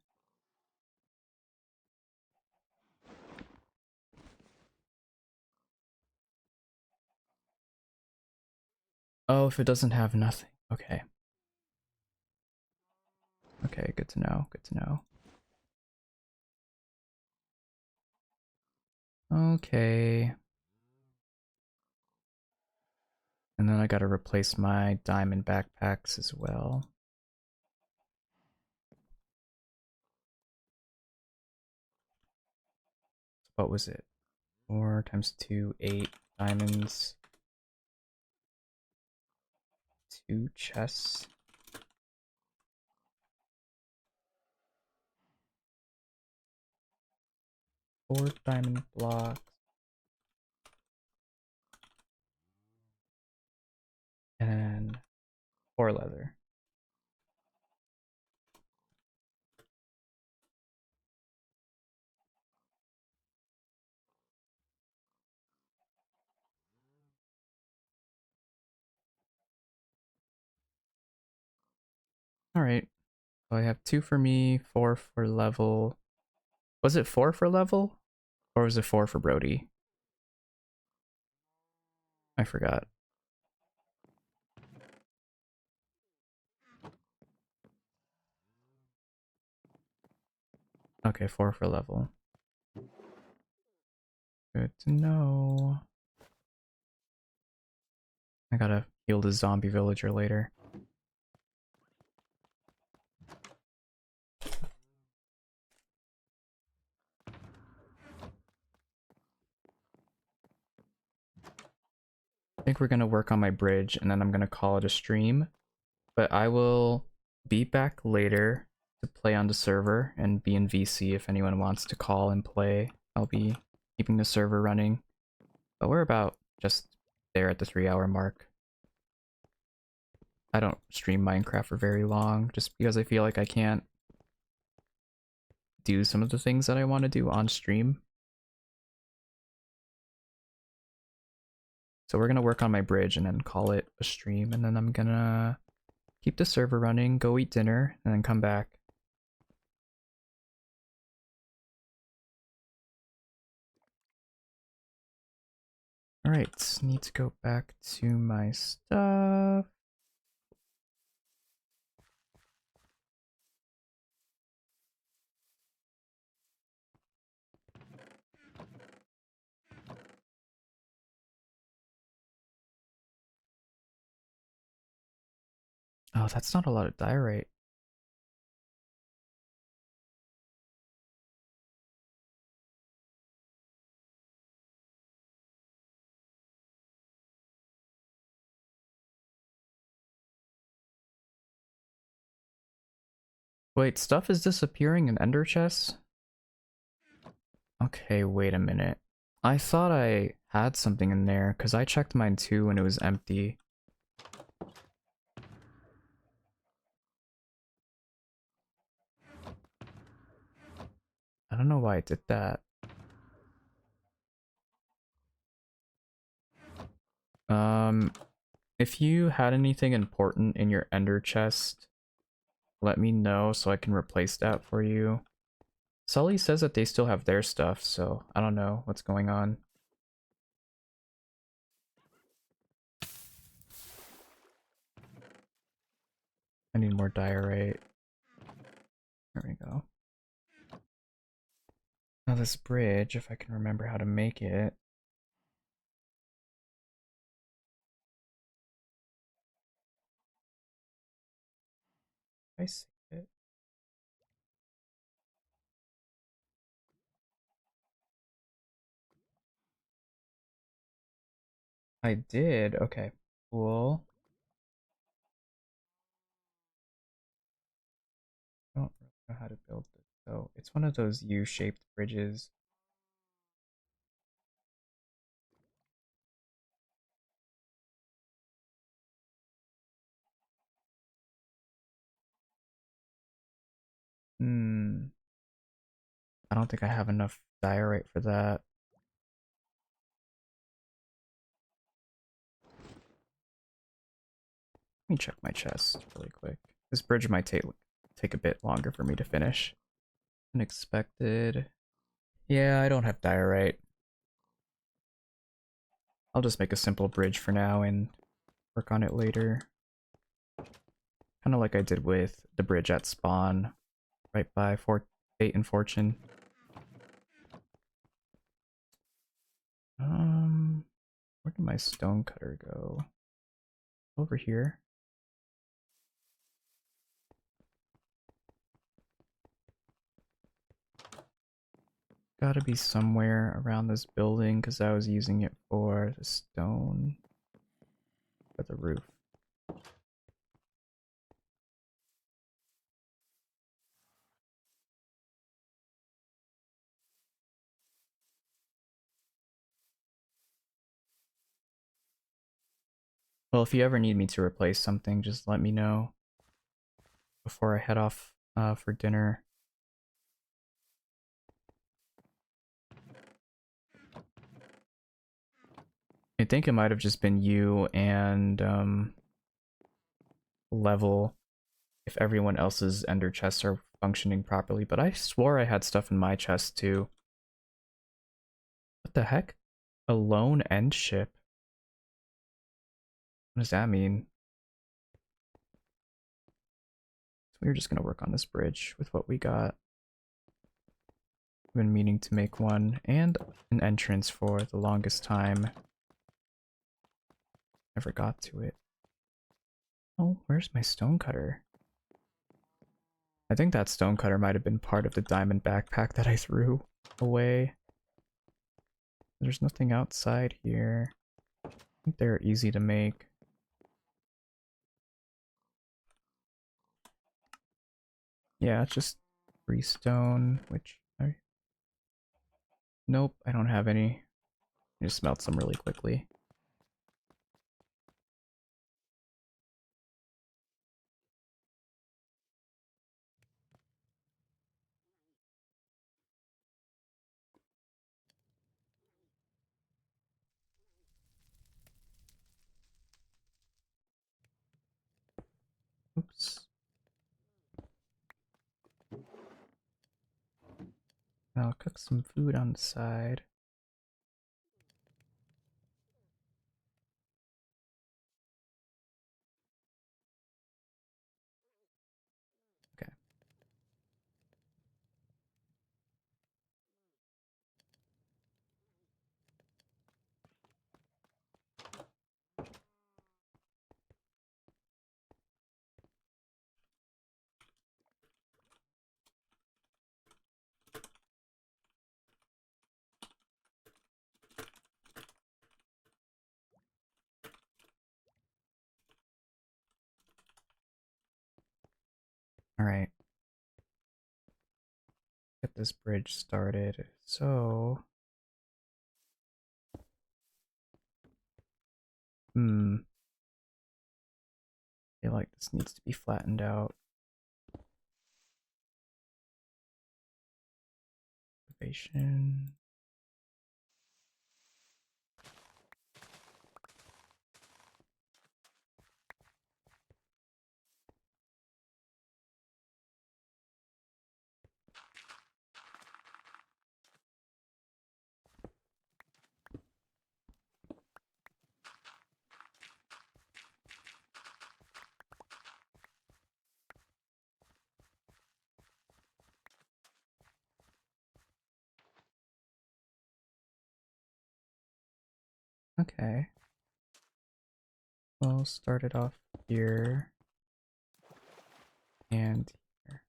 Oh, if it doesn't have nothing. Okay. Okay, good to know. Good to know. Okay. And then I gotta replace my diamond backpacks as well. What was it? 4 times 2, 8 diamonds. 2 chests. 4 diamond blocks. And 4 leather. Alright. So I have 2 for me, 4 for level. Was it 4 for level? Or was it 4 for Brody? I forgot. Okay, 4 for level. Good to know. I gotta heal the zombie villager later. I think we're gonna work on my bridge and then I'm gonna call it a stream. But I will be back later to play on the server and be in VC if anyone wants to call and play. I'll be keeping the server running. But we're about just there at the 3-hour mark. I don't stream Minecraft for very long just because I feel like I can't do some of the things that I want to do on stream. So we're gonna work on my bridge and then call it a stream, and then I'm gonna keep the server running, go eat dinner, and then come back. Alright, need to go back to my stuff. Oh, that's not a lot of diorite. Wait, stuff is disappearing in ender chests? Okay, wait a minute. I thought I had something in there, because I checked mine too and it was empty. I don't know why I did that. Um, if you had anything important in your ender chest, let me know so I can replace that for you. Sully says that they still have their stuff, so I don't know what's going on. I need more diorite. There we go. Now this bridge, if I can remember how to make it. I see it. I did. Okay. Cool. how to build this. So it's one of those U-shaped bridges. Hmm. I don't think I have enough diorite for that. Let me check my chest really quick. This bridge might take a bit longer for me to finish. Unexpected. Yeah, I don't have diorite. I'll just make a simple bridge for now and work on it later. Kind of like I did with the bridge at spawn, right by Fate and Fortune. Where did my stone cutter go? Over here. Gotta be somewhere around this building because I was using it for the stone for the roof. Well, if you ever need me to replace something, just let me know before I head off for dinner. I think it might have just been you and Level if everyone else's ender chests are functioning properly, but I swore I had stuff in my chest too. What the heck? A lone end ship? What does that mean? So we're just gonna work on this bridge with what we got. I've been meaning to make one and an entrance for the longest time. Never got to it. Oh, where's my stonecutter? I think that stonecutter might have been part of the diamond backpack that I threw away. There's nothing outside here. I think they're easy to make. Yeah, it's just freestone, which I... Nope, I don't have any. I just smelt some really quickly. Oops. I'll cook some food on the side. Okay. Alright. Get this bridge started. So... I feel like this needs to be flattened out. Elevation. Okay. We'll start it off here. And here.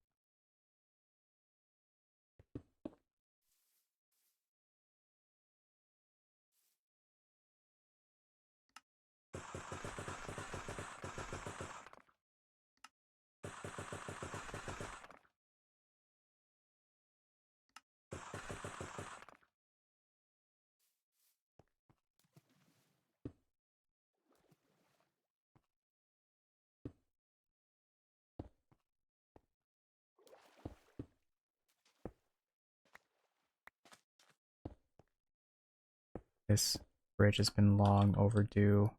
This bridge has been long overdue.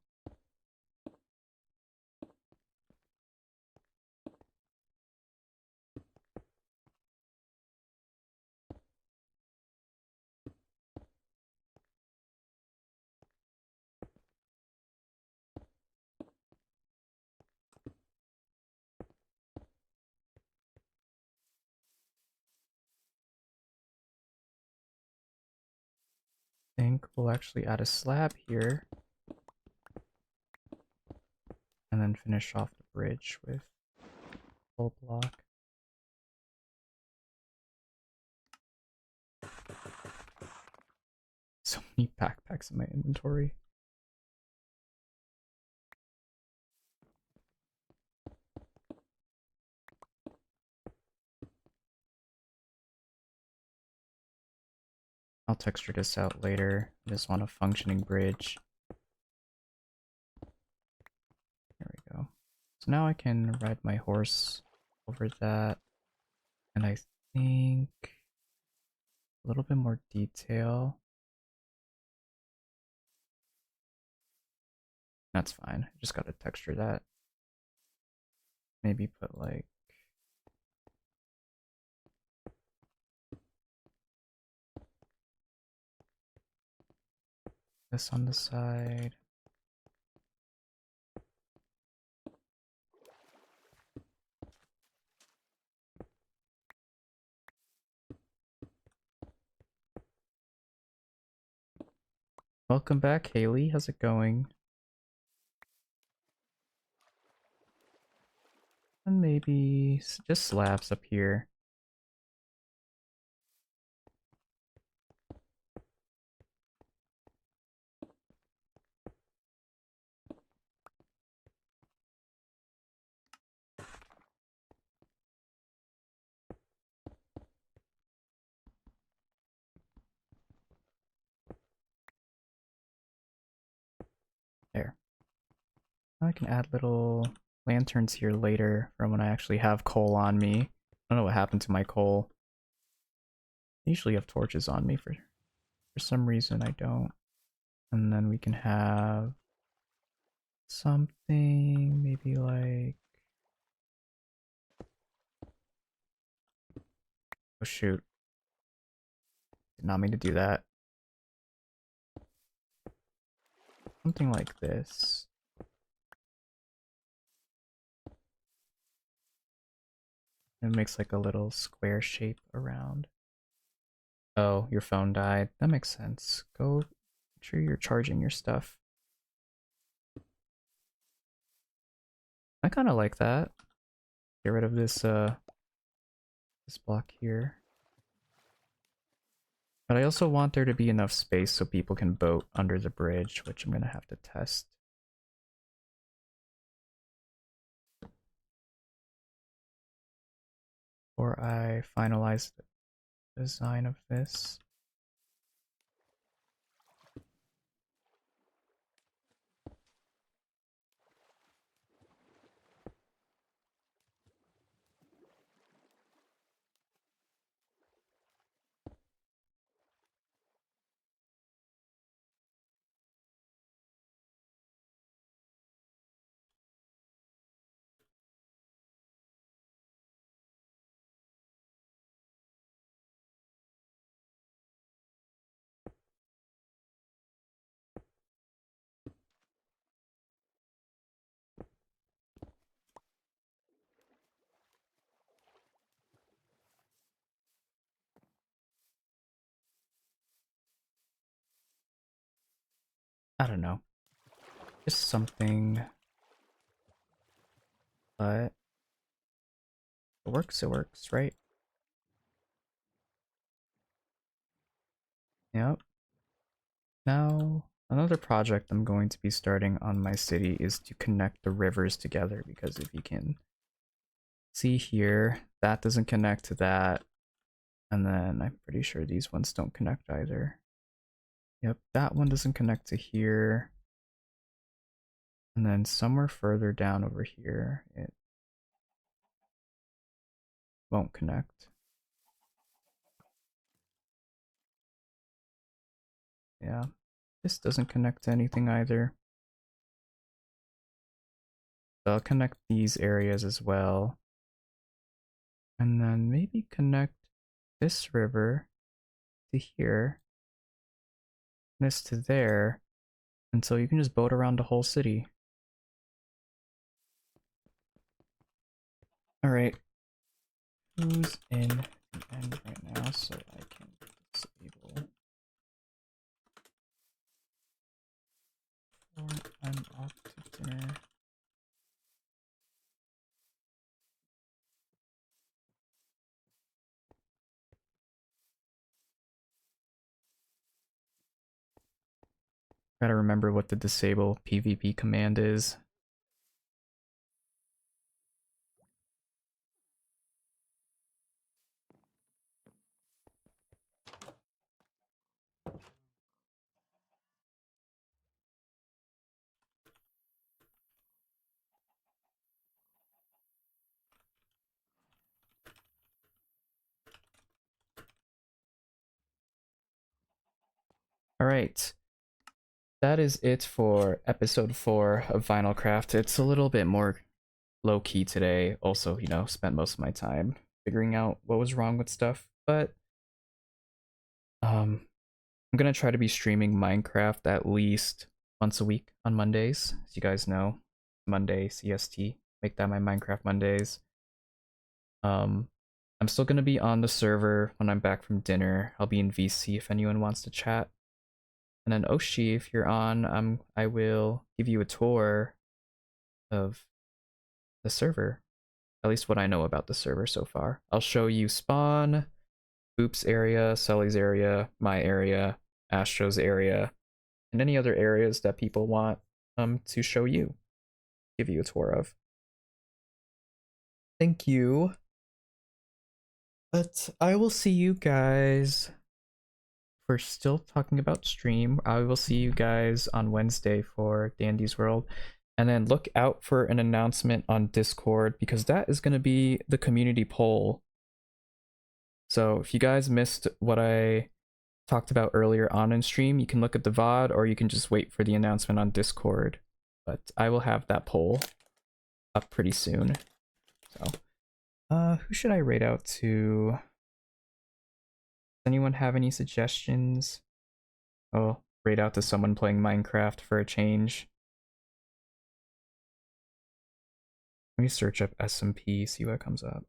I think we'll actually add a slab here and then finish off the bridge with full block. So many backpacks in my inventory. I'll texture this out later. I just want a functioning bridge. There we go. So now I can ride my horse over that. And I think a little bit more detail. That's fine. I just gotta texture that. Maybe put like this on the side. Welcome back, Haley. How's it going? And maybe just slabs up here. There. Now I can add little lanterns here later from when I actually have coal on me. I don't know what happened to my coal. I usually have torches on me for some reason I don't. And then we can have something maybe like, oh shoot. Did not mean to do that. Something like this. It makes like a little square shape around. Oh, your phone died. That makes sense. Go make sure you're charging your stuff. I kind of like that. Get rid of this block here. But I also want there to be enough space so people can boat under the bridge, which I'm gonna have to test. Before I finalize the design of this. I don't know. Just something. But it works, right? Yep. Now, another project I'm going to be starting on my city is to connect the rivers together, because if you can see here, that doesn't connect to that. And then I'm pretty sure these ones don't connect either. Yep, that one doesn't connect to here. And then somewhere further down over here, it won't connect. Yeah. This doesn't connect to anything either. So I'll connect these areas as well. And then maybe connect this river to here, this to there, and so you can just boat around the whole city. Alright. Who's in the end right now so I can disable before I'm off to dinner? Gotta remember what the disable PvP command is. Alright. That is it for episode 4 of VinylCraft. It's a little bit more low-key today. Also, you know, spent most of my time figuring out what was wrong with stuff. But I'm gonna try to be streaming Minecraft at least once a week on Mondays. As you guys know, Monday CST. Make that my Minecraft Mondays. I'm still gonna be on the server when I'm back from dinner. I'll be in VC if anyone wants to chat. And then Oshi, if you're on, I will give you a tour of the server. At least what I know about the server so far. I'll show you spawn, Boop's area, Sully's area, my area, Astro's area, and any other areas that people want to show you, give you a tour of. Thank you. But I will see you guys. We're still talking about stream. I will see you guys on Wednesday for Dandy's World. And then look out for an announcement on Discord because that is going to be the community poll. So if you guys missed what I talked about earlier on in stream, you can look at the VOD or you can just wait for the announcement on Discord. But I will have that poll up pretty soon. So, who should I rate out to? Does anyone have any suggestions? Oh, rate out to someone playing Minecraft for a change. Let me search up SMP, see what comes up.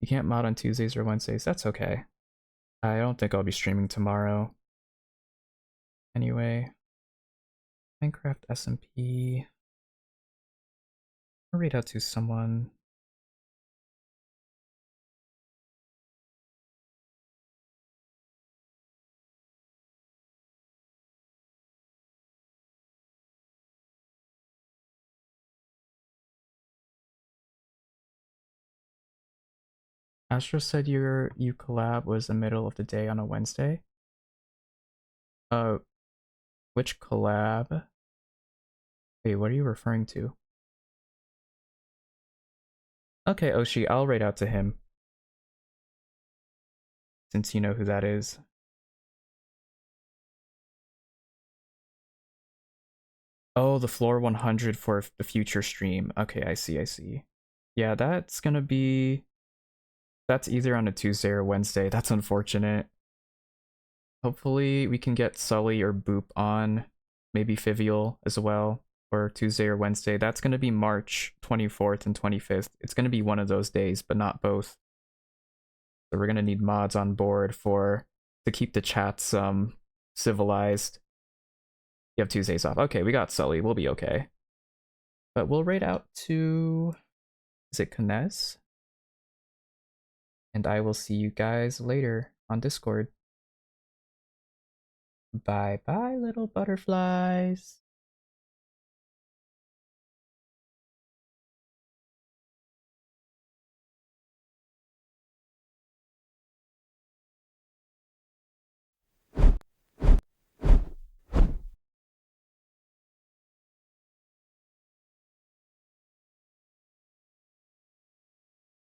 You can't mod on Tuesdays or Wednesdays, that's okay. I don't think I'll be streaming tomorrow. Anyway, Minecraft SMP. I'll read out to someone. Astro said you collab was the middle of the day on a Wednesday. Which collab? Wait, what are you referring to? Okay, Oshi, I'll write out to him. Since you know who that is. Oh, the floor 100 for the future stream. Okay, I see. Yeah, that's gonna be... That's either on a Tuesday or Wednesday. That's unfortunate. Hopefully we can get Sully or Boop on. Maybe Fivial as well. Or Tuesday or Wednesday. That's gonna be March 24th and 25th. It's gonna be one of those days, but not both. So we're gonna need mods on board to keep the chats civilized. You have Tuesdays off. Okay, we got Sully. We'll be okay. But we'll raid out to... Is it Knez? And I will see you guys later on Discord. Bye bye, little butterflies.